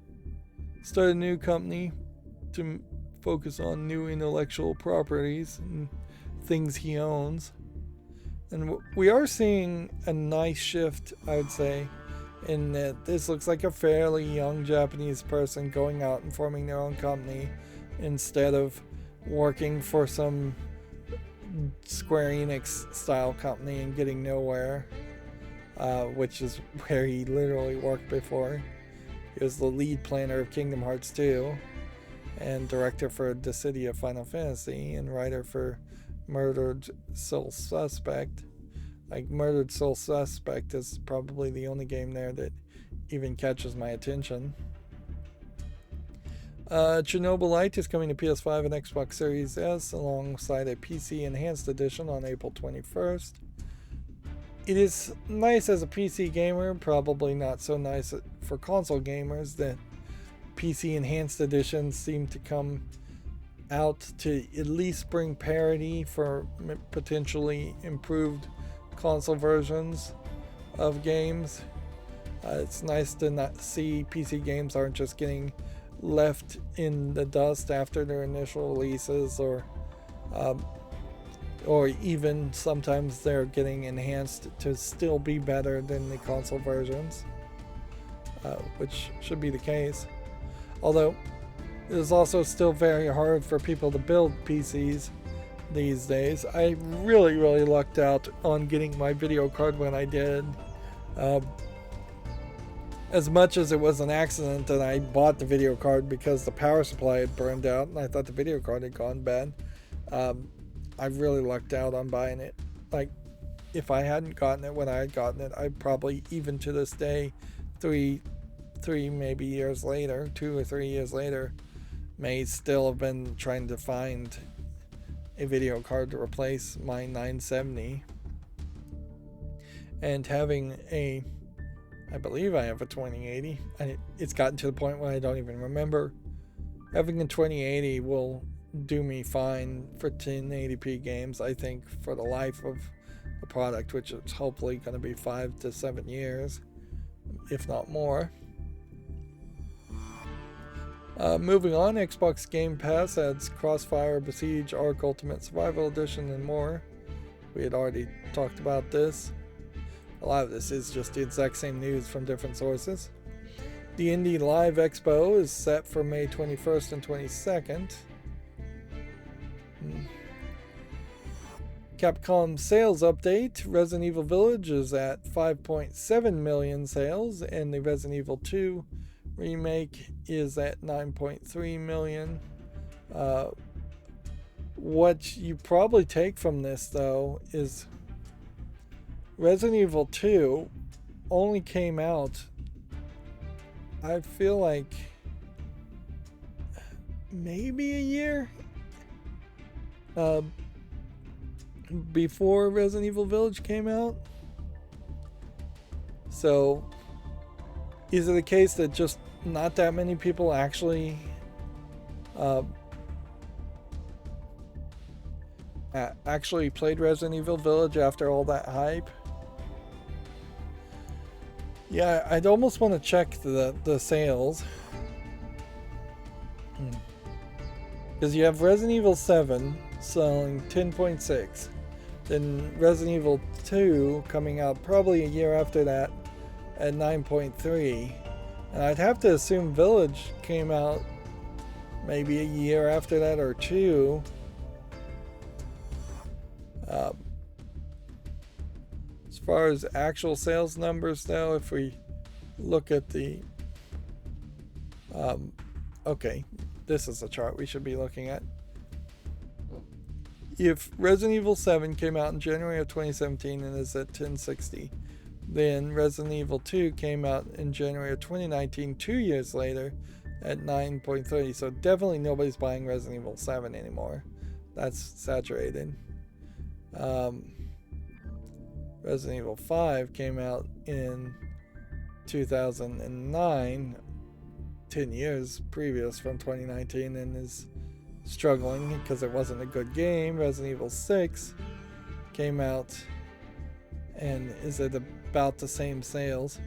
started a new company to focus on new intellectual properties and things he owns. And we are seeing a nice shift, I would say, in that this looks like a fairly young Japanese person going out and forming their own company instead of working for some Square Enix style company and getting nowhere, which is where he literally worked before. He was the lead planner of Kingdom Hearts 2 and director for Dissidia Final Fantasy and writer for Murdered Soul Suspect. Like, Murdered Soul Suspect is probably the only game there that even catches my attention. Chernobylite is coming to PS5 and Xbox Series S alongside a PC Enhanced Edition on April 21st. It is nice as a PC gamer, probably not so nice for console gamers. The PC Enhanced Editions seem to come out to at least bring parity for potentially improved console versions of games. It's nice to not see PC games aren't just getting left in the dust after their initial releases, or even sometimes they're getting enhanced to still be better than the console versions, which should be the case. Although it is also still very hard for people to build PCs these days. I really lucked out on getting my video card when I did. As much as it was an accident that I bought the video card because the power supply had burned out and I thought the video card had gone bad, I really lucked out on buying it. Like, if I hadn't gotten it when I had gotten it, I probably, even to this day, 2 or 3 years later, may still have been trying to find a video card to replace my 970. And having I believe I have a 2080. It's gotten to the point where I don't even remember. Having a 2080 will do me fine for 1080p games, I think, for the life of the product, which is hopefully going to be 5 to 7 years, if not more. Moving on, Xbox Game Pass adds Crossfire, Besiege, Ark Ultimate Survival Edition, and more. We had already talked about this. A lot of this is just the exact same news from different sources. The Indie Live Expo is set for May 21st and 22nd. Capcom sales update. Resident Evil Village is at 5.7 million sales, and the Resident Evil 2 remake is at 9.3 million. What you probably take from this, though, is Resident Evil 2 only came out, I feel like, maybe a year before Resident Evil Village came out. So, is it a case that just not that many people actually actually played Resident Evil Village after all that hype. Yeah, I'd almost want to check the sales. Because you have Resident Evil 7 selling 10.6. Then Resident Evil 2 coming out probably a year after that at 9.3. And I'd have to assume Village came out maybe a year after that or two. As far as actual sales numbers, though, if we look at the... okay, this is the chart we should be looking at. If Resident Evil 7 came out in January of 2017 and is at 1060, then Resident Evil 2 came out in January of 2019, 2 years later, at 9.30. So definitely nobody's buying Resident Evil 7 anymore. That's saturated. Resident Evil 5 came out in 2009, 10 years previous from 2019, and is struggling because it wasn't a good game. Resident Evil 6 came out and is at about the same sales.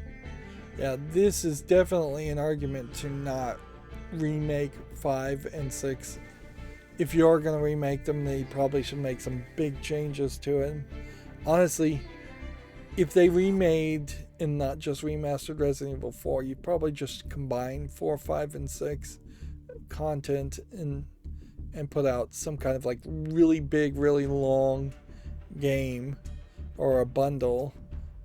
Yeah, this is definitely an argument to not remake 5 and 6. If you're going to remake them, they probably should make some big changes to it. Honestly, if they remade and not just remastered Resident Evil 4, you'd probably just combine 4, 5, and 6 content and put out some kind of like really big, really long game or a bundle,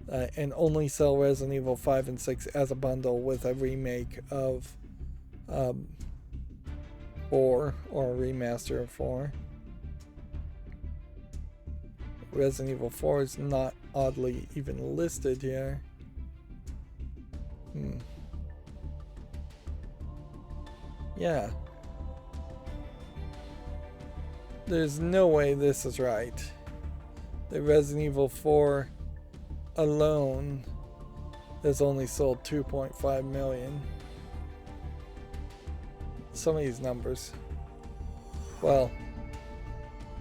and only sell Resident Evil 5 and 6 as a bundle with a remake of 4 or a remaster of 4. Resident Evil 4 is not oddly even listed here. Yeah. There's no way this is right. The Resident Evil 4 alone has only sold 2.5 million. Some of these numbers. Well,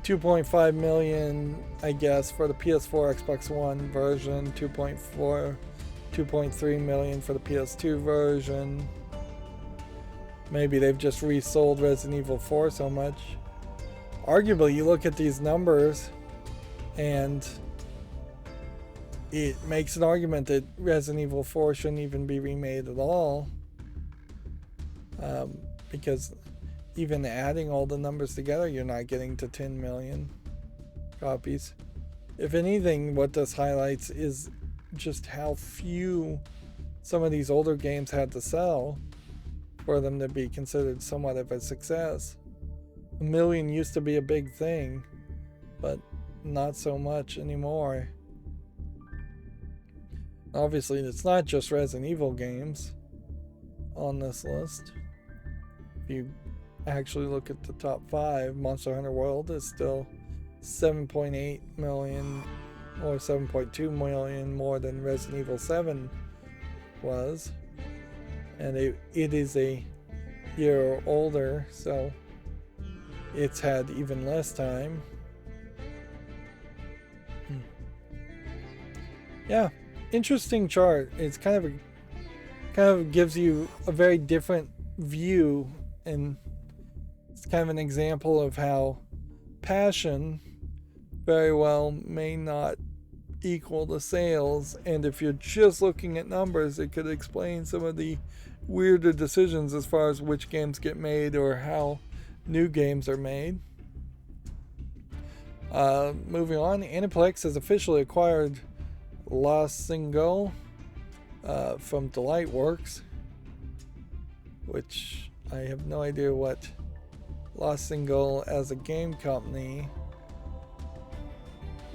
2.5 million, I guess, for the PS4, Xbox One version, 2.3 million for the PS2 version. Maybe they've just resold Resident Evil 4 so much. Arguably, you look at these numbers and it makes an argument that Resident Evil 4 shouldn't even be remade at all, because even adding all the numbers together, you're not getting to 10 million copies. If anything, what this highlights is just how few some of these older games had to sell for them to be considered somewhat of a success. 1 million used to be a big thing, but not so much anymore. Obviously, it's not just Resident Evil games on this list. If you actually look at the top 5, Monster Hunter World is still 7.8 million or 7.2 million more than Resident Evil 7 was, and it is a year older, so it's had even less time. Yeah, interesting chart. It's kind of gives you a very different view, and it's kind of an example of how passion very well may not equal the sales, and if you're just looking at numbers, it could explain some of the weirder decisions as far as which games get made or how new games are made. Moving on, Aniplex has officially acquired Los Cinco from Delightworks, which I have no idea what Los Cinco as a game company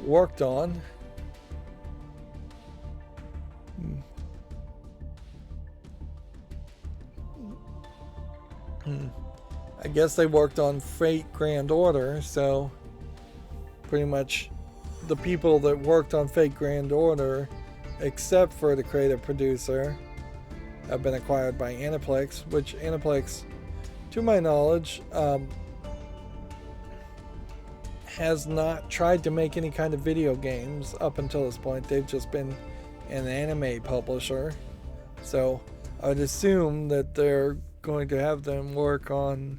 worked on. I guess they worked on Fate Grand Order, so pretty much the people that worked on Fate Grand Order, except for the creative producer, have been acquired by Aniplex, which Aniplex, to my knowledge, has not tried to make any kind of video games up until this point. They've just been an anime publisher. So I would assume that they're going to have them work on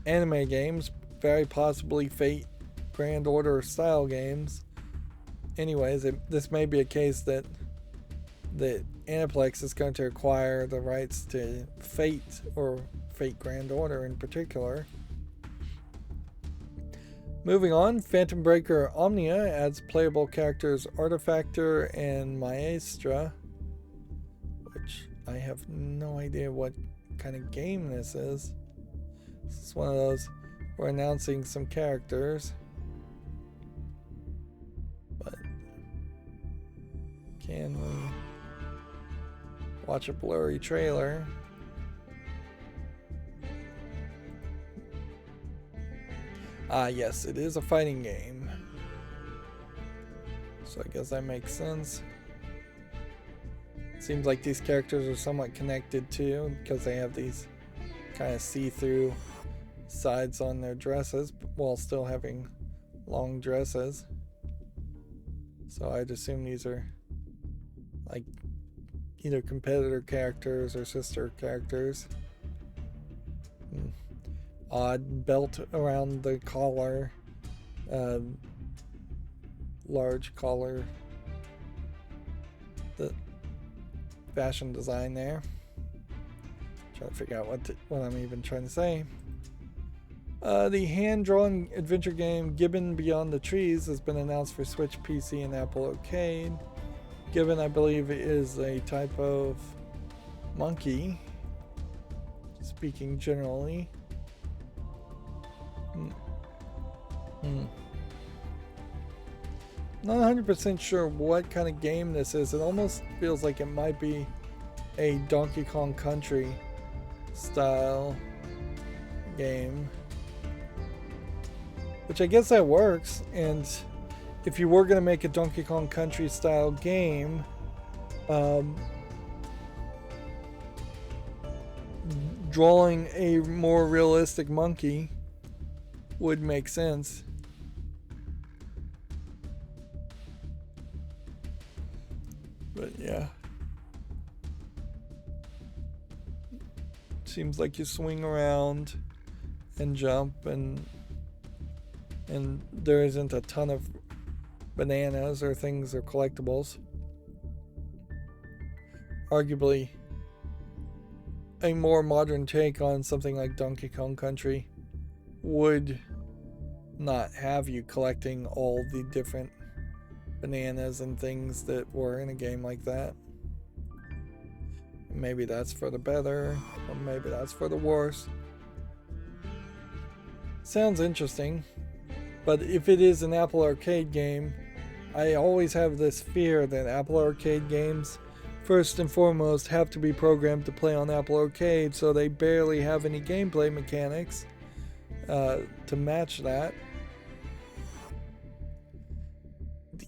anime games, very possibly Fate Grand Order style games. Anyways, this may be a case that Aniplex is going to acquire the rights to Fate, or Fate Grand Order in particular. Moving on, Phantom Breaker Omnia adds playable characters Artifactor and Maestra, which I have no idea what kind of game this is. This is one of those, we're announcing some characters, but can we watch a blurry trailer? Yes, it is a fighting game. So I guess that makes sense. Seems like these characters are somewhat connected too, because they have these kind of see-through sides on their dresses while still having long dresses. So I'd assume these are like either competitor characters or sister characters. Odd belt around the collar, large collar, the fashion design there. Trying to figure out what I'm even trying to say. The hand-drawn adventure game Gibbon Beyond the Trees has been announced for Switch, PC, and Apple Arcade. Gibbon, I believe, is a type of monkey, speaking generally. Not 100% sure what kind of game this is. It almost feels like it might be a Donkey Kong Country style game, which I guess that works. And if you were going to make a Donkey Kong Country style game, drawing a more realistic monkey would make sense. But yeah, seems like you swing around and jump, and there isn't a ton of bananas or things or collectibles. Arguably a more modern take on something like Donkey Kong Country would not have you collecting all the different bananas and things that were in a game like that. Maybe that's for the better, or maybe that's for the worse. Sounds interesting, but if it is an Apple Arcade game, I always have this fear that Apple Arcade games, first and foremost, have to be programmed to play on Apple Arcade, so they barely have any gameplay mechanics to match that.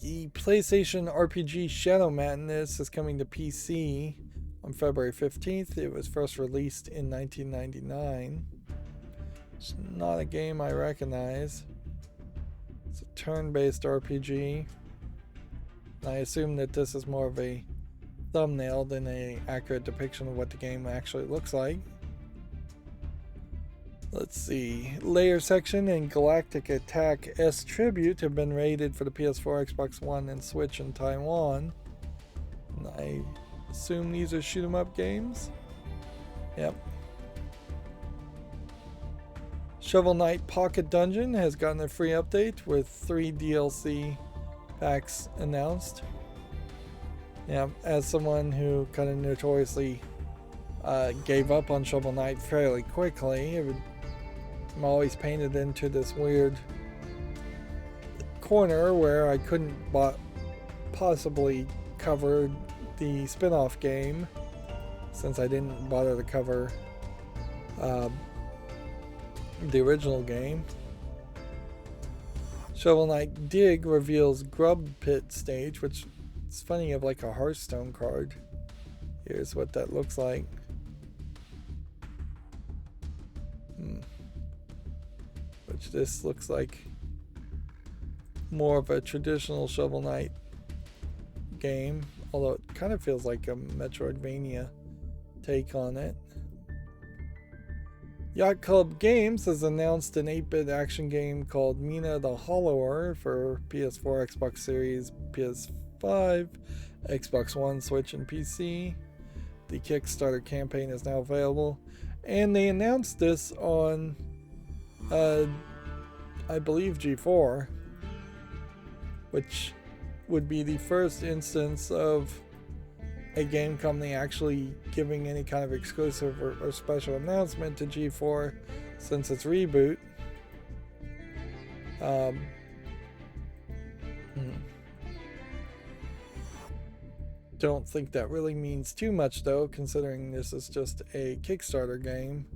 The PlayStation RPG Shadow Madness is coming to PC on February 15th. It was first released in 1999. It's not a game I recognize. It's a turn-based RPG. I assume that this is more of a thumbnail than an accurate depiction of what the game actually looks like. Let's see. Layer Section and Galactic Attack S Tribute have been rated for the PS4, Xbox One, and Switch in Taiwan. And I assume these are shoot 'em up games. Yep. Shovel Knight Pocket Dungeon has gotten a free update with 3 DLC packs announced. Yeah, as someone who kind of notoriously gave up on Shovel Knight fairly quickly, I'm always painted into this weird corner where I couldn't possibly cover the spin-off game, since I didn't bother to cover the original game. Shovel Knight Dig reveals Grub Pit stage, which is funny, you have like a Hearthstone card. Here's what that looks like. Which this looks like more of a traditional Shovel Knight game, although it kind of feels like a Metroidvania take on it. Yacht Club Games has announced an 8-bit action game called Mina the Hollower for PS4, Xbox Series, PS5, Xbox One, Switch, and PC. The Kickstarter campaign is now available, and they announced this on, I believe, G4, which would be the first instance of a game company actually giving any kind of exclusive or special announcement to G4 since its reboot. Don't think that really means too much, though, considering this is just a Kickstarter game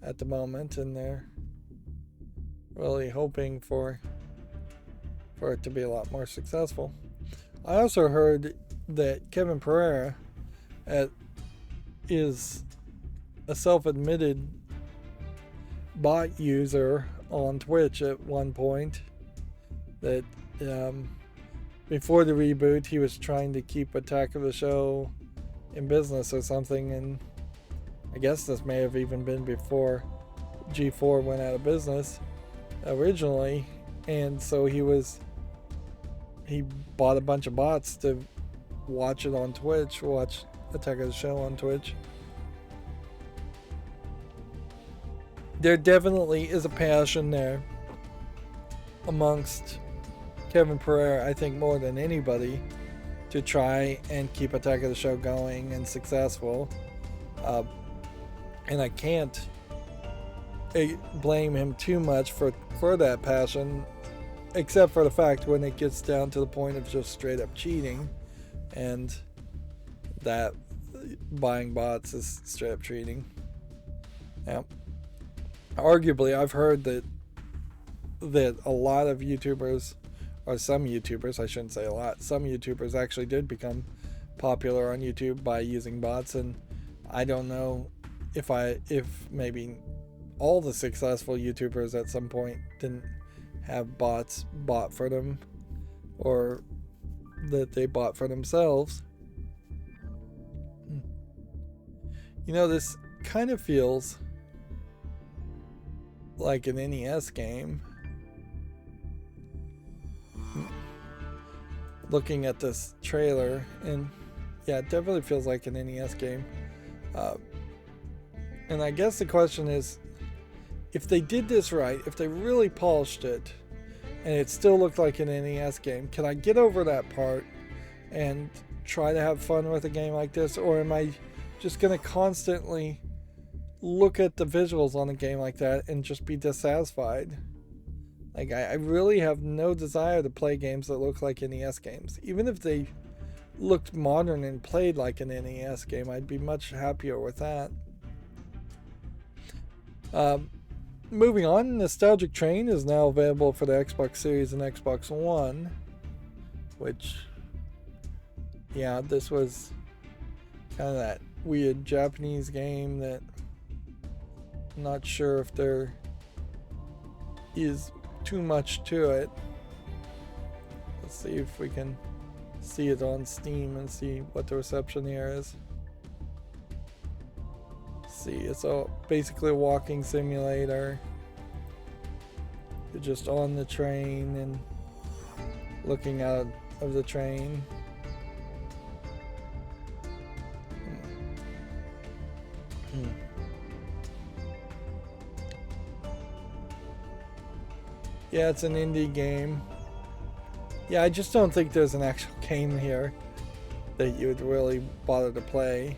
at the moment, and they're really hoping for it to be a lot more successful. I also heard that Kevin Pereira is a self-admitted bot user on Twitch at one point, that before the reboot he was trying to keep Attack of the Show in business or something, and I guess this may have even been before G4 went out of business originally, and so he bought a bunch of bots to watch it on Twitch, watch Attack of the Show on Twitch. There definitely is a passion there amongst Kevin Pereira, I think more than anybody, to try and keep Attack of the Show going and successful. And I can't blame him too much for that passion, except for the fact when it gets down to the point of just straight up cheating, and that buying bots is straight up cheating. Now, arguably, I've heard that a lot of YouTubers, or some YouTubers, I shouldn't say a lot, some YouTubers actually did become popular on YouTube by using bots, and I don't know if maybe all the successful YouTubers at some point didn't have bots bought for them, or that they bought for themselves. You know, this kind of feels like an NES game. Looking at this trailer, and yeah, it definitely feels like an NES game. And I guess the question is, if they did this right, if they really polished it, and it still looked like an NES game, can I get over that part and try to have fun with a game like this? Or am I just going to constantly look at the visuals on a game like that and just be dissatisfied? Like, I really have no desire to play games that look like NES games. Even if they looked modern and played like an NES game, I'd be much happier with that. Moving on, Nostalgic Train is now available for the Xbox Series and Xbox One, which, yeah, this was kind of that weird Japanese game that I'm not sure if there is too much to it. Let's see if we can see it on Steam and see what the reception here is. See, it's basically a walking simulator. You're just on the train and looking out of the train. Yeah, it's an indie game. Yeah, I just don't think there's an actual game here that you would really bother to play.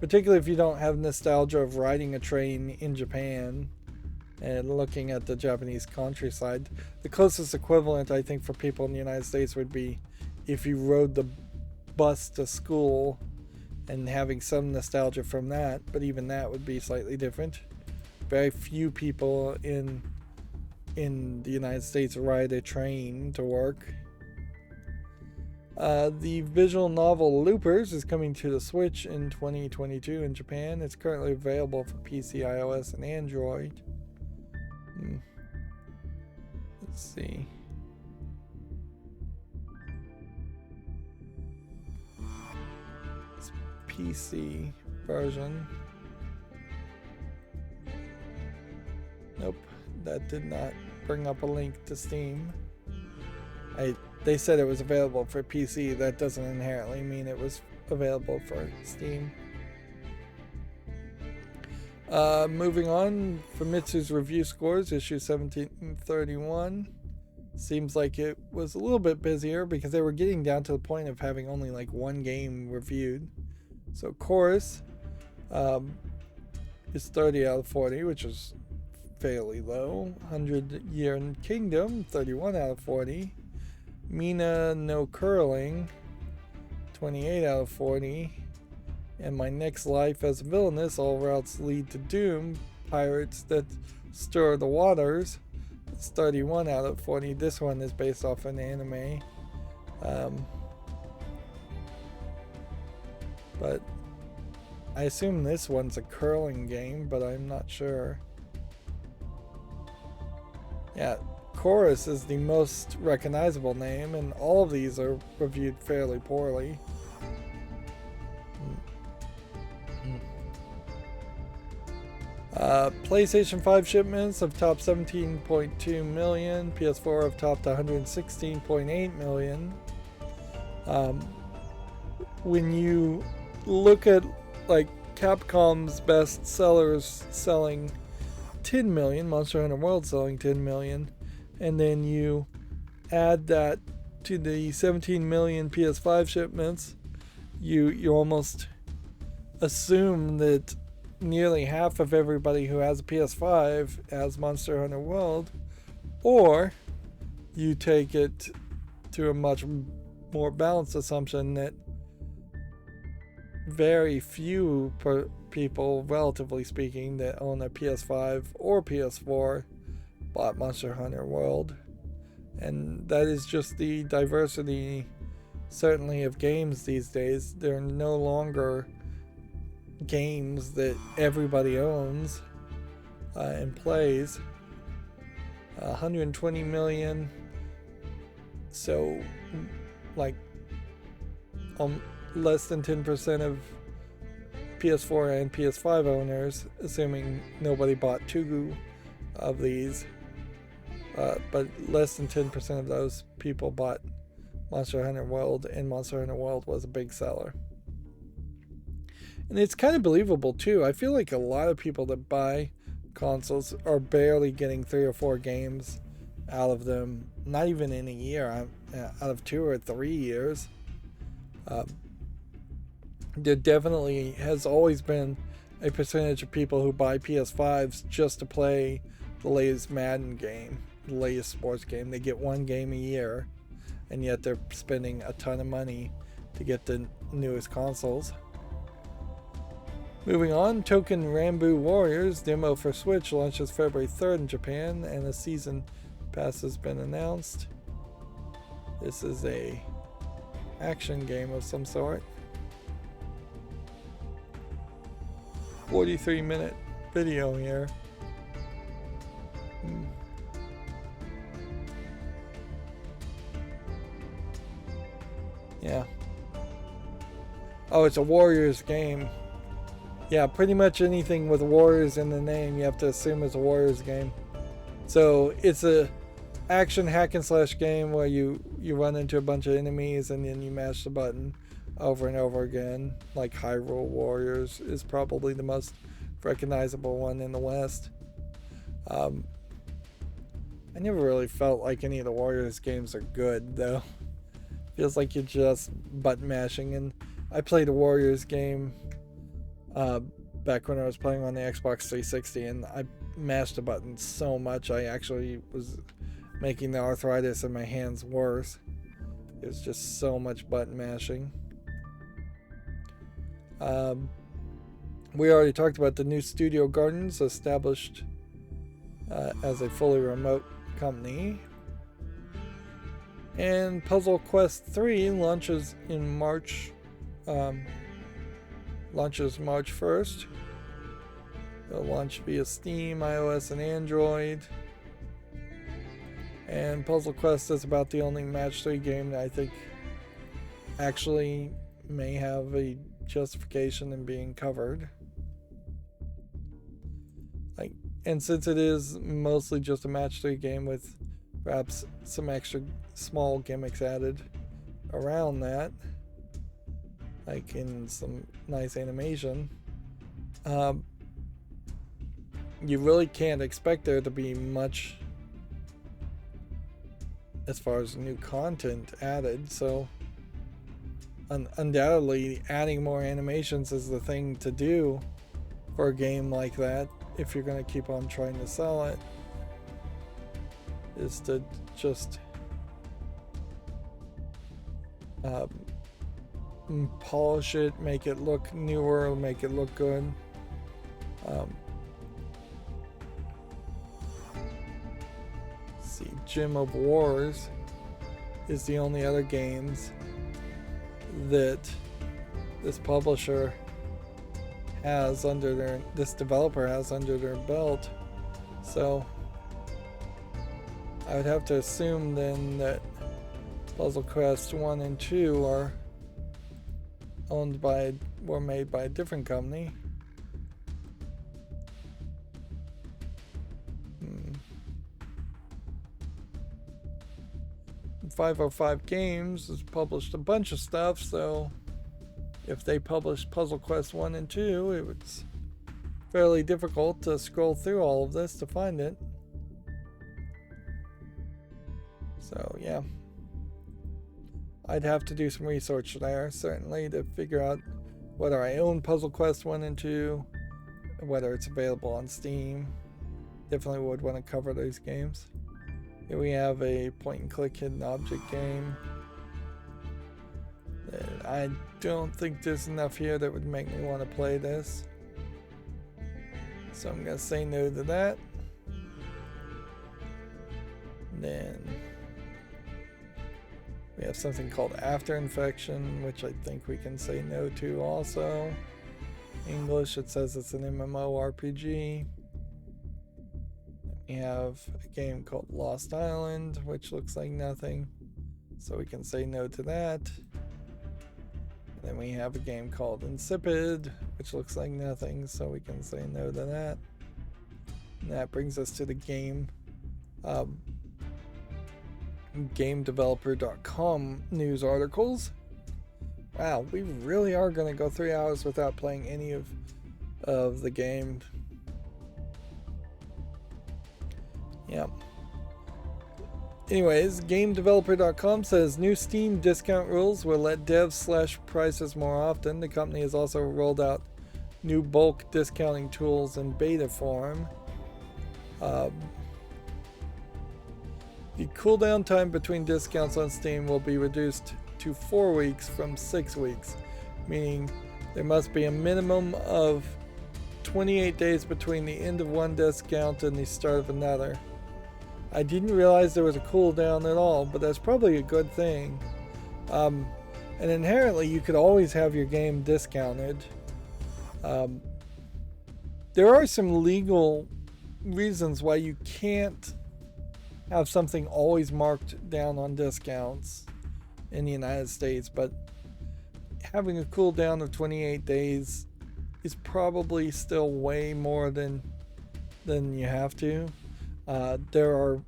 Particularly if you don't have nostalgia of riding a train in Japan and looking at the Japanese countryside. The closest equivalent, I think, for people in the United States would be if you rode the bus to school and having some nostalgia from that, but even that would be slightly different. Very few people in the United States ride a train to work. The visual novel Loopers is coming to the Switch in 2022 in Japan. It's currently available for PC, iOS, and Android. Let's see. PC version. Nope, that did not bring up a link to Steam. They said it was available for PC. That doesn't inherently mean it was available for Steam. Moving on, Famitsu's review scores, issue 1731. Seems like it was a little bit busier because they were getting down to the point of having only like one game reviewed. So Chorus is 30 out of 40, which is fairly low. 100 Year Kingdom, 31 out of 40. Mina no Curling, 28 out of 40. And My Next Life as a Villainess, All Routes Lead to Doom, Pirates That Stir the Waters, it's 31 out of 40. This one is based off an anime. But I assume this one's a curling game, but I'm not sure. Yeah, Chorus is the most recognizable name, and all of these are reviewed fairly poorly. PlayStation 5 shipments have topped 17.2 million, PS4 have topped 116.8 million. When you look at like Capcom's best sellers selling 10 million, Monster Hunter World selling 10 million, and then you add that to the 17 million PS5 shipments, you almost assume that nearly half of everybody who has a PS5 has Monster Hunter World, or you take it to a much more balanced assumption that very few people, relatively speaking, that own a PS5 or PS4 bought Monster Hunter World. And that is just the diversity, certainly, of games these days. They're no longer games that everybody owns and plays. 120 million, so like less than 10% of PS4 and PS5 owners, assuming nobody bought two of these, but less than 10% of those people bought Monster Hunter World, and Monster Hunter World was a big seller. And it's kind of believable too. I feel like a lot of people that buy consoles are barely getting 3 or 4 games out of them, not even in a year, out of 2 or 3 years. There definitely has always been a percentage of people who buy PS5s just to play the latest Madden game, the latest sports game. They get one game a year, and yet they're spending a ton of money to get the newest consoles. Moving on, Token Rambu Warriors demo for Switch launches February 3rd in Japan, and a season pass has been announced. This is a action game of some sort. 43-minute video here. Yeah. Oh, it's a Warriors game. Yeah, pretty much anything with Warriors in the name, you have to assume is a Warriors game. So it's a action hack and slash game where you run into a bunch of enemies and then you mash the button over and over again. Like Hyrule Warriors is probably the most recognizable one in the West. I never really felt like any of the Warriors games are good, though. Feels like you're just button mashing. And I played a Warriors game back when I was playing on the Xbox 360, and I mashed the button so much I actually was making the arthritis in my hands worse. It was just so much button mashing. We already talked about the new Studio Gardens, established as a fully remote company. And Puzzle Quest 3 launches in March. Launches March 1st. It'll launch via Steam, iOS, and Android. And Puzzle Quest is about the only match 3 game that I think actually may have a justification in being covered. And since it is mostly just a match 3 game with perhaps some extra small gimmicks added around that, like in some nice animation, you really can't expect there to be much as far as new content added. So undoubtedly adding more animations is the thing to do for a game like that if you're going to keep on trying to sell it, is to just polish it, make it look newer, make it look good. See, Gym of Wars is the only other games that this publisher has under their, this developer has under their belt. So I would have to assume then that Puzzle Quest 1 and 2 are owned by, were made by a different company. 505 Games has published a bunch of stuff, so if they published Puzzle Quest 1 and 2, it was fairly difficult to scroll through all of this to find it. So yeah, I'd have to do some research there, certainly, to figure out whether I own Puzzle Quest 1 and 2, whether it's available on Steam. Definitely would want to cover those games. Here we have a point-and-click hidden object game. I don't think there's enough here that would make me want to play this. So I'm going to say no to that. And then we have something called After Infection, which I think we can say no to also. English, it says it's an MMORPG. We have a game called Lost Island, which looks like nothing, so we can say no to that. And then we have a game called Insipid, which looks like nothing, so we can say no to that. And that brings us to the game GameDeveloper.com news articles. Wow, we really are going to go 3 hours without playing any of the game. Yeah. Anyways, GameDeveloper.com says new Steam discount rules will let devs slash prices more often. The company has also rolled out new bulk discounting tools in beta form. The cooldown time between discounts on Steam will be reduced to 4 weeks from 6 weeks, meaning there must be a minimum of 28 days between the end of one discount and the start of another. I didn't realize there was a cooldown at all, but that's probably a good thing. And inherently, you could always have your game discounted. There are some legal reasons why you can't have something always marked down on discounts in the United States, but having a cooldown of 28 days is probably still way more than you have to. There are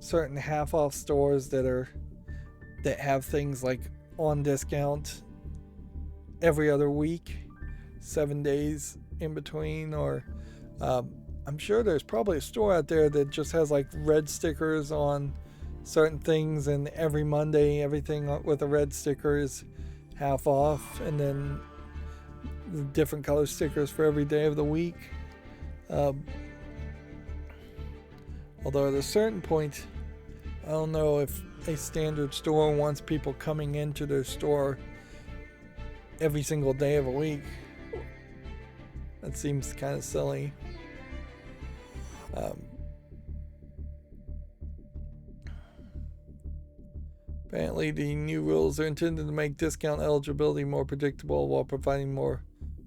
certain half-off stores that have things like on discount every other week, 7 days in between, or I'm sure there's probably a store out there that just has like red stickers on certain things, and every Monday everything with a red sticker is half off, and then the different color stickers for every day of the week. Although at a certain point, I don't know if a standard store wants people coming into their store every single day of a week. That seems kind of silly. Apparently the new rules are intended to make discount eligibility more predictable while providing more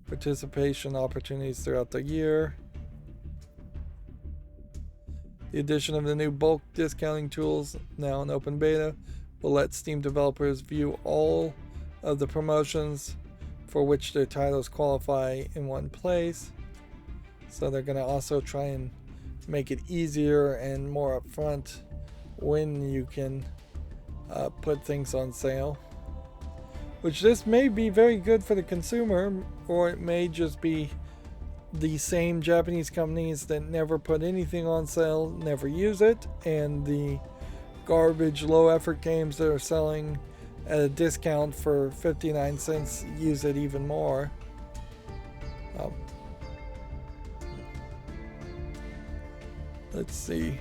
participation opportunities throughout the year. The addition of the new bulk discounting tools, now in open beta, will let Steam developers view all of the promotions for which their titles qualify in one place. So they're going to also try and make it easier and more upfront when you can put things on sale. Which this may be very good for the consumer, or it may just be the same Japanese companies that never put anything on sale, never use it, and the garbage low effort games that are selling at a discount for 59 cents use it even more. Let's see.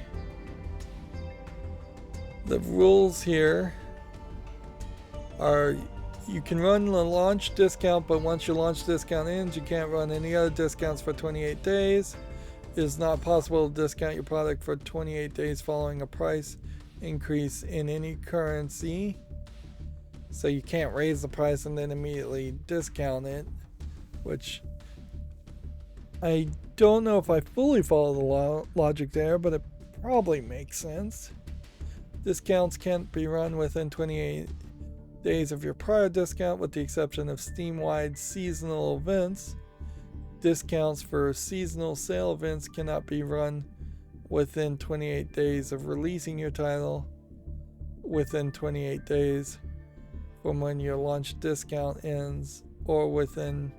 The rules here are you can run the launch discount, but once your launch discount ends, you can't run any other discounts for 28 days. It is not possible to discount your product for 28 days following a price increase in any currency. So you can't raise the price and then immediately discount it, which I don't know if I fully follow the logic there, but it probably makes sense. Discounts can't be run within 28 days of your prior discount, with the exception of Steam-wide seasonal events. Discounts for seasonal sale events cannot be run within 28 days of releasing your title, within 28 days from when your launch discount ends, or within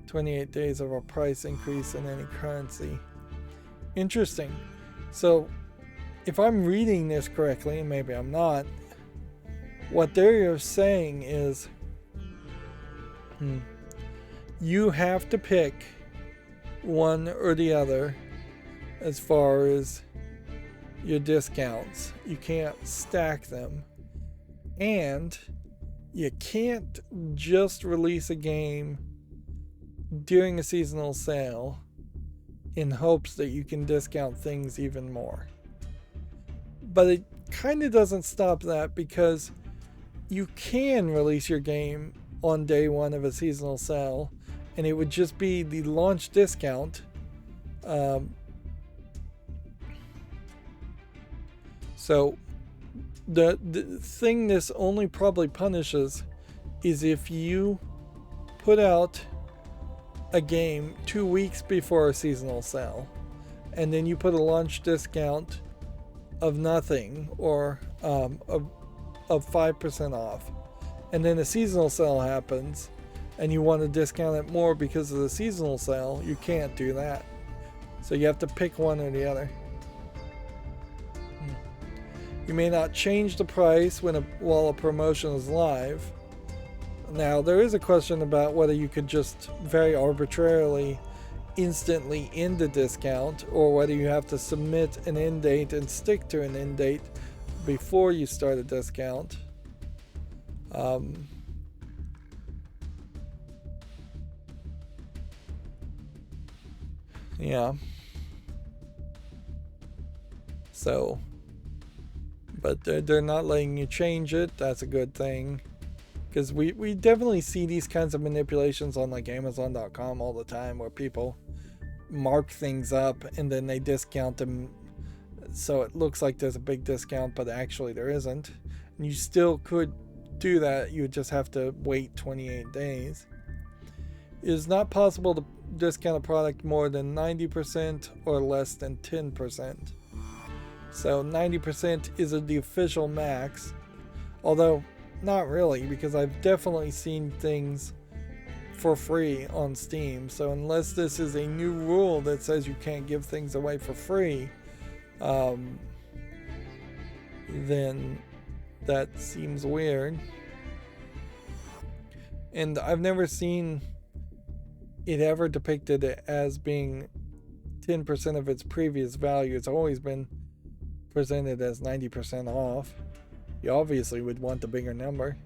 28 days of a price increase in any currency. Interesting. So if I'm reading this correctly, and maybe I'm not, what they're saying is you have to pick one or the other as far as your discounts. You can't stack them. And you can't just release a game during a seasonal sale in hopes that you can discount things even more. But it kind of doesn't stop that, because you can release your game on day one of a seasonal sale, and it would just be the launch discount. So the thing this only probably punishes is if you put out a game 2 weeks before a seasonal sale, and then you put a launch discount of nothing, or of 5% off, and then a seasonal sale happens and you want to discount it more because of the seasonal sale. You can't do that, so you have to pick one or the other. You may not change the price while a promotion is live. Now, there is a question about whether you could just very arbitrarily instantly end a discount, or whether you have to submit an end date and stick to an end date before you start a discount. Yeah. So, but they're not letting you change it. That's a good thing, because we definitely see these kinds of manipulations on like Amazon.com all the time, where people mark things up and then they discount them so it looks like there's a big discount, but actually there isn't. And you still could do that. You would just have to wait 28 days. It is not possible to discount a product more than 90% or less than 10%. So 90% is the official max, although not really, because I've definitely seen things for free on Steam. So unless this is a new rule that says you can't give things away for free, then that seems weird. And I've never seen it ever depicted as being 10% of its previous value. It's always been presented as 90% off. You obviously would want the bigger number.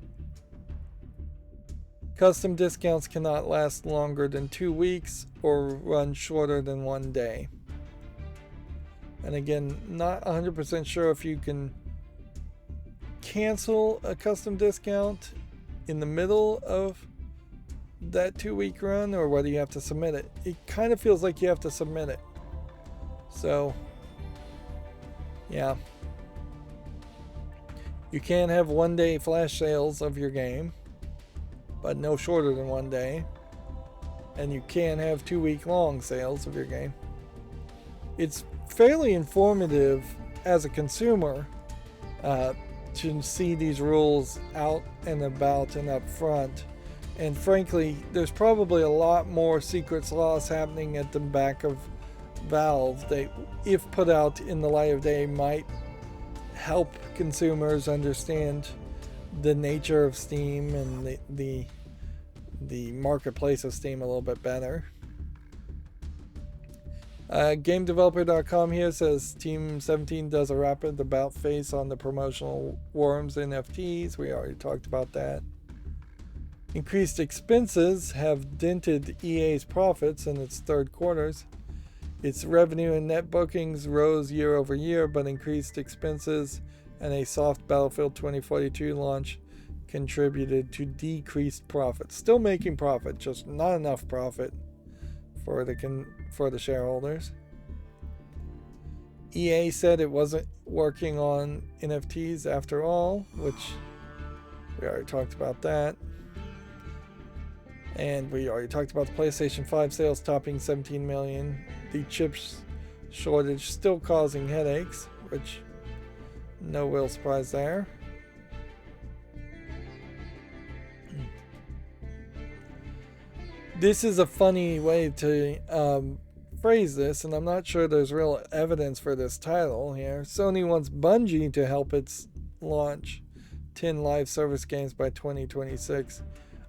Custom discounts cannot last longer than 2 weeks or run shorter than 1 day. And again, not 100% sure if you can cancel a custom discount in the middle of that 2-week run, or whether you have to submit it. It kind of feels like you have to submit it. So, yeah. You can have 1-day flash sales of your game, but no shorter than 1 day. And you can have 2-week long sales of your game. It's fairly informative as a consumer to see these rules out and about and up front. And frankly, there's probably a lot more secret sauce happening at the back of Valve that, if put out in the light of day, might help consumers understand the nature of Steam and the marketplace of Steam a little bit better. GameDeveloper.com here says Team 17 does a rapid about face on the promotional Worms NFTs. We already talked about that. Increased expenses have dented EA's profits in its third quarters. Its revenue and net bookings rose year over year, but increased expenses and a soft Battlefield 2042 launch contributed to decreased profits. Still making profit, just not enough profit for the shareholders. EA said it wasn't working on NFTs after all, which we already talked about that. And we already talked about the PlayStation 5 sales topping 17 million. The chips shortage still causing headaches, which no real surprise there. This is a funny way to phrase this, and I'm not sure there's real evidence for this title here. Sony wants Bungie to help its launch 10 live service games by 2026.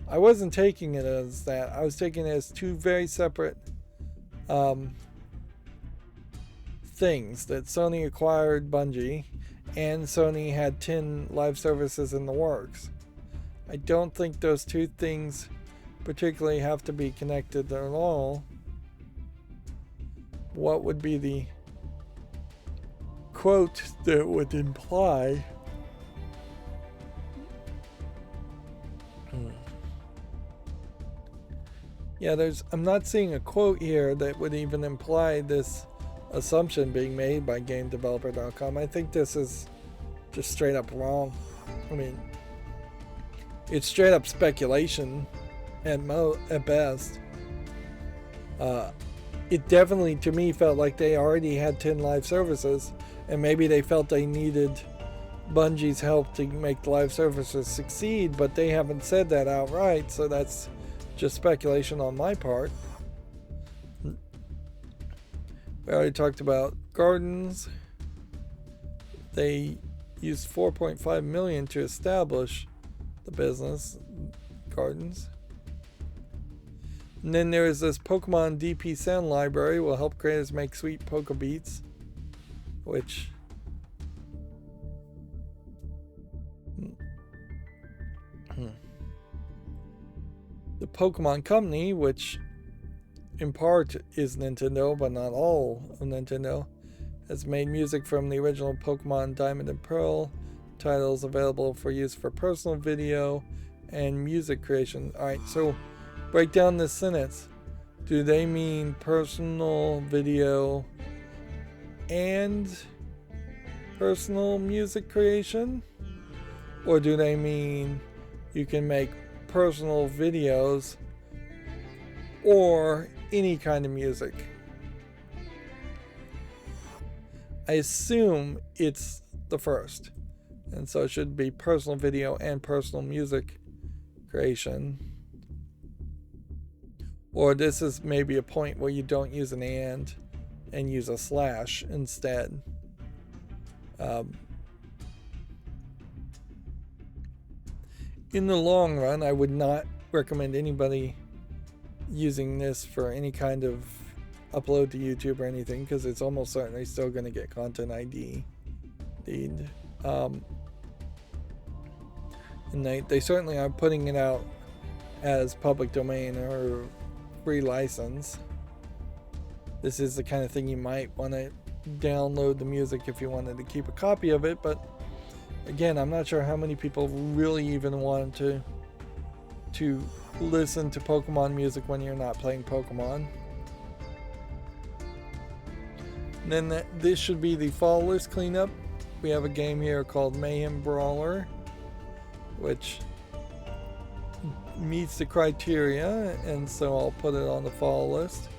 I wasn't taking it as that. I was taking it as two very separate things. That Sony acquired Bungie and Sony had 10 live services in the works. I don't think those two things particularly have to be connected at all. What would be the quote that would imply I'm not seeing a quote here that would even imply this assumption being made by GameDeveloper.com. I think this is just straight up wrong. I mean, it's straight up speculation at best. It definitely, to me, felt like they already had 10 live services, and maybe they felt they needed Bungie's help to make the live services succeed, but they haven't said that outright, so that's just speculation on my part. We already talked about Gardens. They used $4.5 million to establish the business, Gardens. And then there is this Pokemon DP sound library will help creators make sweet Poke Beats, which the Pokemon Company, which in part is Nintendo, but not all of Nintendo, has made music from the original Pokemon Diamond and Pearl titles available for use for personal video and music creation. Alright, so break down this sentence. Do they mean personal video and personal music creation? Or do they mean you can make personal videos or any kind of music? I assume it's the first, and so it should be personal video and personal music creation. Or this is maybe a point where you don't use an and use a slash instead. In the long run, I would not recommend anybody using this for any kind of upload to YouTube or anything, because it's almost certainly still going to get content ID. And they certainly are putting it out as public domain or free license. This is the kind of thing you might want to download the music if you wanted to keep a copy of it, but again, I'm not sure how many people really even want to listen to Pokemon music when you're not playing Pokemon. And then this should be the fall list cleanup. We have a game here called Mayhem Brawler, which meets the criteria, and so I'll put it on the follow list.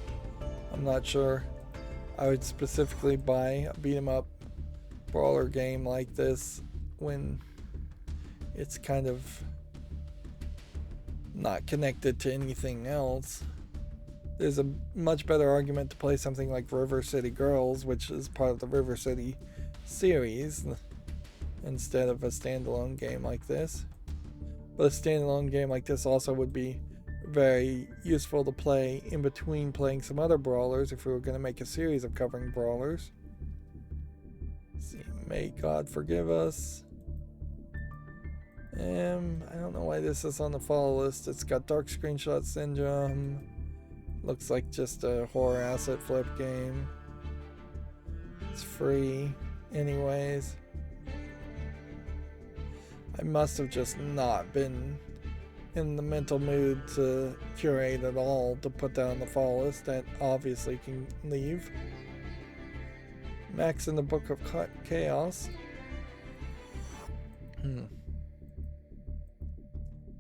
I'm not sure I would specifically buy a beat 'em up brawler game like this when it's kind of not connected to anything else. There's a much better argument to play something like River City Girls, which is part of the River City series, instead of a standalone game like this. But a standalone game like this also would be very useful to play in between playing some other brawlers if we were going to make a series of covering brawlers. Let's see, may God forgive us. I don't know why this is on the follow list. It's got Dark Screenshot Syndrome. Looks like just a horror asset flip game. It's free anyways. I must have just not been in the mental mood to curate at all to put that on the follow list. That obviously can leave. Max in the Book of Chaos.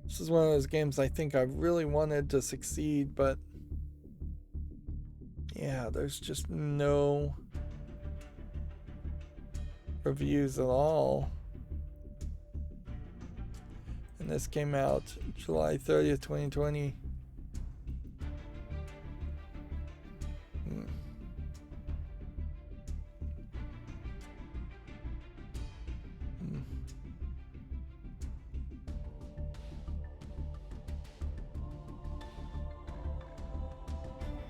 This is one of those games I think I really wanted to succeed, but yeah, there's just no reviews at all. And this came out July 30th, 2020.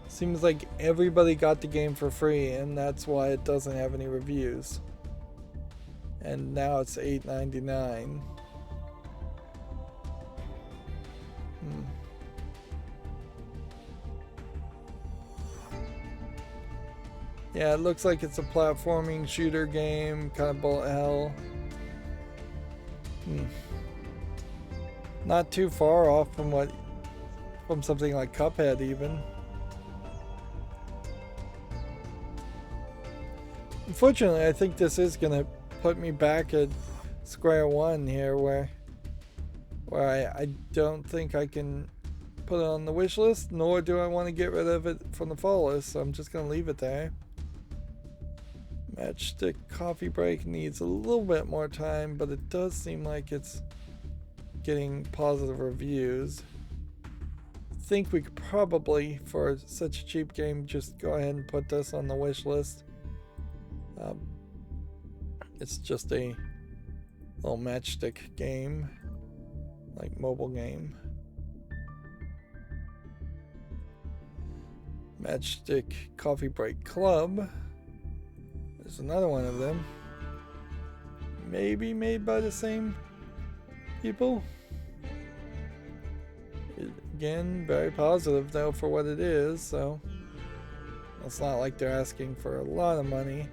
Seems like everybody got the game for free, and that's why it doesn't have any reviews. And now it's $8.99. Yeah, it looks like it's a platforming shooter game, kind of bullet hell. Not too far off from something like Cuphead even. Unfortunately, I think this is gonna put me back at square one here, where I don't think I can put it on the wish list, nor do I want to get rid of it from the follow list, so I'm just gonna leave it there. Matchstick Coffee Break needs a little bit more time, but it does seem like it's getting positive reviews. I think we could probably, for such a cheap game, just go ahead and put this on the wish list. It's just a little matchstick game, like mobile game. Matchstick Coffee Break Club. There's another one of them. Maybe made by the same people. Again, very positive though for what it is, so it's not like they're asking for a lot of money.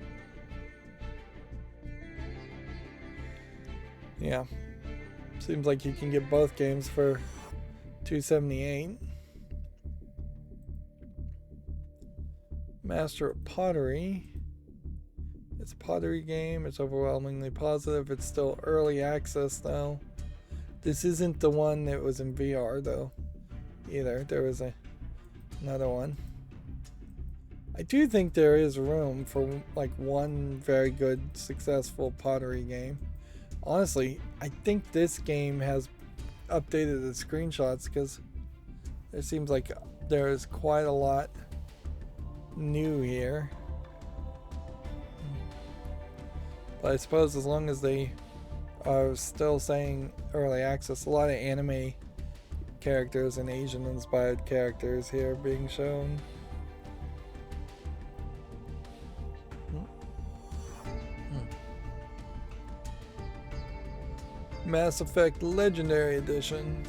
Yeah, seems like you can get both games for $2.78. Master of Pottery. It's a pottery game. It's overwhelmingly positive. It's still early access though. This isn't the one that was in VR though either. There was another one. I do think there is room for like one very good successful pottery game. Honestly, I think this game has updated the screenshots because it seems like there is quite a lot new here. But I suppose as long as they are still saying early access, a lot of anime characters and Asian inspired characters here being shown. Mass Effect Legendary Edition.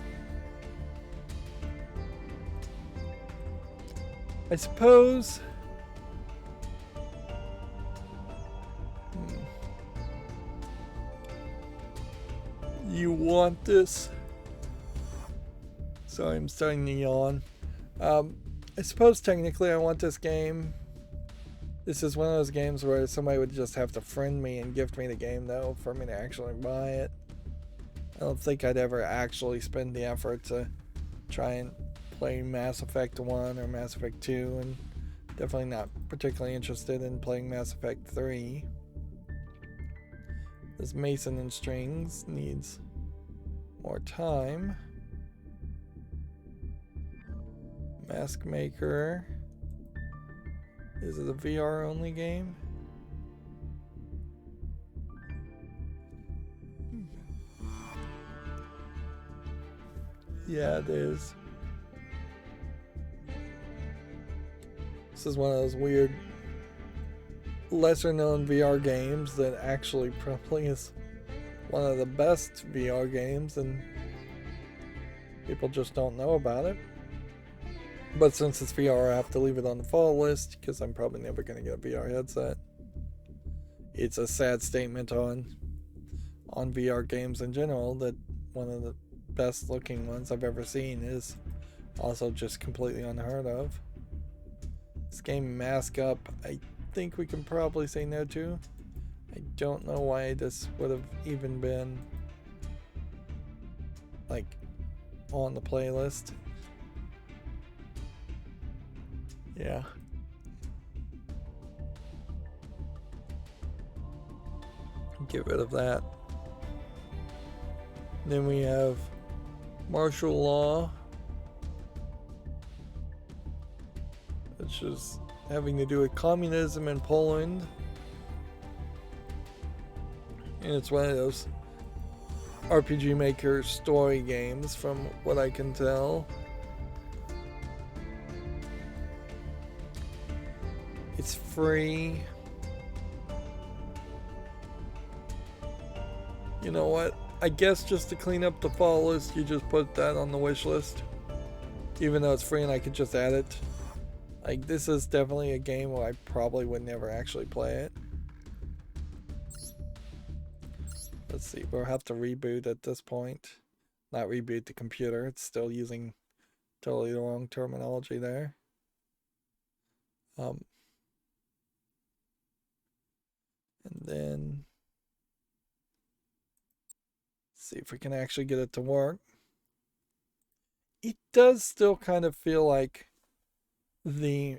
I suppose you want this. Sorry, I'm starting to yawn. I suppose technically I want this game. This is one of those games where somebody would just have to friend me and gift me the game though for me to actually buy it. I don't think I'd ever actually spend the effort to try and play Mass Effect 1 or Mass Effect 2, and definitely not particularly interested in playing Mass Effect 3. This Mason and Strings needs more time. Mask Maker. Is it a VR only game? Yeah, it is. This is one of those weird, lesser known VR games that actually probably is one of the best VR games, and people just don't know about it. But since it's VR, I have to leave it on the fall list because I'm probably never going to get a VR headset. It's a sad statement on VR games in general that one of the best looking ones I've ever seen is also just completely unheard of. This game Mask Up, I think we can probably say no to. I don't know why this would have even been like on the playlist. Yeah. Get rid of that. Then we have martial law, which is having to do with communism in Poland. And it's one of those RPG Maker story games, from what I can tell. It's free. You know what? I guess just to clean up the fall list, you just put that on the wish list. Even though it's free and I could just add it. Like, this is definitely a game where I probably would never actually play it. Let's see, we'll have to reboot at this point. Not reboot the computer, it's still using totally the wrong terminology there. And then see if we can actually get it to work. It does still kind of feel like the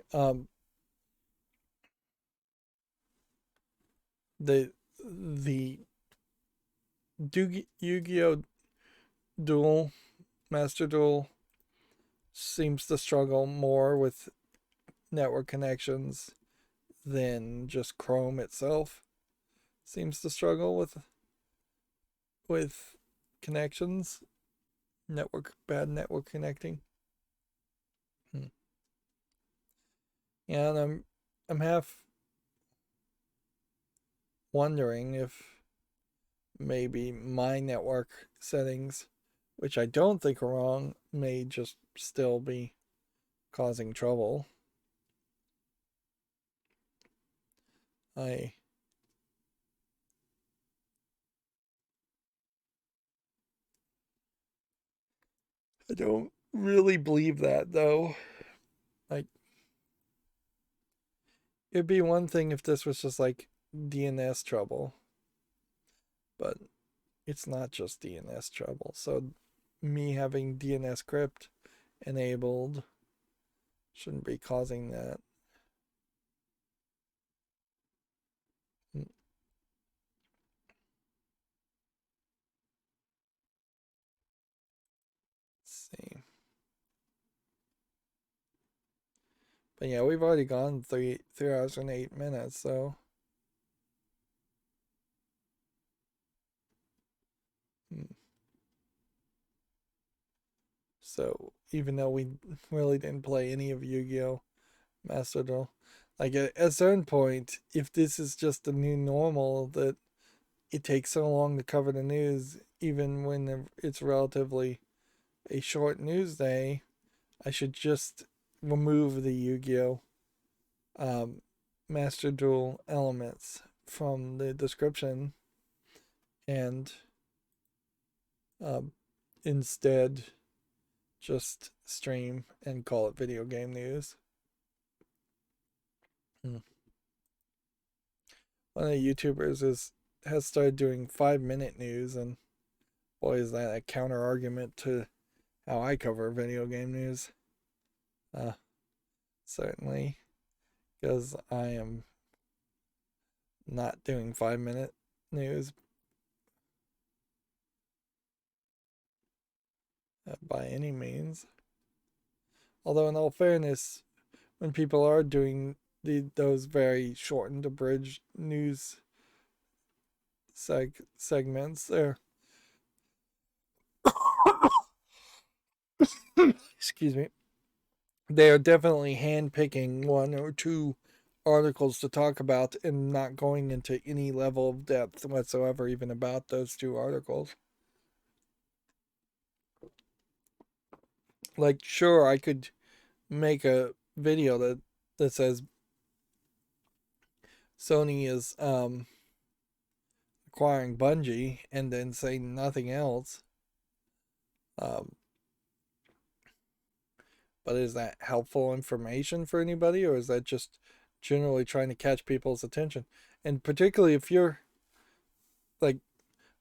Yu-Gi-Oh! Duel, Master Duel, seems to struggle more with network connections than just Chrome itself seems to struggle with connections. Bad network connecting. And I'm half wondering if maybe my network settings, which I don't think are wrong, may just still be causing trouble. I don't really believe that, though. Like, it'd be one thing if this was just like DNS trouble, but it's not just DNS trouble. So me having DNS crypt enabled shouldn't be causing that. Let's see. But yeah, we've already gone 3 hours and 8 minutes, so so even though we really didn't play any of Yu-Gi-Oh! Master Duel, like at a certain point, if this is just the new normal that it takes so long to cover the news, even when it's relatively a short news day, I should just remove the Yu-Gi-Oh! Master Duel elements from the description and instead just stream and call it video game news. One of the YouTubers has started doing 5-minute news, and Boy, is that a counter argument to how I cover video game news. Uh, Certainly, because I am not doing 5 minute news by any means. Although, in all fairness, when people are doing those very shortened, abridged news segments, they're excuse me, they are definitely handpicking one or two articles to talk about and not going into any level of depth whatsoever, even about those two articles. Like, sure, I could make a video that says Sony is acquiring Bungie and then say nothing else. Um, but is that helpful information for anybody, or is that just generally trying to catch people's attention? And particularly if you're like,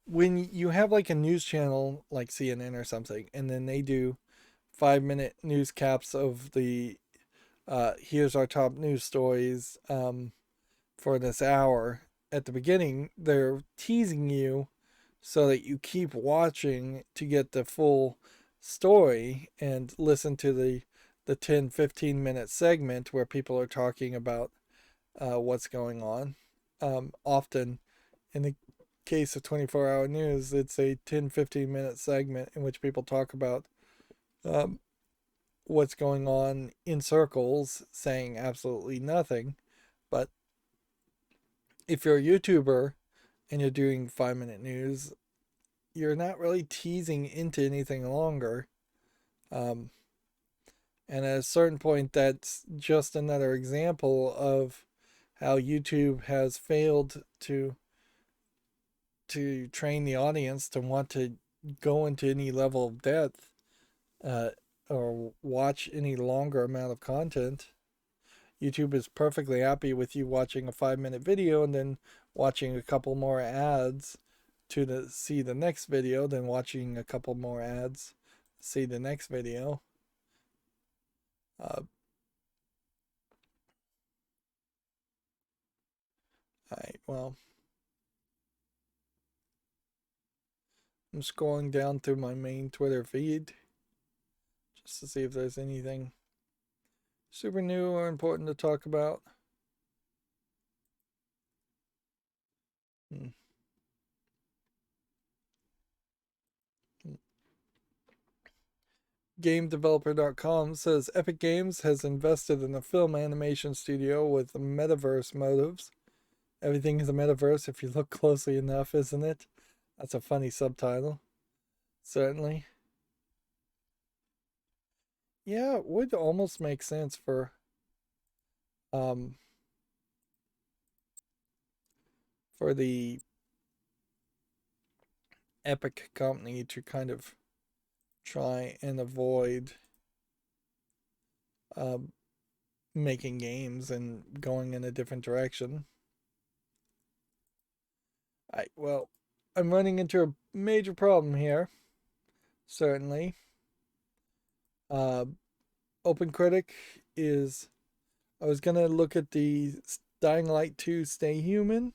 when you have like a news channel like CNN or something, and then they do 5 minute news caps of the here's our top news stories for this hour. At the beginning, they're teasing you so that you keep watching to get the full story and listen to the 10-15 minute segment where people are talking about what's going on. Often, in the case of 24-hour news, it's a 10-15 minute segment in which people talk about um, what's going on in circles, saying absolutely nothing. But if you're a YouTuber and you're doing 5 minute news, you're not really teasing into anything longer. Um, and at a certain point, that's just another example of how YouTube has failed to train the audience to want to go into any level of depth uh, or watch any longer amount of content. YouTube is perfectly happy with you watching a 5 minute video and then watching a couple more ads to see the next video, then watching a couple more ads, see the next video. Uh, well, I'm scrolling down through my main Twitter feed just to see if there's anything super new or important to talk about. Hmm. GameDeveloper.com says Epic Games has invested in a film animation studio with metaverse motives. Everything is a metaverse if you look closely enough, isn't it? That's a funny subtitle. Certainly. Yeah, it would almost make sense um for the Epic company to kind of try and avoid um making games and going in a different direction. I'm running into a major problem here. Certainly. Uh OpenCritic is I was gonna look at the Dying Light 2 Stay Human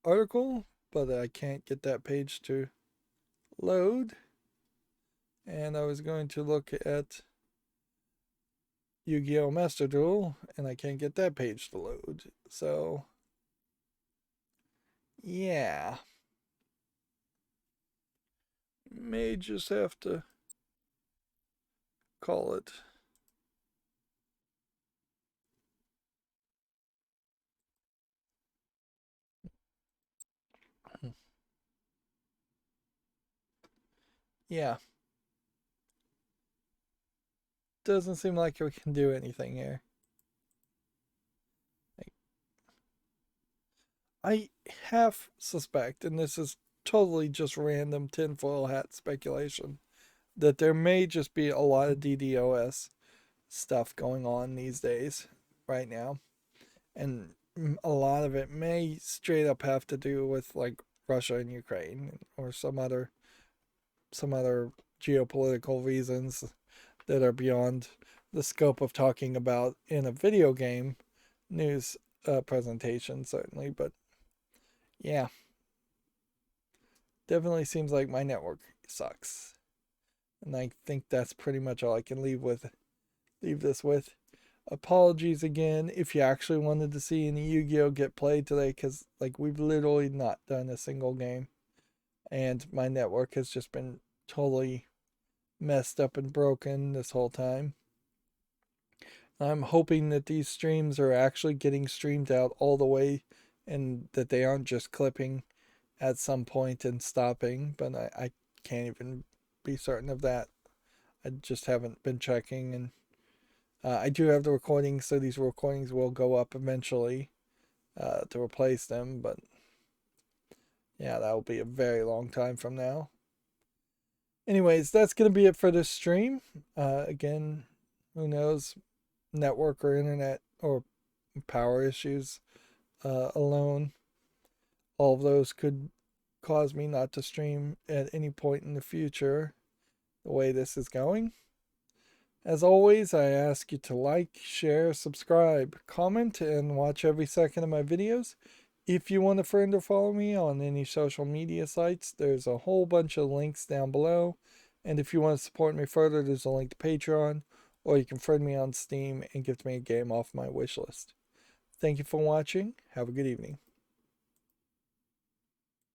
article, but I can't get that page to load. And I was going to look at Yu-Gi-Oh! Master Duel, and I can't get that page to load. So, yeah. May just have to call it. Yeah. Doesn't seem like we can do anything here. I half suspect, and this is totally just random tinfoil hat speculation, that there may just be a lot of DDoS stuff going on these days, right now. And a lot of it may straight up have to do with like Russia and Ukraine or some other some other geopolitical reasons that are beyond the scope of talking about in a video game news presentation, certainly. But yeah, definitely seems like my network sucks. And I think that's pretty much all I can leave this with. Apologies again if you actually wanted to see any Yu-Gi-Oh get played today, because like we've literally not done a single game, and my network has just been totally messed up and broken this whole time. I'm hoping that these streams are actually getting streamed out all the way, and that they aren't just clipping at some point and stopping, but I can't even be certain of that. I just haven't been checking, and I do have the recordings, so these recordings will go up eventually to replace them, but yeah, that will be a very long time from now. Anyways, that's going to be it for this stream. Again, who knows, network or internet or power issues alone. All of those could cause me not to stream at any point in the future the way this is going. As always, I ask you to like, share, subscribe, comment, and watch every second of my videos. If you want to friend or follow me on any social media sites, there's a whole bunch of links down below. And if you want to support me further, there's a link to Patreon, or you can friend me on Steam and gift me a game off my wish list. Thank you for watching. Have a good evening.